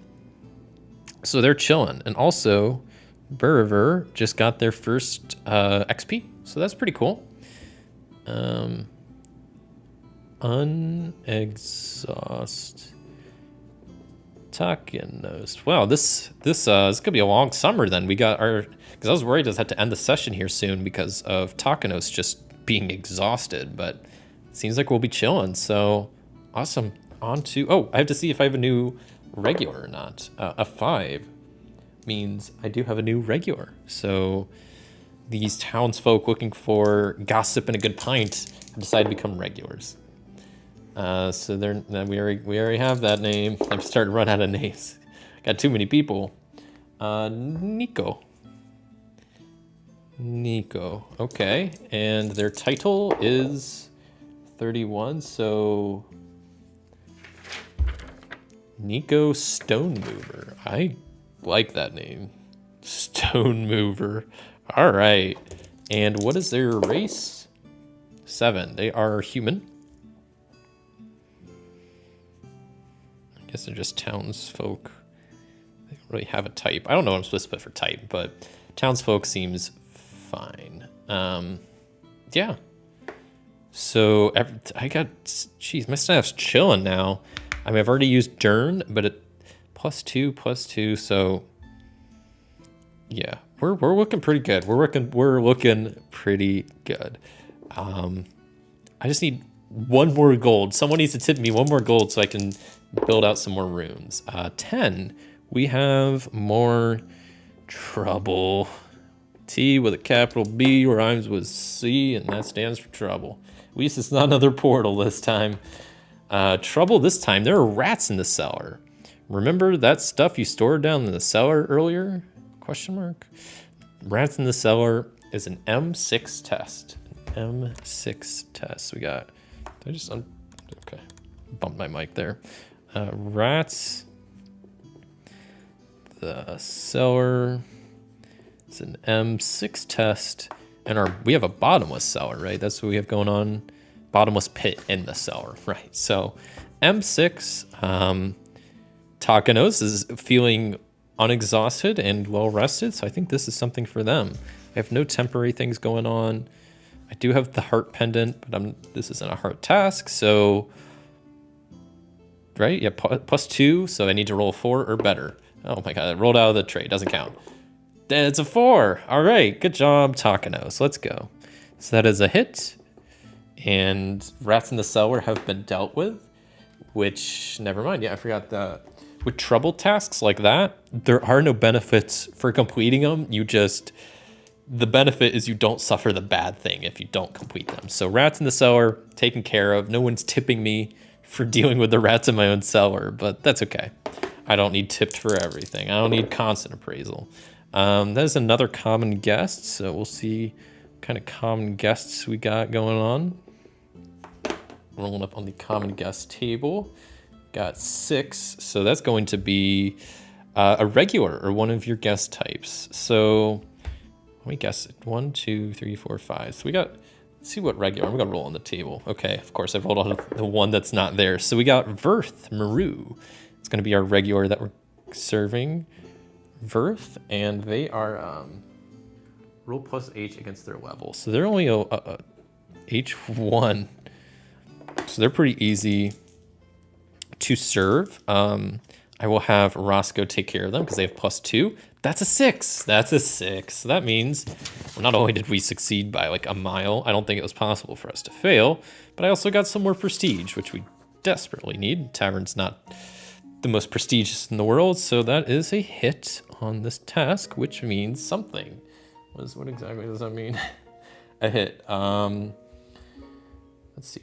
A: so they're chilling. And also, Buriver just got their first XP, so that's pretty cool. Unexhaust Takanos. Wow, this gonna be a long summer then. We got our, because I was worried I had to end the session here soon because of Takanos just being exhausted, but it seems like we'll be chilling. So awesome. On to, oh, I have to see if I have a new regular or not. A 5 means I do have a new regular. So these townsfolk looking for gossip and a good pint have decided to become regulars. So we already have that name. I'm starting to run out of names. Got too many people. Nico. Okay, and their title is 31. So Nico Stone Mover. I like that name. Stone Mover. All right. And what is their race? 7. They are human. I guess they're just townsfolk. They don't really have a type. I don't know what I'm supposed to put for type, but townsfolk seems fine. Yeah. So I got, geez, my staff's chilling now. I mean, I've already used Dern, but it +2, so yeah, we're looking pretty good. We're looking pretty good. I just need one more gold. Someone needs to tip me one more gold so I can build out some more rooms. 10. We have more trouble. T with a capital B rhymes with C, and that stands for trouble. At least it's not another portal this time. Trouble this time. There are rats in the cellar. Remember that stuff you stored down in the cellar earlier? Question mark. Rats in the cellar is an M6 test. An M6 test. We got. Did I just okay? Bumped my mic there. Rats. The cellar. It's an M6 test, and we have a bottomless cellar, right? That's what we have going on. Bottomless pit in the cellar, right? So M6. Takanos is feeling unexhausted and well rested, so I think this is something for them. I have no temporary things going on. I do have the heart pendant, but this isn't a heart task, so right? Yeah, +2, so I need to roll 4 or better. Oh my god, I rolled out of the tray, doesn't count. It's a 4. All right, good job, Takanos. Let's go. So that is a hit, and rats in the cellar have been dealt with, which, never mind. Yeah, I forgot that. With trouble tasks like that, there are no benefits for completing them. The benefit is you don't suffer the bad thing if you don't complete them. So rats in the cellar, taken care of. No one's tipping me for dealing with the rats in my own cellar, but that's okay. I don't need tipped for everything. I don't need constant appraisal. That is another common guest, so we'll see what kind of common guests we got going on. Rolling up on the common guest table. Got 6, so that's going to be a regular or one of your guest types. So let me guess it. 1, 2, 3, 4, 5. So we got, let's see what regular. I'm gonna roll on the table. Okay, of course I rolled on the one that's not there. So we got Verth Maru. It's gonna be our regular that we're serving. Verth, and they are roll +H against their level. So they're only a H1. So they're pretty easy to serve. I will have Roscoe take care of them because they have +2. That's a 6. That's a 6. That means not only did we succeed by like a mile, I don't think it was possible for us to fail, but I also got some more prestige, which we desperately need. Tavern's not the most prestigious in the world, so that is a hit on this task, which means something. What exactly does that mean? A hit. Let's see.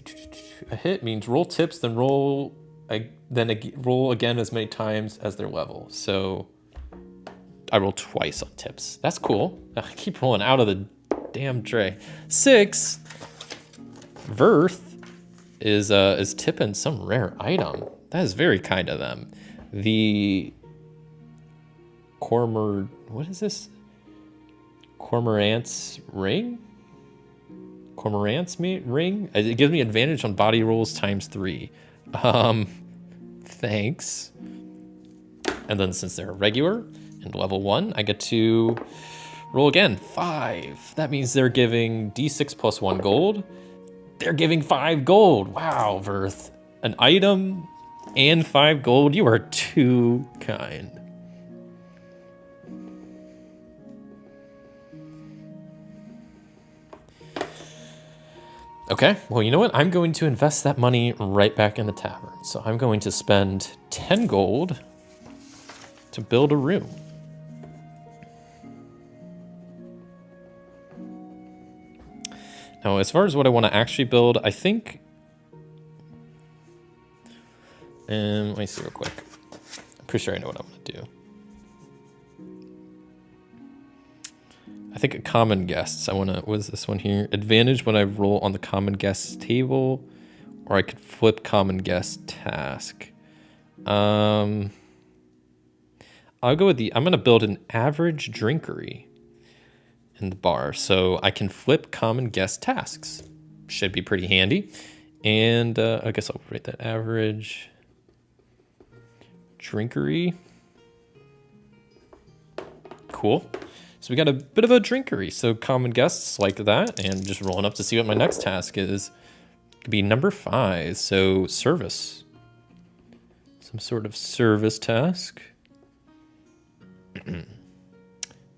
A: A hit means roll tips, then roll again as many times as their level. So I roll twice on tips. That's cool. I keep rolling out of the damn tray. 6. Verth is tipping some rare item. That is very kind of them. The what is this? Cormorant's ring? Cormorant's ring? It gives me advantage on body rolls ×3. Thanks. And then since they're a regular and level 1, I get to roll again. 5. That means they're giving D6 plus 1 gold. They're giving 5 gold. Wow, Verth. An item and 5 gold. You are too kind. Okay, well, you know what? I'm going to invest that money right back in the tavern. So I'm going to spend 10 gold to build a room. Now, as far as what I want to actually build, I think... let me see real quick. I'm pretty sure I know what I'm going to do. I think a common guests. I want to, what is this one here? Advantage when I roll on the common guests table, or I could flip common guest task. I'll go with I'm going to build an average drinkery in the bar, so I can flip common guest tasks. Should be pretty handy. And I guess I'll write that average drinkery. Cool. So we got a bit of a drinkery, so common guests like that, and just rolling up to see what my next task is. Could be number 5, so service. Some sort of service task.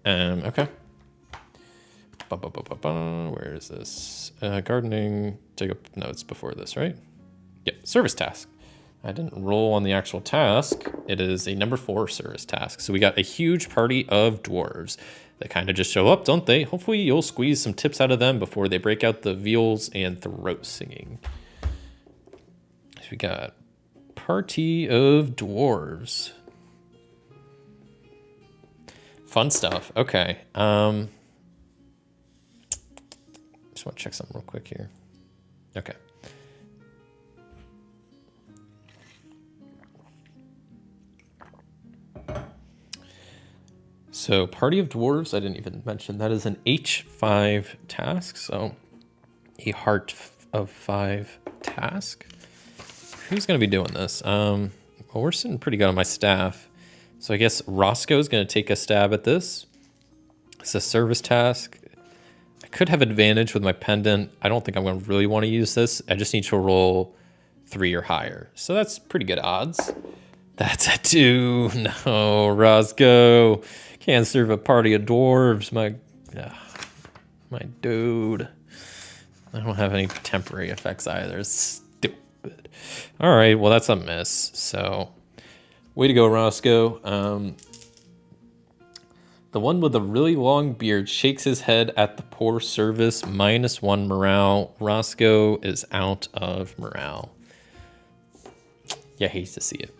A: Okay. Where is this? Gardening. No, it's before this, right? Yeah, service task. I didn't roll on the actual task. It is a number 4 service task. So we got a huge party of dwarves. They kind of just show up, don't they? Hopefully you'll squeeze some tips out of them before they break out the viols and throat singing. So we got party of dwarves. Fun stuff. Okay. Just want to check something real quick here. Okay. So Party of Dwarves, I didn't even mention, that is an H5 task, so a heart of 5 task. Who's going to be doing this? Well, we're sitting pretty good on my staff, so I guess Roscoe's going to take a stab at this. It's a service task. I could have advantage with my pendant. I don't think I'm going to really want to use this. I just need to roll 3 or higher, so that's pretty good odds. That's a 2. No, Roscoe. Can't serve a party of dwarves, my dude. I don't have any temporary effects either. Stupid. All right, well, that's a miss. So, way to go, Roscoe. The one with the really long beard shakes his head at the poor service. -1 morale. Roscoe is out of morale. Yeah, hates to see it.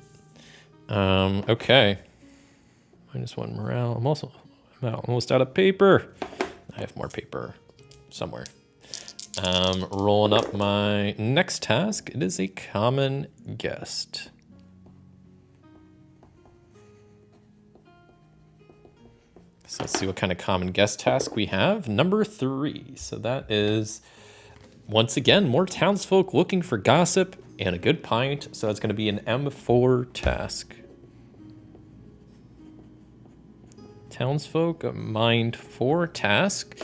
A: Okay. -1 morale. I'm almost out of paper. I have more paper somewhere. Rolling up my next task. It is a common guest. So let's see what kind of common guest task we have. Number 3. So that is, once again, more townsfolk looking for gossip and a good pint. So it's going to be an M4 task. Townsfolk, a mind 4 task.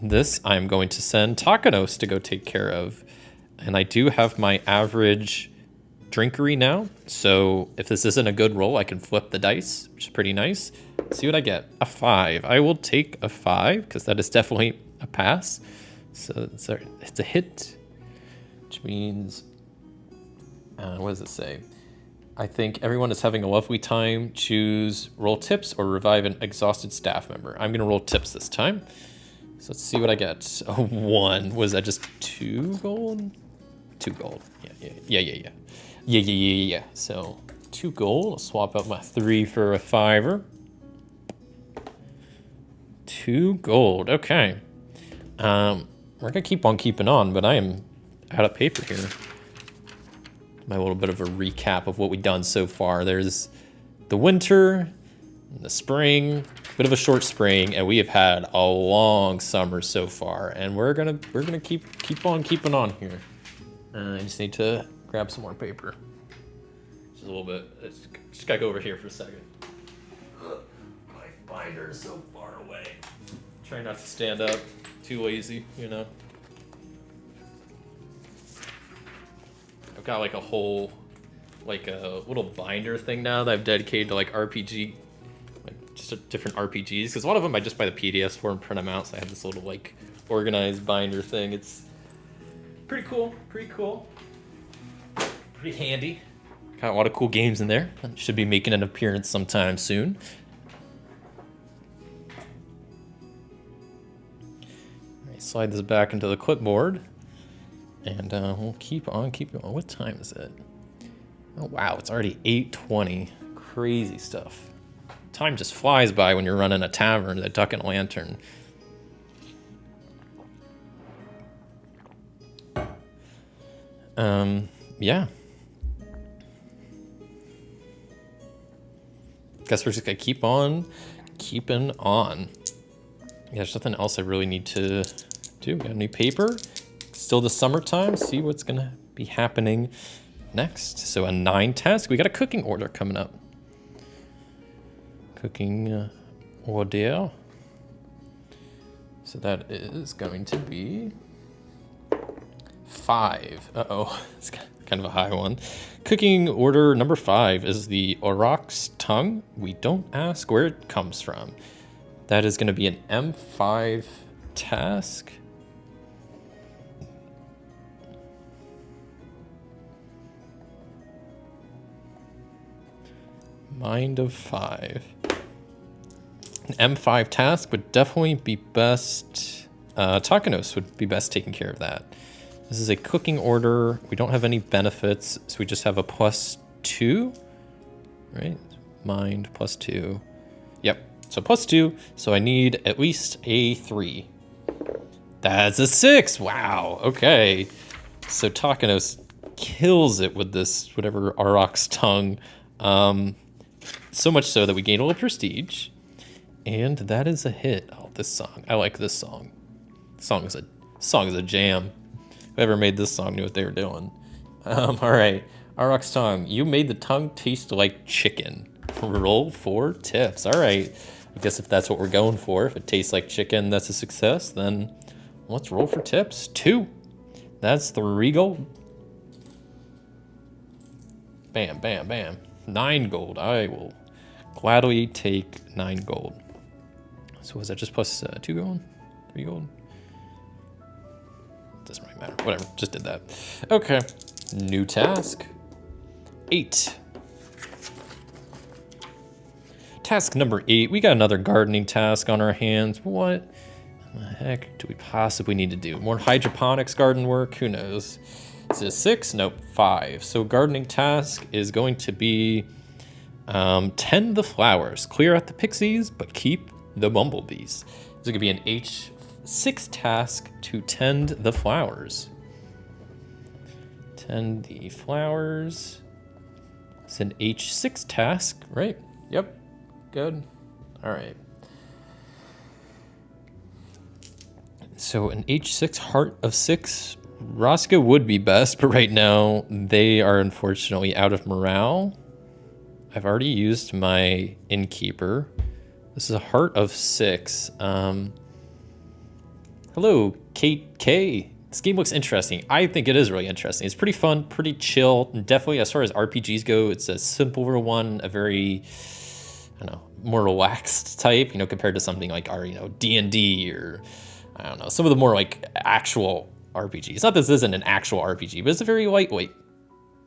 A: This I'm going to send Takanos to go take care of. And I do have my average drinkery now. So if this isn't a good roll, I can flip the dice, which is pretty nice. See what I get. A 5. I will take a 5 because that is definitely a pass. So it's a hit, which means, what does it say? I think everyone is having a lovely time. Choose roll tips or revive an exhausted staff member. I'm going to roll tips this time. So let's see what I get. A 1. Was that just 2 gold? 2 gold. Yeah. So 2 gold. I'll swap out my 3 for a 5-er. 2 gold. Okay. We're going to keep on keeping on, but I am out of paper here. My little bit of a recap of what we've done so far. There's the winter, the spring, bit of a short spring, and we have had a long summer so far. And we're gonna keep on keeping on here. I just need to grab some more paper. Just a little bit. Just gotta go over here for a second. My binder is so far away. Try not to stand up. Too lazy, you know. I've got like a whole, like a little binder thing now that I've dedicated to like RPG, like just different RPGs. Because a lot of them I just buy the PDFs for and print them out. So I have this little like organized binder thing. It's pretty cool, pretty handy. Got a lot of cool games in there. Should be making an appearance sometime soon. All right, slide this back into the clipboard. And we'll keep on keeping on. What time is it? Oh, wow. It's already 8:20. Crazy stuff. Time just flies by when you're running a tavern, the Duck and Lantern. Yeah. Guess we're just going to keep on keeping on. Yeah, there's nothing else I really need to do. Got any paper? Still the summertime, see what's gonna be happening next. So a 9 task. We got a cooking order coming up. Cooking order. So that is going to be 5. Uh-oh, it's kind of a high one. Cooking order number 5 is the aurochs tongue. We don't ask where it comes from. That is gonna be an M5 task. Mind of 5. An M5 task would definitely be best. Takanos would be best taking care of that. This is a cooking order. We don't have any benefits, so we just have a +2, right? Mind +2. Yep, so +2. So I need at least a 3. That's a 6. Wow. Okay. So Takanos kills it with this whatever aurochs tongue. So much so that we gain a little prestige, and that is a hit. Oh, this song! I like this song. Song is a jam. Whoever made this song knew what they were doing. All right, aurochs tongue. You made the tongue taste like chicken. Roll 4 tips. All right. I guess if that's what we're going for, if it tastes like chicken, that's a success. Then let's roll for tips. 2. That's 3 gold. Bam, bam, bam. 9 gold. I will gladly take 9 gold. So was that just plus 2 gold? 3 gold? Doesn't really matter. Whatever. Just did that. Okay. New task. 8. Task number 8. We got another gardening task on our hands. What the heck do we possibly need to do? More hydroponics garden work? Who knows? Is it a 6? Nope. 5. So gardening task is going to be tend the flowers. Clear out the pixies, but keep the bumblebees. This is going to be an H6 task to tend the flowers. Tend the flowers. It's an H6 task, right? Yep. Good. All right. So an H6 heart of 6. Roscoe would be best, but right now they are unfortunately out of morale. I've already used my innkeeper. This is a heart of 6. Hello, Kate K. This game looks interesting. I think it is really interesting. It's pretty fun, pretty chill. And definitely, as far as RPGs go, it's a simpler one, a very, I don't know, more relaxed type, you know, compared to something like our, you know, D&D or I don't know, some of the more like actual RPGs. Not that this isn't an actual RPG, but it's a very lightweight,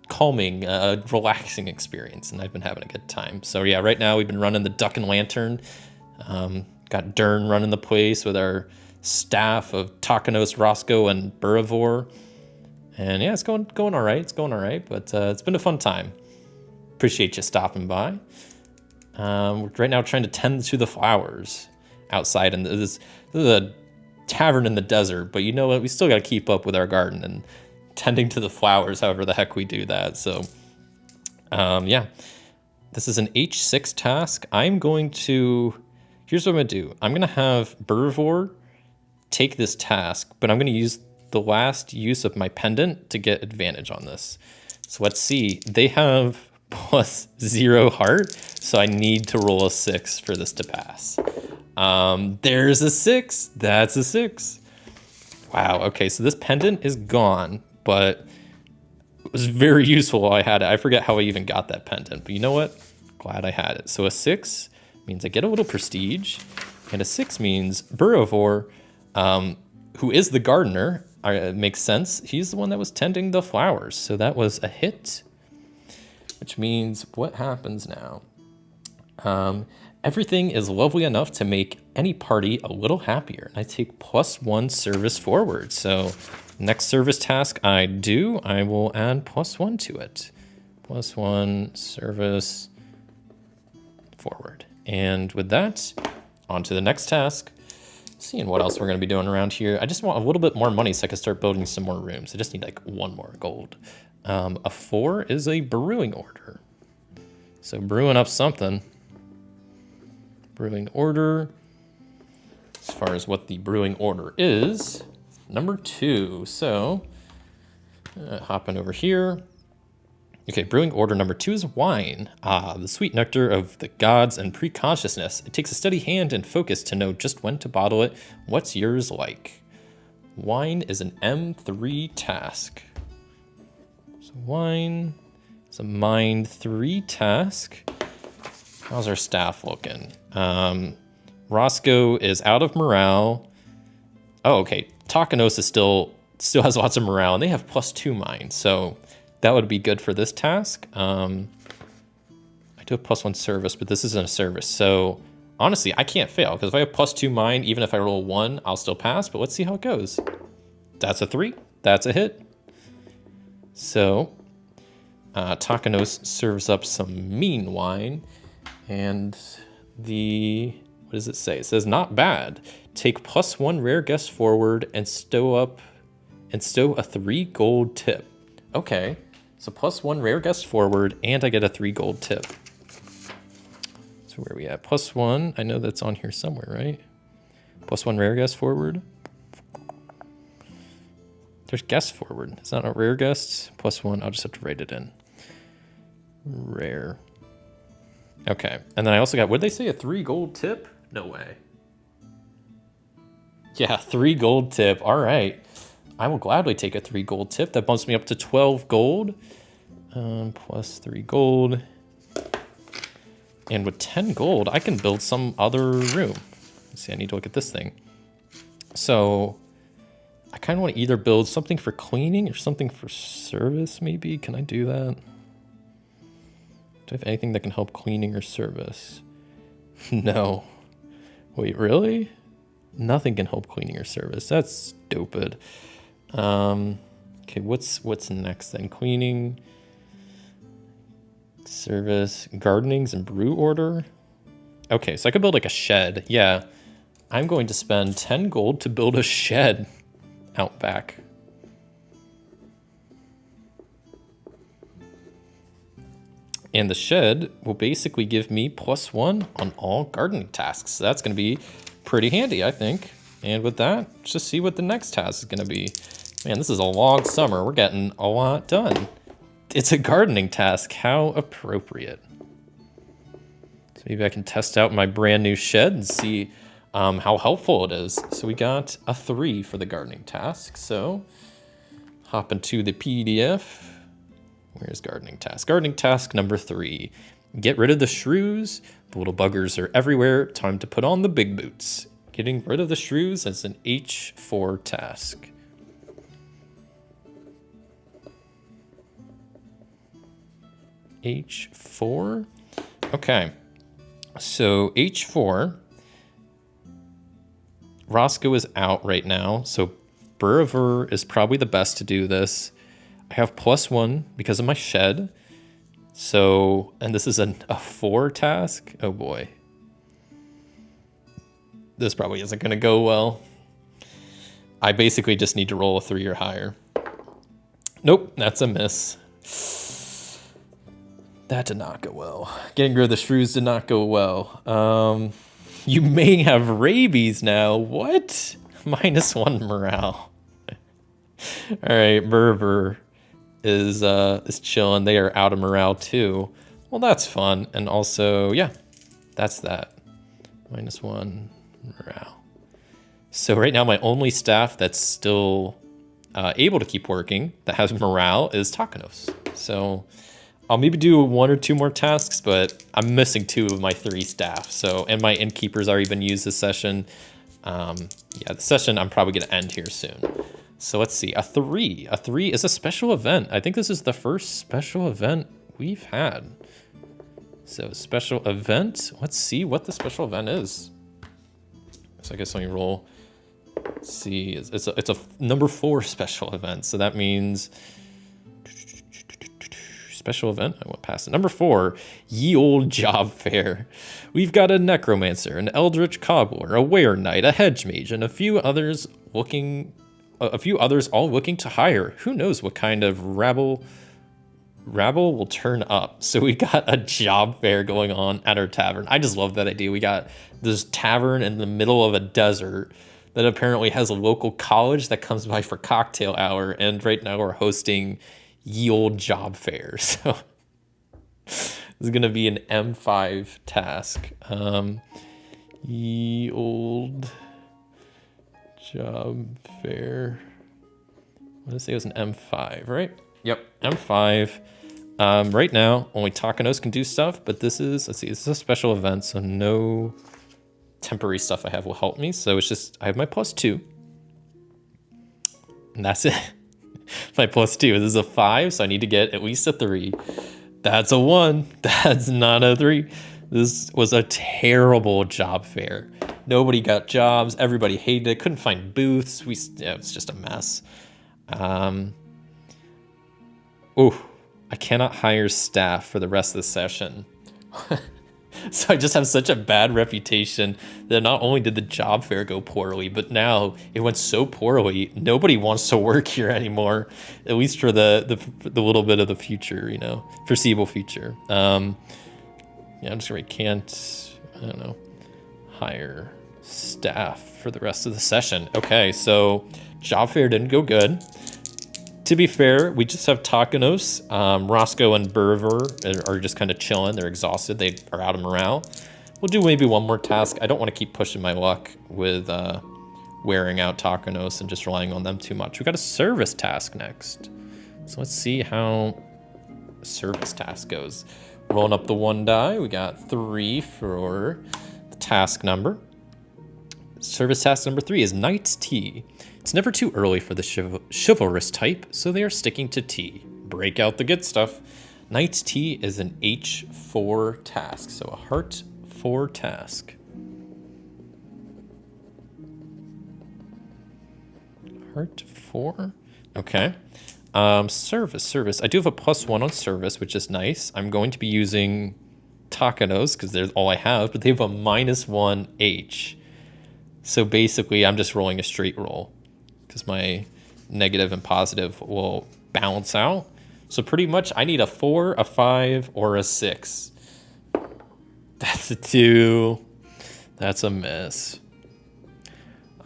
A: calming, relaxing experience, and I've been having a good time. So yeah, right now we've been running the Duck and Lantern. Got Dern running the place with our staff of Takanos, Roscoe, and Burivore. And yeah, it's going all right. It's going all right, but it's been a fun time. Appreciate you stopping by. We're right now trying to tend to the flowers outside, and this is a tavern in the desert, but you know what? We still got to keep up with our garden and tending to the flowers, however the heck we do that. So, yeah, this is an H6 task. Here's what I'm going to do. I'm going to have Burivore take this task, but I'm going to use the last use of my pendant to get advantage on this. So let's see. They have +0 heart, so I need to roll a 6 for this to pass. There's a 6. That's a 6. Wow, okay, so this pendant is gone, but it was very useful while I had it. I forget how I even got that pendant, but you know what? Glad I had it. So a 6 means I get a little prestige, and a 6 means Burivore, who is the gardener, it makes sense. He's the one that was tending the flowers, so that was a hit, which means what happens now? Everything is lovely enough to make any party a little happier. And I take +1 service forward. So next service task I do, I will add +1 to it. +1 service forward. And with that, on to the next task. Seeing what else we're going to be doing around here. I just want a little bit more money so I can start building some more rooms. I just need like 1 more gold. A 4 is a brewing order. So brewing up something. Brewing order. As far as what the brewing order is, number 2. So hopping over here. Okay, brewing order number 2 is wine. The sweet nectar of the gods and pre-consciousness. It takes a steady hand and focus to know just when to bottle it. What's yours like? Wine is an M3 task. So wine is a mind 3 task. How's our staff looking? Roscoe is out of morale. Oh, okay. Takanos is still has lots of morale, and they have +2 mind, so that would be good for this task. I do have +1 service, but this isn't a service. So honestly, I can't fail, because if I have +2 mind, even if I roll 1, I'll still pass, but let's see how it goes. That's a 3. That's a hit. So Takanos serves up some mean wine, and what does it say? It says, not bad. Take +1 rare guest forward and stow a 3 gold tip. Okay. So +1 rare guest forward, and I get a 3 gold tip. So where are we at? +1. I know that's on here somewhere, right? +1 rare guest forward. There's guest forward. It's not a rare guest. +1. I'll just have to write it in. Rare. Okay. And then I also got, what did they say? A 3 gold tip? No way. Yeah, 3 gold tip. All right. I will gladly take a 3 gold tip. That bumps me up to 12 gold. +3 gold. And with 10 gold, I can build some other room. Let's see, I need to look at this thing. So I kind of want to either build something for cleaning or something for service, maybe. Can I do that? Do I have anything that can help cleaning or service? No. Wait, really? Nothing can help cleaning or service. That's stupid. Okay, what's next then? Cleaning, service, gardenings, and brew order. Okay, so I could build like a shed. Yeah, I'm going to spend 10 gold to build a shed out back. And the shed will basically give me +1 on all gardening tasks. So that's going to be pretty handy, I think. And with that, let's just see what the next task is going to be. Man, this is a long summer. We're getting a lot done. It's a gardening task. How appropriate. So maybe I can test out my brand new shed and see how helpful it is. So we got a 3 for the gardening task. So hop into the PDF. Where's gardening task? Gardening task number 3. Get rid of the shrews. The little buggers are everywhere. Time to put on the big boots. Getting rid of the shrews is an H4 task. H4? Okay. So H4. Roscoe is out right now, so Burver is probably the best to do this. I have +1 because of my shed. So, and this is a 4 task. Oh boy. This probably isn't going to go well. I basically just need to roll a 3 or higher. Nope, that's a miss. That did not go well. Getting rid of the shrews did not go well. You may have rabies now. What? -1 morale. All right, Berber is chilling. They are out of morale too. Well, that's fun. And also, yeah, that's that. -1 morale. So right now, my only staff that's still able to keep working that has morale is Takanos. So I'll maybe do 1 or 2 more tasks, but I'm missing 2 of my 3 staff. So, and my innkeeper's already been used this session. Yeah, the session I'm probably going to end here soon. So let's see, a 3. A 3 is a special event. I think this is the first special event we've had. So special event, let's see what the special event is. So I guess let me roll. Let's see, it's a number 4 special event. So that means special event, I went past it. Number 4, Ye Old Job Fair. We've got a necromancer, an eldritch cobbler, a were knight, a hedge mage, and a few others all looking to hire. Who knows what kind of rabble will turn up. So we got a job fair going on at our tavern. I just love that idea. We got this tavern in the middle of a desert that apparently has a local college that comes by for cocktail hour, and right now we're hosting Ye Old Job Fair. So this is gonna be an M5 task. Ye Old Job Fair. I want to say it was an M5, right? Yep, M5. Right now, only Takanos can do stuff, but this is, let's see, this is a special event, so no temporary stuff I have will help me. So it's just, I have my +2. And that's it. My +2. This is a 5, so I need to get at least a 3. That's a 1. That's not a 3. This was a terrible job fair. Nobody got jobs. Everybody hated it. Couldn't find booths. Yeah, it was just a mess. I cannot hire staff for the rest of the session. So I just have such a bad reputation that not only did the job fair go poorly, but now it went so poorly, nobody wants to work here anymore, at least for the little bit of the future, you know, foreseeable future. Yeah, I'm just going to hire staff for the rest of the session. Okay, so job fair didn't go good. To be fair, we just have Takanos. Roscoe and Burver are just kind of chilling. They're exhausted. They are out of morale. We'll do maybe 1 more task. I don't want to keep pushing my luck with wearing out Takanos and just relying on them too much. We got a service task next. So let's see how service task goes. Rolling up the 1 die. We got 3 for the task number. Service task number 3 is Knight's Tea. It's never too early for the chivalrous type, so they are sticking to tea. Break out the good stuff. Knight's Tea is an H4 task, so a heart 4 task. Heart 4? Okay. Service. I do have a +1 on service, which is nice. I'm going to be using Takanos because they're all I have, but they have a -1 H. So basically, I'm just rolling a straight roll because my negative and positive will balance out. So pretty much, I need a 4, a 5, or a 6. That's a 2. That's a miss.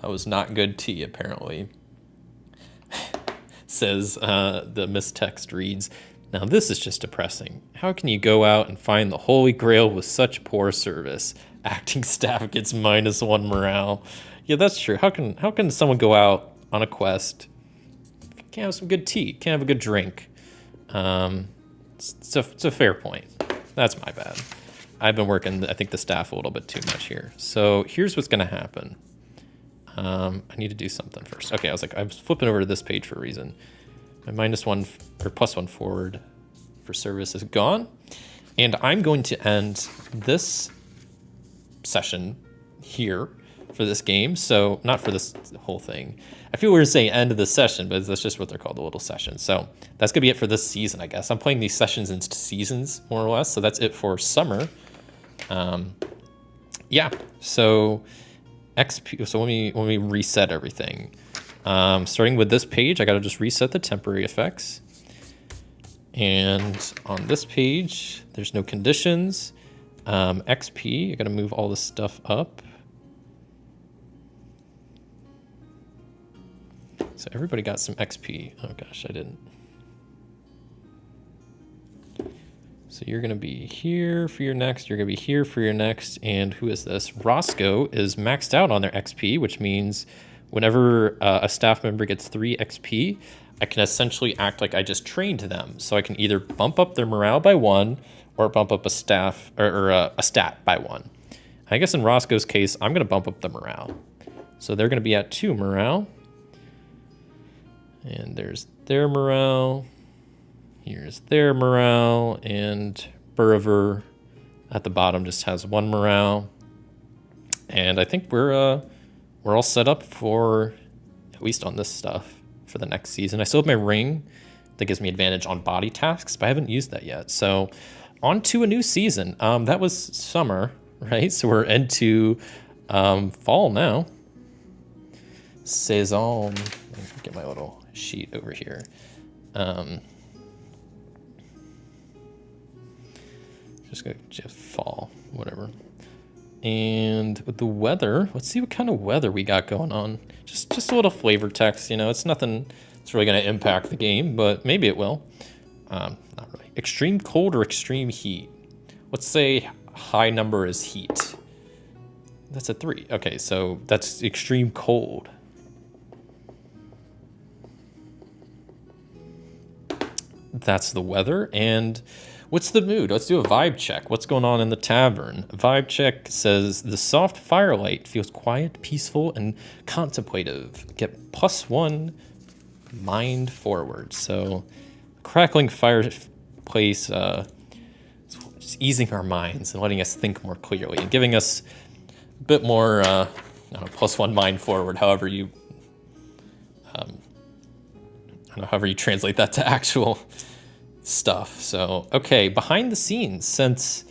A: That was not good tea, apparently. Says the mistext reads, now this is just depressing. How can you go out and find the Holy Grail with such poor service? Acting staff gets -1 morale. Yeah, that's true. How can someone go out on a quest, can't have some good tea, can't have a good drink? It's a fair point. That's my bad. I've been working, I think, the staff a little bit too much here. So here's what's going to happen. I need to do something first. Okay, I was flipping over to this page for a reason. My -1 or +1 forward for service is gone. And I'm going to end this session here for this game. So not for this whole thing. I feel weird saying end of the session, but that's just what they're called, a little session. So that's gonna be it for this season, I guess. I'm playing these sessions into seasons, more or less. So that's it for summer. Yeah. So XP. So let me reset everything. Starting with this page, I gotta just reset the temporary effects. And on this page, there's no conditions. XP, I gotta move all this stuff up. So everybody got some XP. Oh gosh, I didn't. So you're gonna be here for your next, you're gonna be here for your next, and who is this? Roscoe is maxed out on their XP, which means whenever a staff member gets 3 XP, I can essentially act like I just trained them. So I can either bump up their morale by 1 or bump up a staff or a stat by 1. I guess in Roscoe's case, I'm gonna bump up the morale. So they're gonna be at 2 morale. And there's their morale. Here's their morale. And Burriver at the bottom just has 1 morale. And I think we're all set up for, at least on this stuff, for the next season. I still have my ring that gives me advantage on body tasks, but I haven't used that yet. So on to a new season. That was summer, right? So we're into fall now. Saison. Let me get my little sheet over here. Just fall, whatever. And with the weather, let's see what kind of weather we got going on. Just a little flavor text, it's nothing that's really going to impact the game, but maybe it will. Not really. Extreme cold or extreme heat? Let's say high number is heat. That's a 3. Okay, so that's extreme cold. That's the weather. And what's the mood? Let's do a vibe check. What's going on in the tavern? Vibe check says the soft firelight feels quiet, peaceful, and contemplative. Get +1 mind forward. So crackling fireplace is easing our minds and letting us think more clearly and giving us a bit more +1 mind forward, however you however you translate that to actual stuff. So, okay, behind the scenes since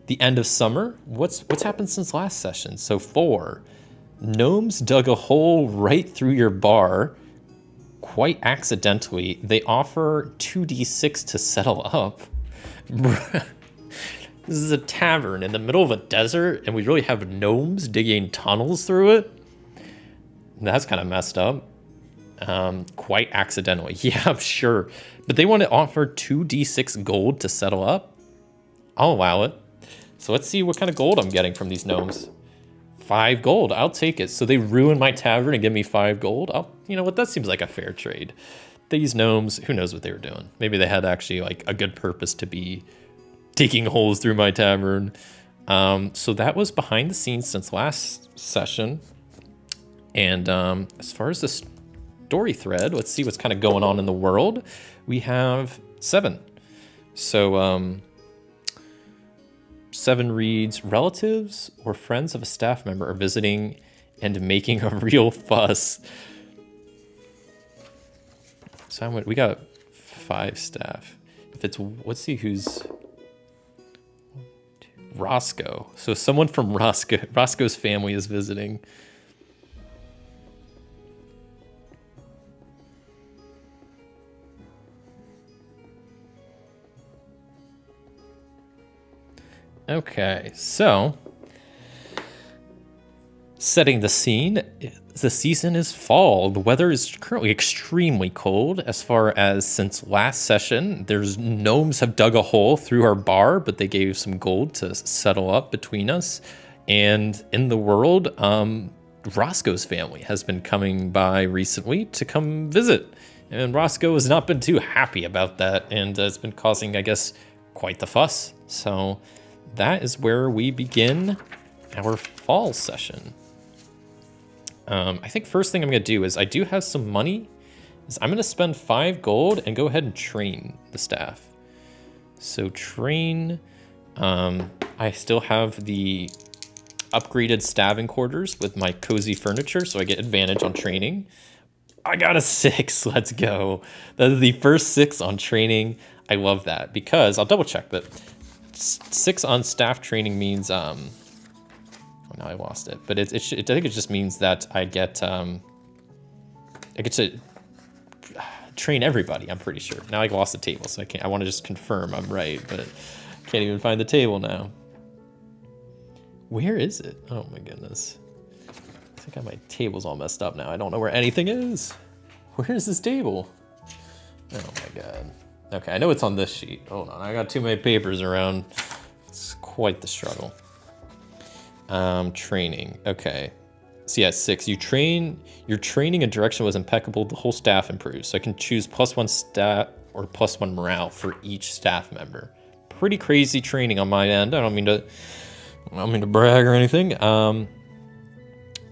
A: the end of summer, what's happened since last session? So 4, gnomes dug a hole right through your bar, quite accidentally. They offer 2d6 to settle up. This is a tavern in the middle of a desert, and we really have gnomes digging tunnels through it? That's kind of messed up. Quite accidentally. Yeah, I'm sure. But they want to offer 2d6 gold to settle up. I'll allow it. So let's see what kind of gold I'm getting from these gnomes. 5 gold. I'll take it. So they ruin my tavern and give me 5 gold. You know what? That seems like a fair trade. These gnomes, who knows what they were doing? Maybe they had actually like a good purpose to be digging holes through my tavern. So that was behind the scenes since last session. And as far as this story thread, let's see what's kind of going on in the world. We have 7. So 7 reads, relatives or friends of a staff member are visiting and making a real fuss. So we got 5 staff. If it's, let's see who's Roscoe. So someone from Roscoe's family is visiting. Okay, so setting the scene, the season is fall. The weather is currently extremely cold. As far as since last session, there's gnomes have dug a hole through our bar, but they gave some gold to settle up between us. And in the world, Roscoe's family has been coming by recently to come visit. And Roscoe has not been too happy about that, and it's been causing, I guess, quite the fuss. So that is where we begin our fall session. I think first thing I'm going to do is I do have some money. Is I'm going to spend 5 gold and go ahead and train the staff. So train. I still have the upgraded staving quarters with my cozy furniture, so I get advantage on training. I got a 6. Let's go. That is the first 6 on training. I love that because I'll double check, but 6 on staff training means oh, now I lost it. But I think it just means that I get to train everybody. I'm pretty sure. Now I lost the table, so I want to just confirm I'm right, but can't even find the table now. Where is it? Oh my goodness. I think my table's all messed up now. I don't know where anything is. Where is this table? Oh my god. Okay, I know it's on this sheet. Hold on, I got too many papers around. It's quite the struggle. Training, okay. So yeah, 6, your training and direction was impeccable. The whole staff improves. So I can choose +1 stat or +1 morale for each staff member. Pretty crazy training on my end. I don't mean to brag or anything.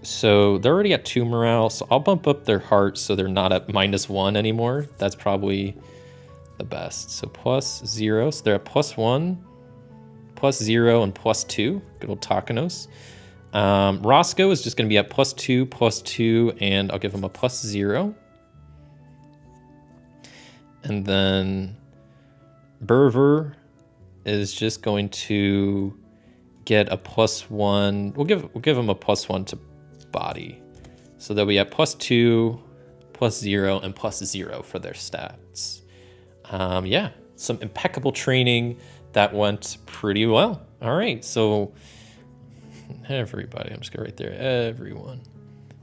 A: So they're already at 2 morale, so I'll bump up their heart so they're not at -1 anymore. That's probably the best. So +0, so they're at +1, +0, and +2. Good old Takanos. Roscoe is just going to be at +2, +2, and I'll give him a +0. And then Berver is just going to get a +1. We'll give him a +1 to body, so they'll be at +2, +0, and +0 for their stats. Yeah, some impeccable training that went pretty well. All right, so everybody, I'm just gonna right there.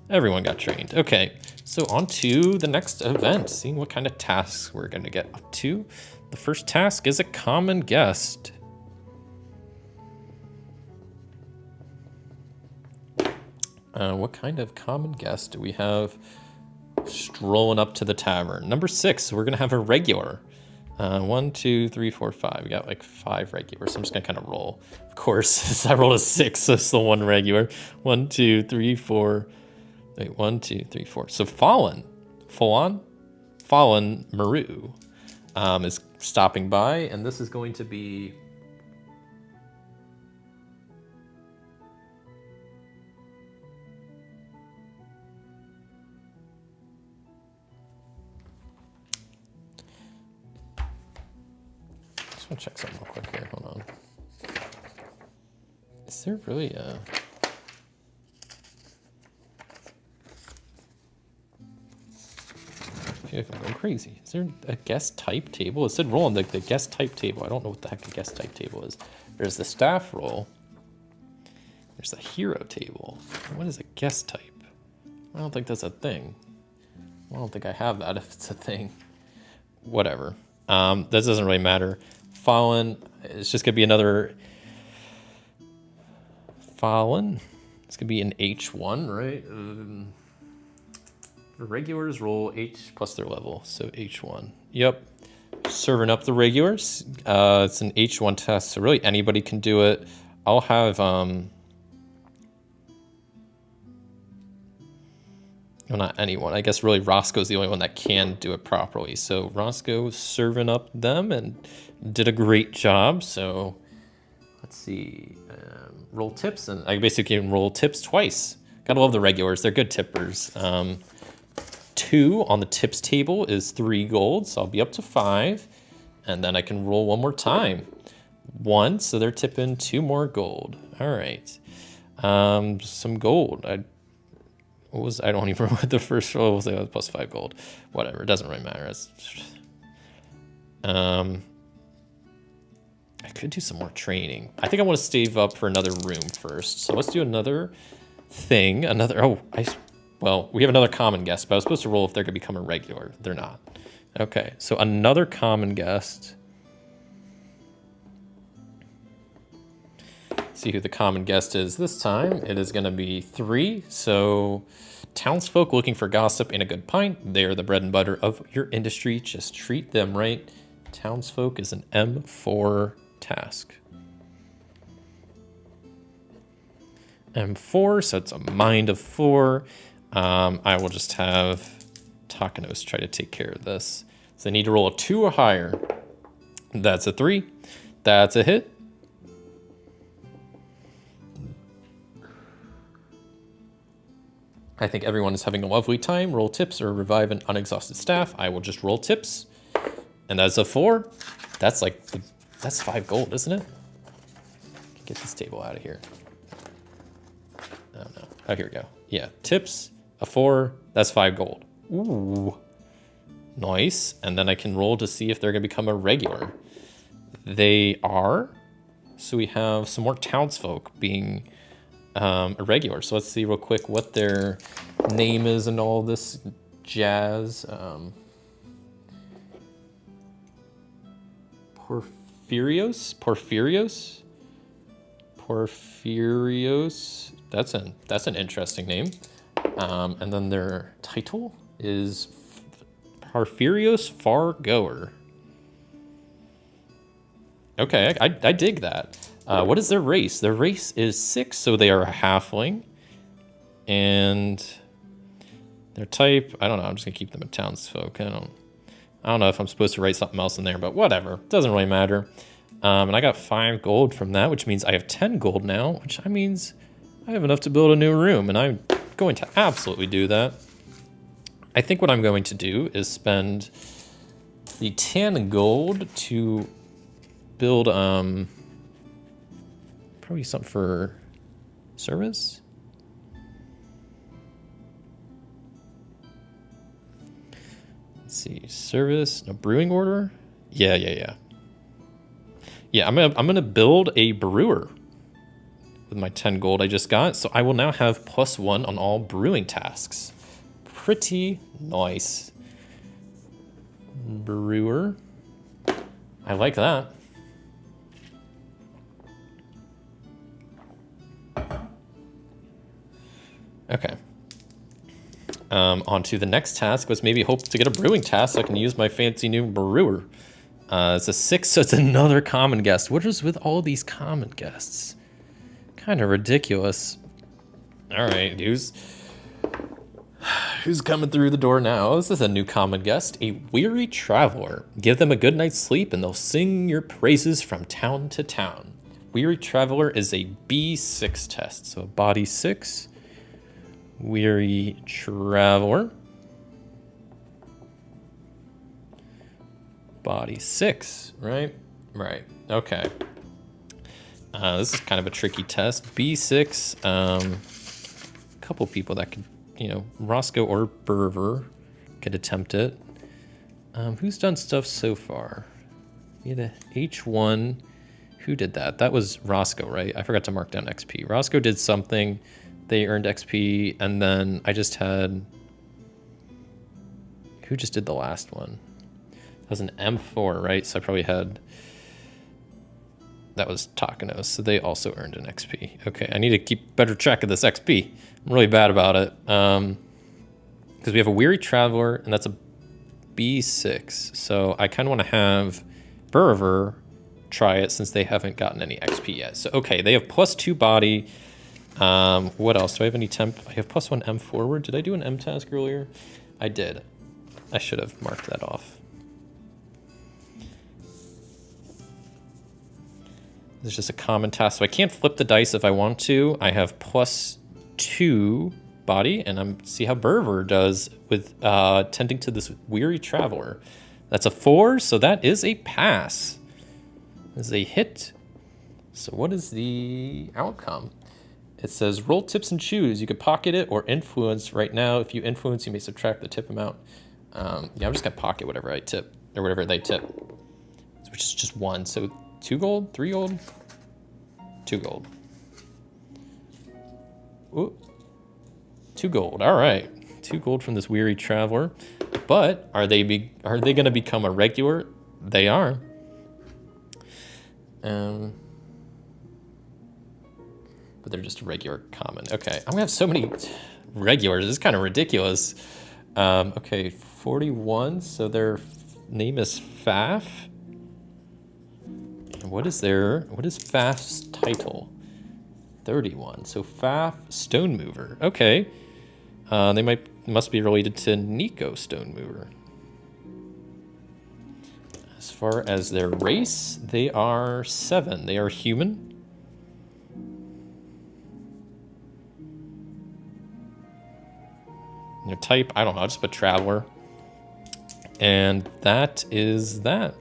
A: Everyone got trained. Okay, so on to the next event. Seeing what kind of tasks we're gonna get up to. The first task is a common guest. What kind of common guest do we have strolling up to the tavern? Number 6, we're gonna have a regular. 1, 2, 3, 4, 5. We got like 5 regulars. So I'm just gonna kind of roll. Of course, I rolled a 6, so it's the 1 regular. 1, 2, 3, 4. Wait, 1, 2, 3, 4. So Fallen Maru is stopping by, and this is going to be I'm gonna check something real quick here. Hold on. Is there really a... I feel like I'm going crazy. Is there a guest type table? It said roll on the guest type table. I don't know what the heck a guest type table is. There's the staff roll. There's the hero table. What is a guest type? I don't think that's a thing. I don't think I have that if it's a thing. Whatever. That doesn't really matter. Fallen, it's just gonna be another Fallen. It's gonna be an H1, right? The regulars roll H plus their level, so H1. Yep, serving up the regulars. It's an H1 test, so really anybody can do it. I'll have well, not anyone. I guess really Roscoe's the only one that can do it properly. So Roscoe serving up them and did a great job. So let's see. Roll tips, and I basically can roll tips twice. Gotta love the regulars. They're good tippers. 2 on the tips table is 3 gold, so I'll be up to 5. And then I can roll one more time. 1, so they're tipping 2 more gold. All right. Some gold. I don't even remember what the first roll was. Like plus 5 gold. Whatever, it doesn't really matter. I could do some more training. I think I want to save up for another room first. So let's do another thing. Well, we have another common guest, but I was supposed to roll if they're going to become a regular. They're not. Okay, so another common guest. See who the common guest is this time. It is going to be 3. So townsfolk looking for gossip and a good pint. They are the bread and butter of your industry. Just treat them right. Townsfolk is an M4 task. M4, so it's a mind of 4. I will just have Takanos try to take care of this. So I need to roll a 2 or higher. That's a 3. That's a hit. I think everyone is having a lovely time. Roll tips or revive an unexhausted staff. I will just roll tips. And that's a 4. That's like, that's 5 gold, isn't it? Get this table out of here. Oh no. Oh, here we go. Yeah, tips, a 4, that's 5 gold. Ooh. Nice. And then I can roll to see if they're going to become a regular. They are. So we have some more townsfolk being a regular. So let's see real quick what their name is and all this jazz. Porphyrios. That's an interesting name. And then their title is Porphyrios Fargoer. Okay, I dig that. What is their race? Their race is 6, so they are a halfling. And their type, I don't know, I'm just gonna keep them a townsfolk. I don't know if I'm supposed to write something else in there, but whatever, doesn't really matter. And I got 5 gold from that, which means I have 10 gold now, which means I have enough to build a new room, and I'm going to absolutely do that. I think what I'm going to do is spend the 10 gold to build probably something for service. Let's see, service, no, brewing order. Yeah, I'm gonna build a brewer with my 10 gold I just got. So I will now have +1 on all brewing tasks. Pretty nice. Brewer. I like that. Okay. On to the next task. Let's maybe hope to get a brewing task so I can use my fancy new brewer. It's a 6, so it's another common guest. What is with all these common guests? Kind of ridiculous. All right, who's coming through the door now? This is a new common guest, a weary traveler. Give them a good night's sleep and they'll sing your praises from town to town. Weary traveler is a B6 test, so a body 6. Weary traveler. Body 6, right? Right, okay. This is kind of a tricky test. B6, a couple people that could, Roscoe or Berver could attempt it. Who's done stuff so far? Yeah, the H1, who did that? That was Roscoe, right? I forgot to mark down XP. Roscoe did something, they earned XP, and then I just had, who just did the last one? That was an M4, right? So I probably had, that was Takanos, so they also earned an XP. Okay, I need to keep better track of this XP. I'm really bad about it. Because we have a Weary Traveler, and that's a B6. So I kind of want to have Berver try it since they haven't gotten any XP yet. So, okay, they have +2 body. What else? Do I have any temp? I have +1 M forward. Did I do an M task earlier? I did. I should have marked that off. There's just a common task, so I can't flip the dice if I want to. I have +2 body, and I'm see how Berver does with tending to this weary traveler. That's a 4, so that is a pass. This is a hit. So what is the outcome? It says roll tips and choose. You could pocket it or influence. Right now, if you influence, you may subtract the tip amount. Yeah, I'm just gonna pocket whatever I tip or whatever they tip, which is just 1. So 2 gold, 3 gold, 2 gold. Ooh. 2 gold. All right, 2 gold from this weary traveler. But are they going to become a regular? They are. But they're just a regular common. Okay, I'm gonna have so many regulars. This is kind of ridiculous. Okay, 41. So their name is Faf. What is Faf's title? 31. So Faf Stone Mover. Okay. They must be related to Nico Stone Mover. As far as their race, they are 7. They are human. Their type, I don't know, I'll just put Traveler. And that is that.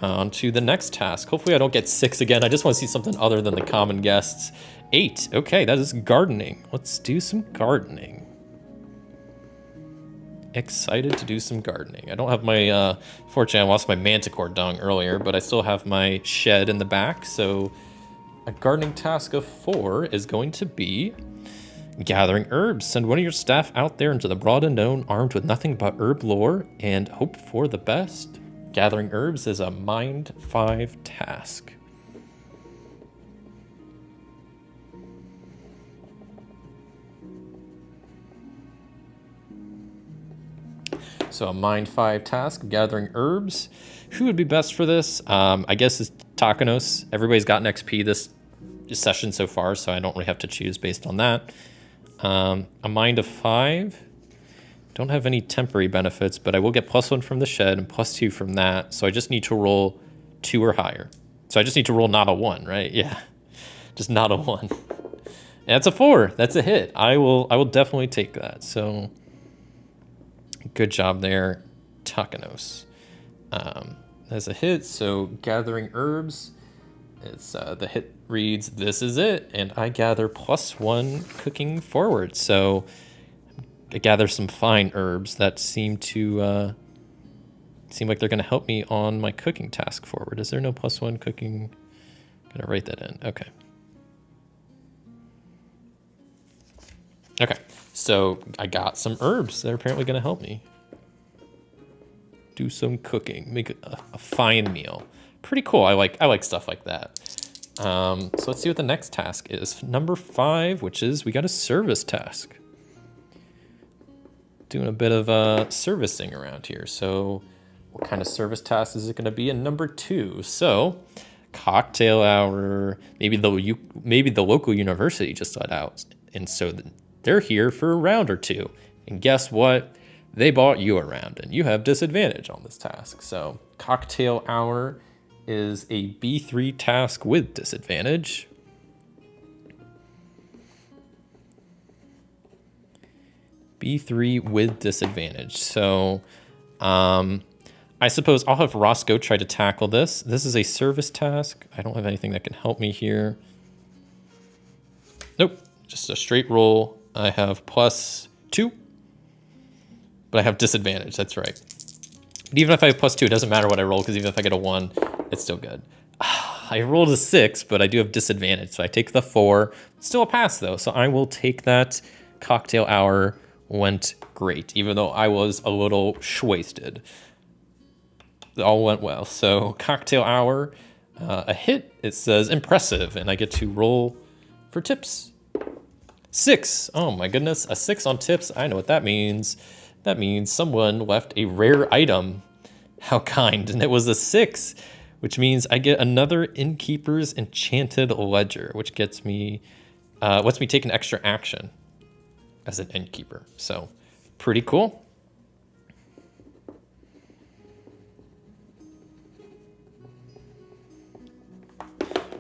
A: On to the next task. Hopefully I don't get 6 again. I just want to see something other than the common guests. 8. Okay, that is gardening. Let's do some gardening. Excited to do some gardening. I don't have my, fortunately I lost my manticore dung earlier, but I still have my shed in the back. So a gardening task of 4 is going to be gathering herbs. Send one of your staff out there into the broad unknown, armed with nothing but herb lore, and hope for the best. Gathering herbs is a Mind 5 task. So a Mind 5 task, gathering herbs. Who would be best for this? I guess it's Takanos. Everybody's gotten XP this session so far, so I don't really have to choose based on that. A Mind of 5. Don't have any temporary benefits, but I will get +1 from the shed and +2 from that. So I just need to roll 2 or higher. So I just need to roll not a 1, right? Yeah, just not a 1. And that's a 4. That's a hit. I will definitely take that. So good job there, Takanos. That's a hit. So gathering herbs. It's the hit reads, "This is it," and I gather +1 cooking forward. So I gather some fine herbs that seem like they're going to help me on my cooking task forward. Is there no +1 cooking? I'm gonna write that in. Okay. Okay. So I got some herbs that are apparently going to help me do some cooking, make a fine meal. Pretty cool. I like stuff like that. So let's see what the next task is. Number 5, which is we got a service task. Doing a bit of servicing around here. So what kind of service task is it going to be in number 2? So cocktail hour. Maybe the local university just let out, and so they're here for a round or 2. And guess what? They bought you a round, and you have disadvantage on this task. So cocktail hour is a B3 task with disadvantage. B3 with disadvantage. So I suppose I'll have Roscoe try to tackle this. This is a service task. I don't have anything that can help me here. Nope, just a straight roll. I have +2, but I have disadvantage, that's right. But even if I have +2, it doesn't matter what I roll, because even if I get a 1, it's still good. I rolled a 6, but I do have disadvantage, so I take the 4. Still a pass, though, so I will take that. Cocktail hour went great, even though I was a little wasted. It all went well. So cocktail hour, a hit. It says impressive, and I get to roll for tips. 6. Oh my goodness, a 6 on tips. I know what that means. That means someone left a rare item. How kind. And it was a 6, which means I get another Innkeeper's Enchanted Ledger, which gets me, lets me take an extra action as an Innkeeper. So pretty cool.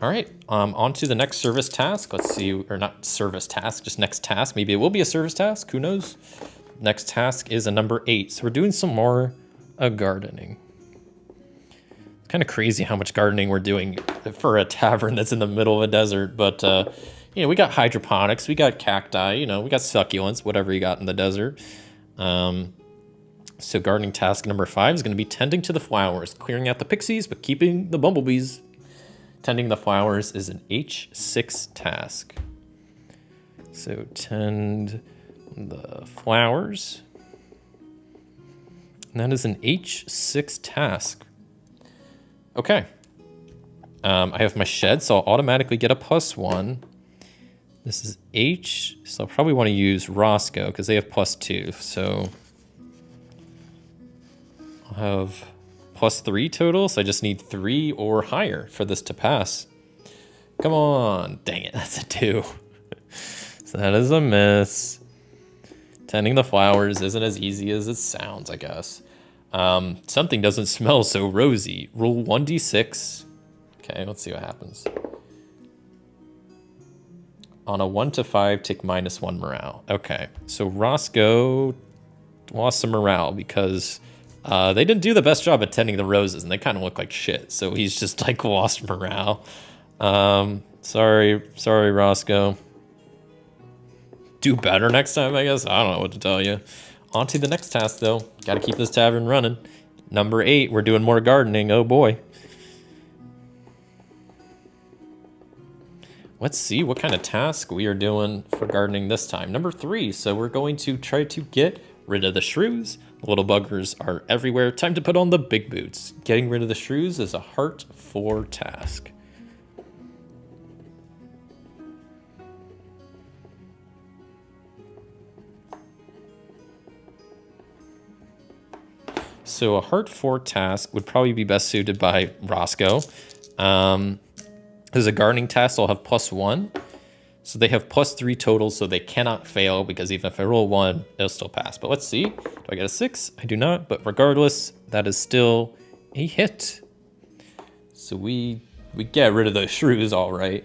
A: All right, on to the next service task. Let's see, or not service task, just next task. Maybe it will be a service task, who knows? Next task is a number 8. So we're doing some more gardening. It's kind of crazy how much gardening we're doing for a tavern that's in the middle of a desert. But, you know, we got hydroponics, we got cacti, you know, we got succulents, whatever you got in the desert. So gardening task number 5 is going to be tending to the flowers, clearing out the pixies, but keeping the bumblebees. Tending the flowers is an H6 task. So tend the flowers. And that is an H6 task. Okay. I have my shed, so I'll automatically get a +1. This is H, so I'll probably want to use Roscoe because they have +2. So I'll have +3 total, so I just need 3 or higher for this to pass. Come on. Dang it, that's a 2. So that is a miss. Tending the flowers isn't as easy as it sounds, I guess. Something doesn't smell so rosy. Roll 1d6. Okay, let's see what happens. On a 1 to 5, take -1 morale. Okay, so Roscoe lost some morale because they didn't do the best job at tending the roses, and they kind of look like shit. So he's just like lost morale. Sorry, Roscoe. Do better next time, I guess. I don't know what to tell you. On to the next task, though. Got to keep this tavern running. Number 8, we're doing more gardening. Oh boy. Let's see what kind of task we are doing for gardening this time. Number 3, so we're going to try to get rid of the shrews. The little buggers are everywhere. Time to put on the big boots. Getting rid of the shrews is a heart 4 task. So a heart 4 task would probably be best suited by Roscoe. As a gardening task, I'll have +1. So they have +3 total, so they cannot fail because even if I roll 1, it'll still pass. But let's see. Do I get a 6? I do not, but regardless, that is still a hit. So we get rid of those shrews, all right.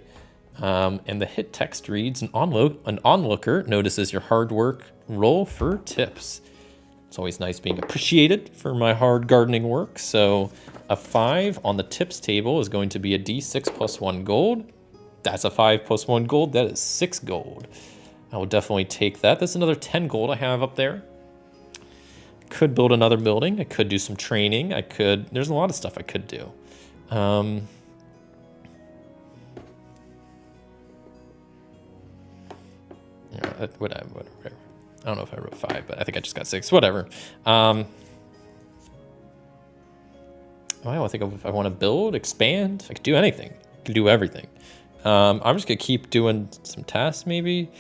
A: And the hit text reads, an onlooker notices your hard work. Roll for tips. It's always nice being appreciated for my hard gardening work. So a 5 on the tips table is going to be a D6 + 1 gold. That's a 5 + 1 gold. That is 6 gold. I will definitely take that. That's another 10 gold I have up there. Could build another building. I could do some training. There's a lot of stuff I could do. Yeah, whatever. I don't know if I wrote 5, but I think I just got 6. Whatever. I think if I want to build, expand, I could do anything. I could do everything. I'm just going to keep doing some tasks, maybe.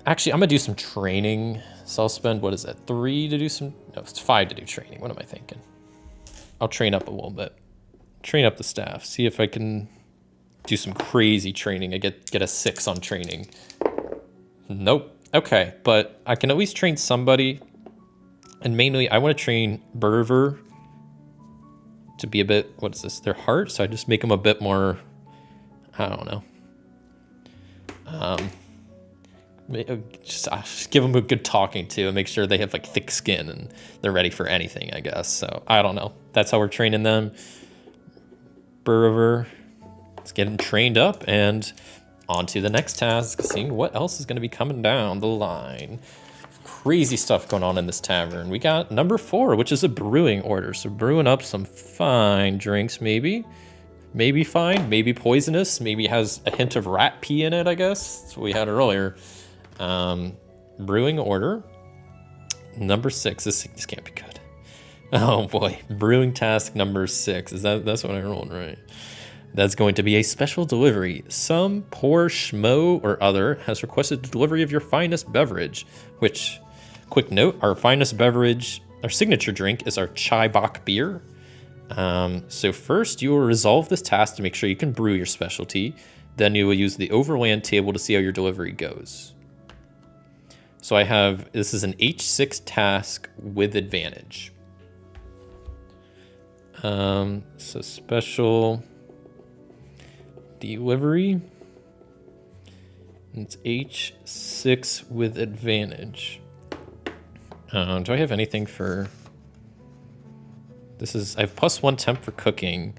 A: Actually, I'm going to do some training. So I'll spend, 3 to do some... No, it's 5 to do training. What am I thinking? I'll train up a little bit. Train up the staff. See if I can do some crazy training. I get a 6 on training. Nope. Okay, but I can at least train somebody. And mainly, I want to train Berver to be a bit... What is this? Their heart? So I just make them a bit more... I don't know. Just give them a good talking to and make sure they have like thick skin and they're ready for anything, I guess. So I don't know. That's how we're training them. Berver. Let's get them trained up and on to the next task, seeing what else is going to be coming down the line. Crazy stuff going on in this tavern. We got number 4, which is a brewing order. So brewing up some fine drinks, maybe. Maybe fine, maybe poisonous, maybe has a hint of rat pee in it, I guess. That's what we had earlier. Brewing order. Number 6. This can't be good. Oh boy. Brewing task number 6. That's what I rolled, right? That's going to be a special delivery. Some poor schmo or other has requested the delivery of your finest beverage, which, quick note, our finest beverage, our signature drink is our chai bok beer. So first you will resolve this task to make sure you can brew your specialty. Then you will use the overland table to see how your delivery goes. So this is an H6 task with advantage. So special delivery. It's H6 with advantage. Do I have anything for... I have +1 temp for cooking.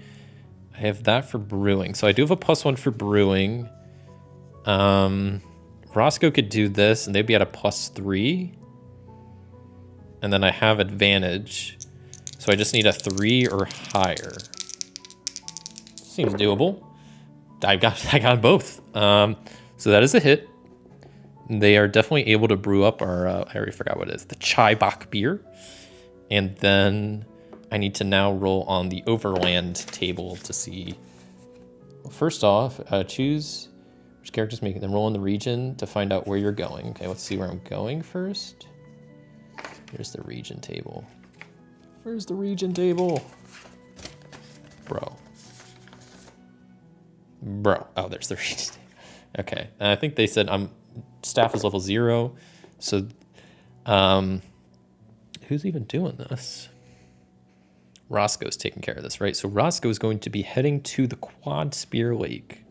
A: I have that for brewing. So I do have a +1 for brewing. Roscoe could do this, and they'd be at a +3. And then I have advantage. So I just need a 3 or higher. Seems doable. I got both. So that is a hit. They are definitely able to brew up our, I already forgot what it is, the chai bok beer. And then... I need to now roll on the overland table to see. Well, first off, choose which character's making them. Roll in the region to find out where you're going. Okay, let's see where I'm going first. Here's the region table. Where's the region table? Bro. Oh, there's the region table. Okay. And I think they said staff is level 0. So who's even doing this? Roscoe's taking care of this, right? So Roscoe is going to be heading to the Quad Spear Lake.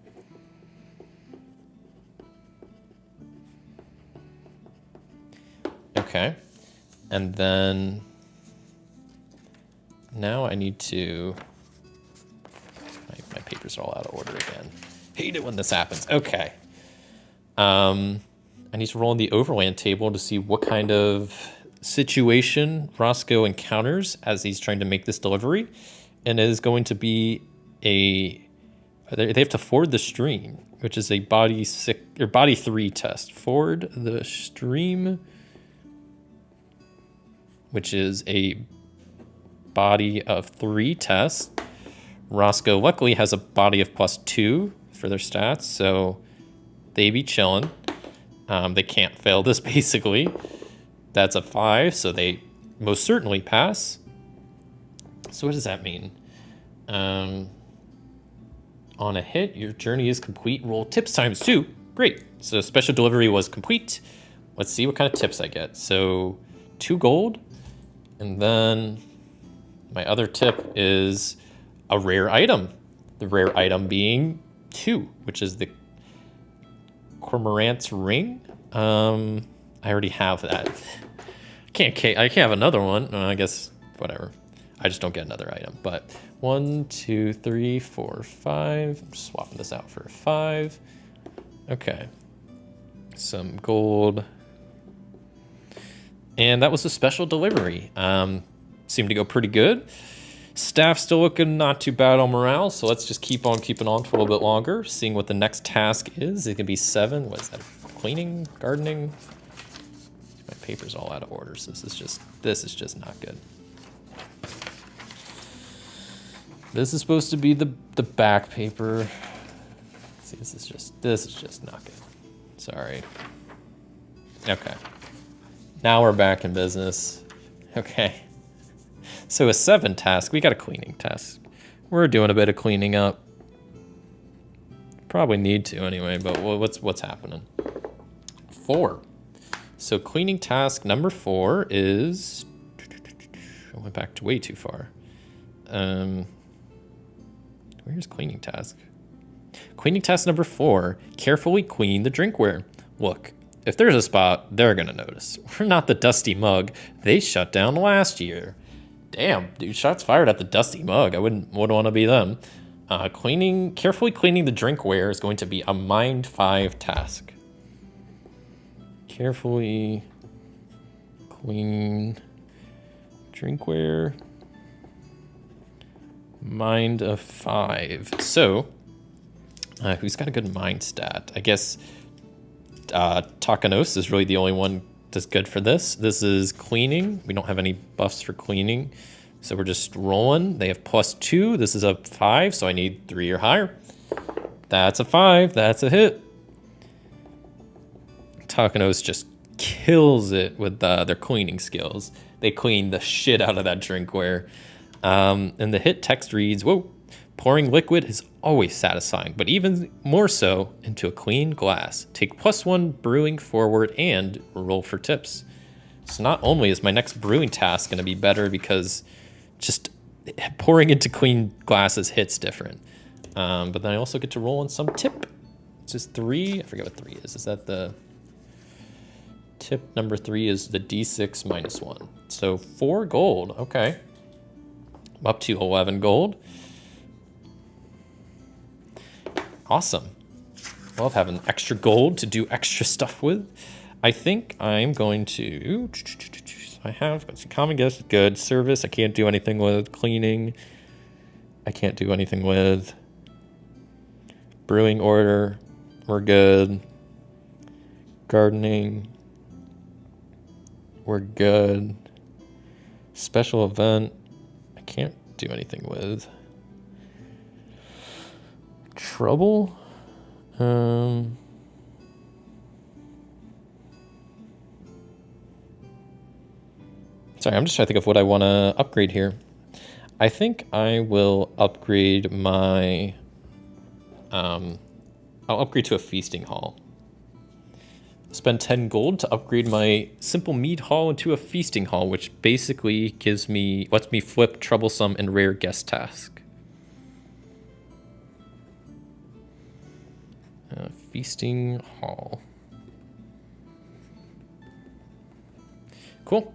A: Okay. And then now I need to... My papers are all out of order again. Hate it when this happens. Okay. I need to roll in the overland table to see what kind of situation Roscoe encounters as he's trying to make this delivery. And it is going to be they have to ford the stream, which is a body 3 test. Ford the stream, which is a body of 3 test. Roscoe luckily has a body of +2 for their stats, so they be chilling. They can't fail this basically. That's a 5, so they most certainly pass. So what does that mean? On a hit, your journey is complete. Roll tips ×2. Great. So special delivery was complete. Let's see what kind of tips I get. So 2 gold. And then my other tip is a rare item. The rare item being 2, which is the Cormorant's Ring. I already have that. I can't have another one. I guess whatever. I just don't get another item. But 1, 2, 3, 4, 5. I'm just swapping this out for a 5. Okay. Some gold. And that was a special delivery. Seemed to go pretty good. Staff still looking not too bad on morale, so let's just keep on keeping on for a little bit longer, seeing what the next task is. It can be 7. What is that? Cleaning? Gardening? My paper's all out of order, so this is just not good. This is supposed to be the back paper. See, this is just not good. Sorry. Okay. Now we're back in business. Okay. So a 7 task, we got a cleaning task. We're doing a bit of cleaning up. Probably need to anyway, but what's happening? 4. So cleaning task number 4 is... I went back to way too far. Where's cleaning task? Cleaning task number 4, carefully clean the drinkware. Look, if there's a spot, they're gonna notice. We're not the Dusty Mug. They shut down last year. Damn, dude, shots fired at the Dusty Mug. I wouldn't want to be them. Carefully cleaning the drinkware is going to be a Mind 5 task. Carefully clean drinkware. Mind of 5. So, who's got a good mind stat? I guess Takanos is really the only one that's good for this. This is cleaning. We don't have any buffs for cleaning, so we're just rolling. They have +2. This is a 5, so I need 3 or higher. That's a 5. That's a hit. Takanos just kills it with their cleaning skills. They clean the shit out of that drinkware. And the hit text reads, whoa, pouring liquid is always satisfying, but even more so into a clean glass. Take +1 brewing forward and roll for tips. So not only is my next brewing task going to be better because just pouring into clean glasses hits different, but then I also get to roll on some tip. It's just 3. I forget what 3 is. Is that the tip number 3 is the D6 -1. So 4 gold. Okay. I'm up to 11 gold. Awesome. Love having extra gold to do extra stuff with. I think I'm going to... I have got some common guess, good. Service, I can't do anything with. Cleaning, I can't do anything with. Brewing order, we're good. Gardening, we're good. Special event, I can't do anything with. Trouble? Sorry, I'm just trying to think of what I want to upgrade here. I think I will upgrade my... I'll upgrade to a feasting hall. Spend 10 gold to upgrade my simple mead hall into a feasting hall, which basically lets me flip troublesome and rare guest task. Feasting hall. Cool.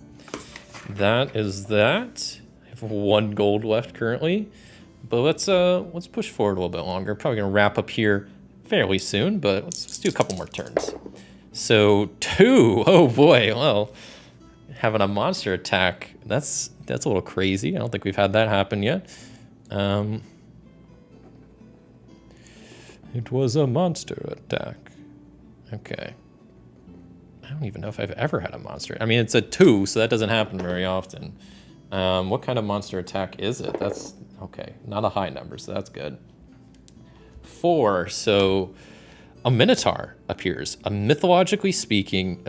A: That is that. I have 1 gold left currently, but let's push forward a little bit longer. Probably gonna wrap up here fairly soon, but let's do a couple more turns. So 2. Oh boy. Well, having a monster attack, that's a little crazy. I don't think we've had that happen yet. It was a monster attack. Okay. I don't even know if I've ever had a monster. I mean, it's a 2, so that doesn't happen very often. What kind of monster attack is it? That's okay. Not a high number, so that's good. 4. So a minotaur appears. Mythologically speaking,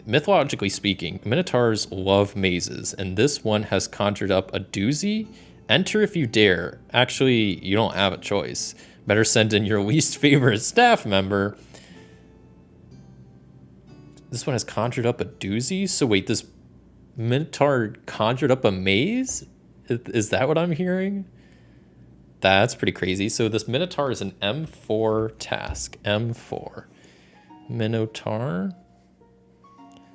A: mythologically speaking, minotaurs love mazes, and this one has conjured up a doozy. Enter if you dare. Actually, you don't have a choice. Better send in your least favorite staff member. This one has conjured up a doozy? So wait, this minotaur conjured up a maze? Is that what I'm hearing? That's pretty crazy. So this minotaur is an M4 task. M4. Minotaur.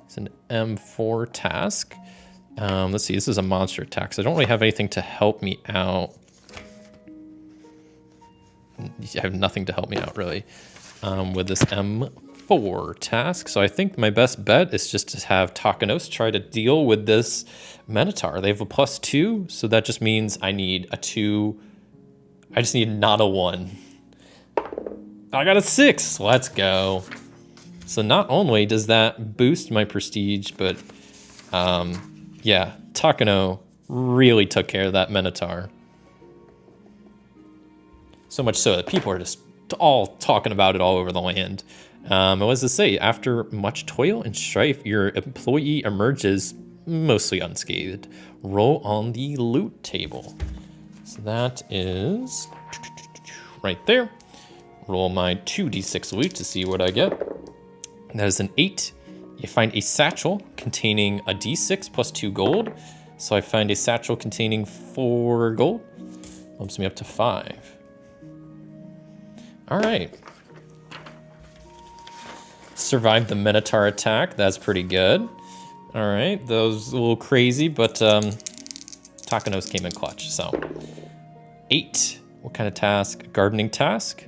A: It's an M4 task. Let's see, this is a monster attack, so I don't really have anything to help me out. I have nothing to help me out, really, with this M4 task. So I think my best bet is just to have Takanos try to deal with this minotaur. They have a +2, so that just means I need a 2. I just need not a 1. I got a 6. Let's go. So not only does that boost my prestige, but yeah, Takano really took care of that minotaur. So much so that people are just all talking about it all over the land. What does it say? After much toil and strife, your employee emerges mostly unscathed. Roll on the loot table. So that is right there. Roll my 2d6 loot to see what I get. That is an 8. You find a satchel containing a d6 plus 2 gold. So I find a satchel containing 4 gold. Bumps me up to 5. All right. Survived the minotaur attack. That's pretty good. All right. That was a little crazy, but Takanos came in clutch. So 8. What kind of task? Gardening task.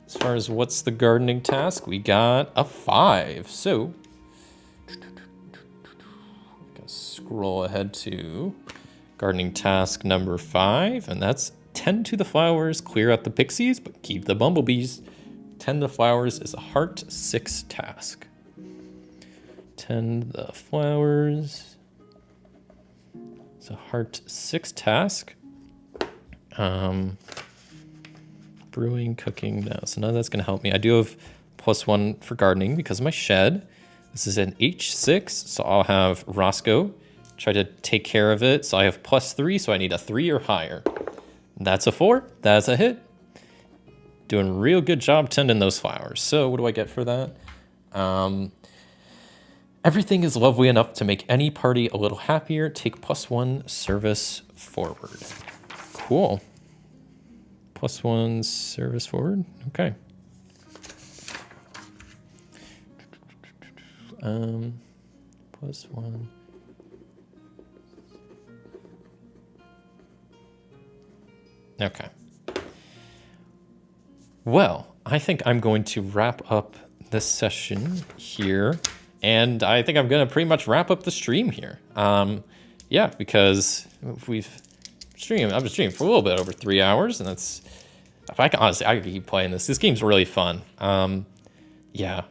A: As far as what's the gardening task, we got a 5. So scroll ahead to gardening task number 5, and that's tend to the flowers, clear out the pixies, but keep the bumblebees. Tend the flowers is a heart 6 task. Tend the flowers. It's a heart 6 task. Brewing, cooking, no. So none of that's going to help me. I do have +1 for gardening because of my shed. This is an H6, so I'll have Roscoe try to take care of it. So I have +3, so I need a 3 or higher. That's a 4. That's a hit. Doing a real good job tending those flowers. So what do I get for that? Everything is lovely enough to make any party a little happier. Take +1 service forward. Cool. +1 service forward. Okay. +1. Okay. Well, I think I'm going to wrap up this session here, and I think I'm going to pretty much wrap up the stream here. Yeah, because I've been streaming for a little bit over 3 hours, and that's, if I can, honestly, I could keep playing this. This game's really fun. Yeah,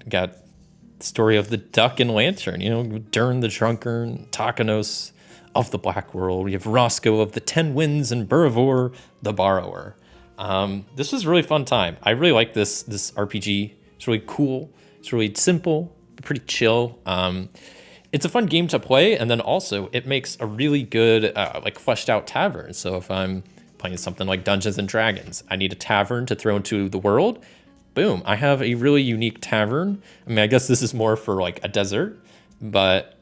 A: got the story of the duck and lantern, Dern the drunkard, Takanos of the Black World. We have Roscoe of the 10 Winds and Burivor the Borrower. This was a really fun time. I really like this RPG. It's really cool. It's really simple, pretty chill. It's a fun game to play, and then also it makes a really good like fleshed out tavern. So if I'm playing something like Dungeons and Dragons, I need a tavern to throw into the world. Boom, I have a really unique tavern. I mean, I guess this is more for like a desert, but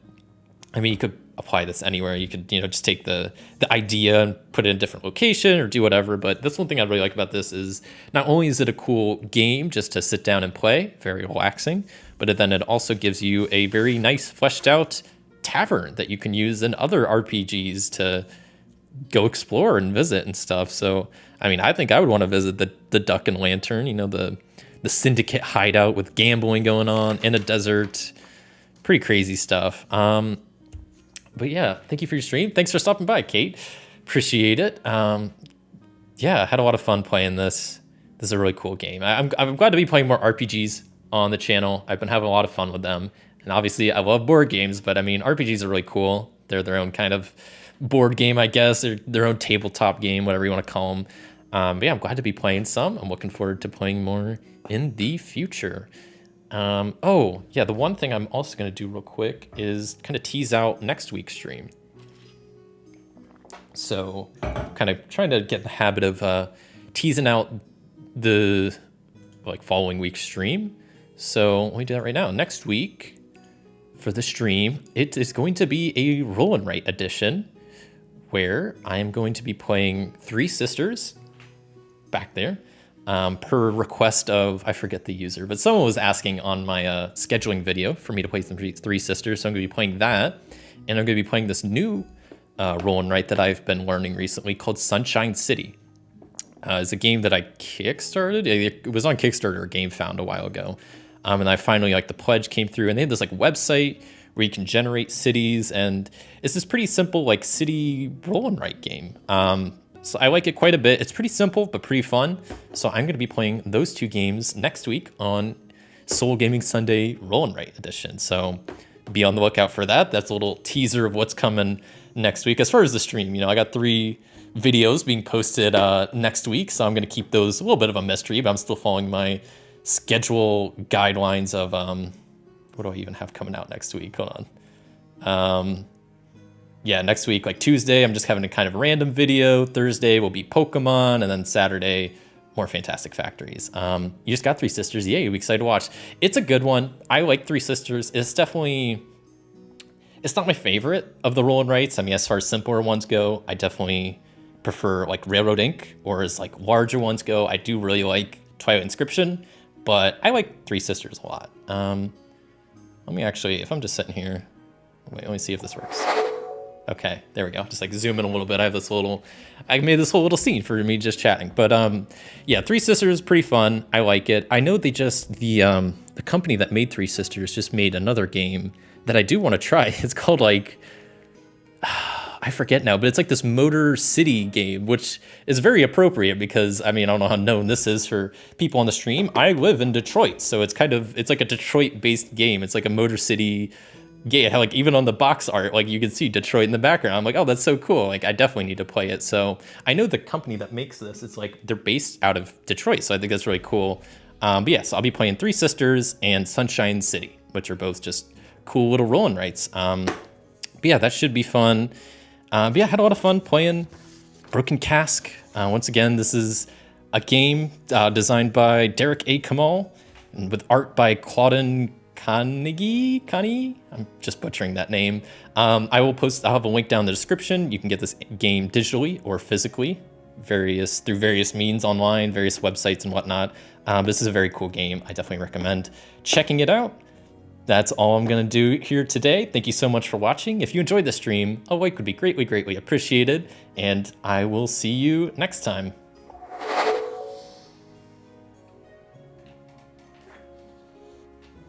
A: I mean, you could apply this anywhere. You could, just take the idea and put it in a different location or do whatever. But that's one thing I really like about this is not only is it a cool game just to sit down and play, very relaxing, but then it also gives you a very nice fleshed out tavern that you can use in other RPGs to go explore and visit and stuff. So, I mean, I think I would want to visit the Duck and Lantern, the syndicate hideout with gambling going on in a desert. Pretty crazy stuff. But yeah, thank you for your stream. Thanks for stopping by, Kate. Appreciate it. Yeah, I had a lot of fun playing this. This is a really cool game. I'm glad to be playing more RPGs on the channel. I've been having a lot of fun with them. And obviously, I love board games, but I mean, RPGs are really cool. They're their own kind of board game, I guess, or their own tabletop game, whatever you want to call them. But yeah, I'm glad to be playing some. I'm looking forward to playing more in the future. Oh, yeah, the one thing I'm also going to do real quick is kind of tease out next week's stream. So kind of trying to get in the habit of teasing out the following week's stream. So let me do that right now. Next week for the stream, it is going to be a roll and write edition where I am going to be playing Three Sisters back there. Per request of, I forget the user, but someone was asking on my scheduling video for me to play some Three Sisters. So I'm going to be playing that. And I'm going to be playing this new roll and write that I've been learning recently called Sunshine City. It's a game that I kickstarted. It was on Kickstarter or GameFound a while ago. And I finally, the pledge came through, and they had this website where you can generate cities. And it's this pretty simple city roll and write game. So I like it quite a bit. It's pretty simple, but pretty fun. So I'm going to be playing those two games next week on Soul Gaming Sunday Roll and Write Edition. So be on the lookout for that. That's a little teaser of what's coming next week. As far as the stream, I got 3 videos being posted next week. So I'm going to keep those a little bit of a mystery, but I'm still following my schedule guidelines of, what do I even have coming out next week? Hold on. Yeah, next week, Tuesday, I'm just having a kind of random video. Thursday will be Pokemon, and then Saturday, more Fantastic Factories. You just got Three Sisters. Yay, you'll be excited to watch. It's a good one. I like Three Sisters. It's not my favorite of the roll and writes. I mean, as far as simpler ones go, I definitely prefer Railroad Ink, or as larger ones go, I do really like Twilight Inscription, but I like Three Sisters a lot. Let me actually, if I'm just sitting here, wait, let me see if this works. Okay, there we go. Just zoom in a little bit. I made this whole little scene for me just chatting. But yeah, Three Sisters is pretty fun. I like it. I know they the company that made Three Sisters just made another game that I do want to try. It's called I forget now, but it's this Motor City game, which is very appropriate because I mean, I don't know how known this is for people on the stream. I live in Detroit, so it's a Detroit-based game. It's a Motor City. Yeah, even on the box art, you can see Detroit in the background. I'm oh, that's so cool. I definitely need to play it. So I know the company that makes this, it's they're based out of Detroit. So I think that's really cool. But yes, I'll be playing Three Sisters and Sunshine City, which are both just cool little roll and writes. But yeah, that should be fun. But yeah, I had a lot of fun playing Broken Cask. Once again, this is a game designed by Derek A. Kamal and with art by Claudine Connie? I'm just butchering that name. I'll have a link down in the description. You can get this game digitally or physically, through various means online, various websites and whatnot. This is a very cool game. I definitely recommend checking it out. That's all I'm going to do here today. Thank you so much for watching. If you enjoyed the stream, a like would be greatly, greatly appreciated. And I will see you next time.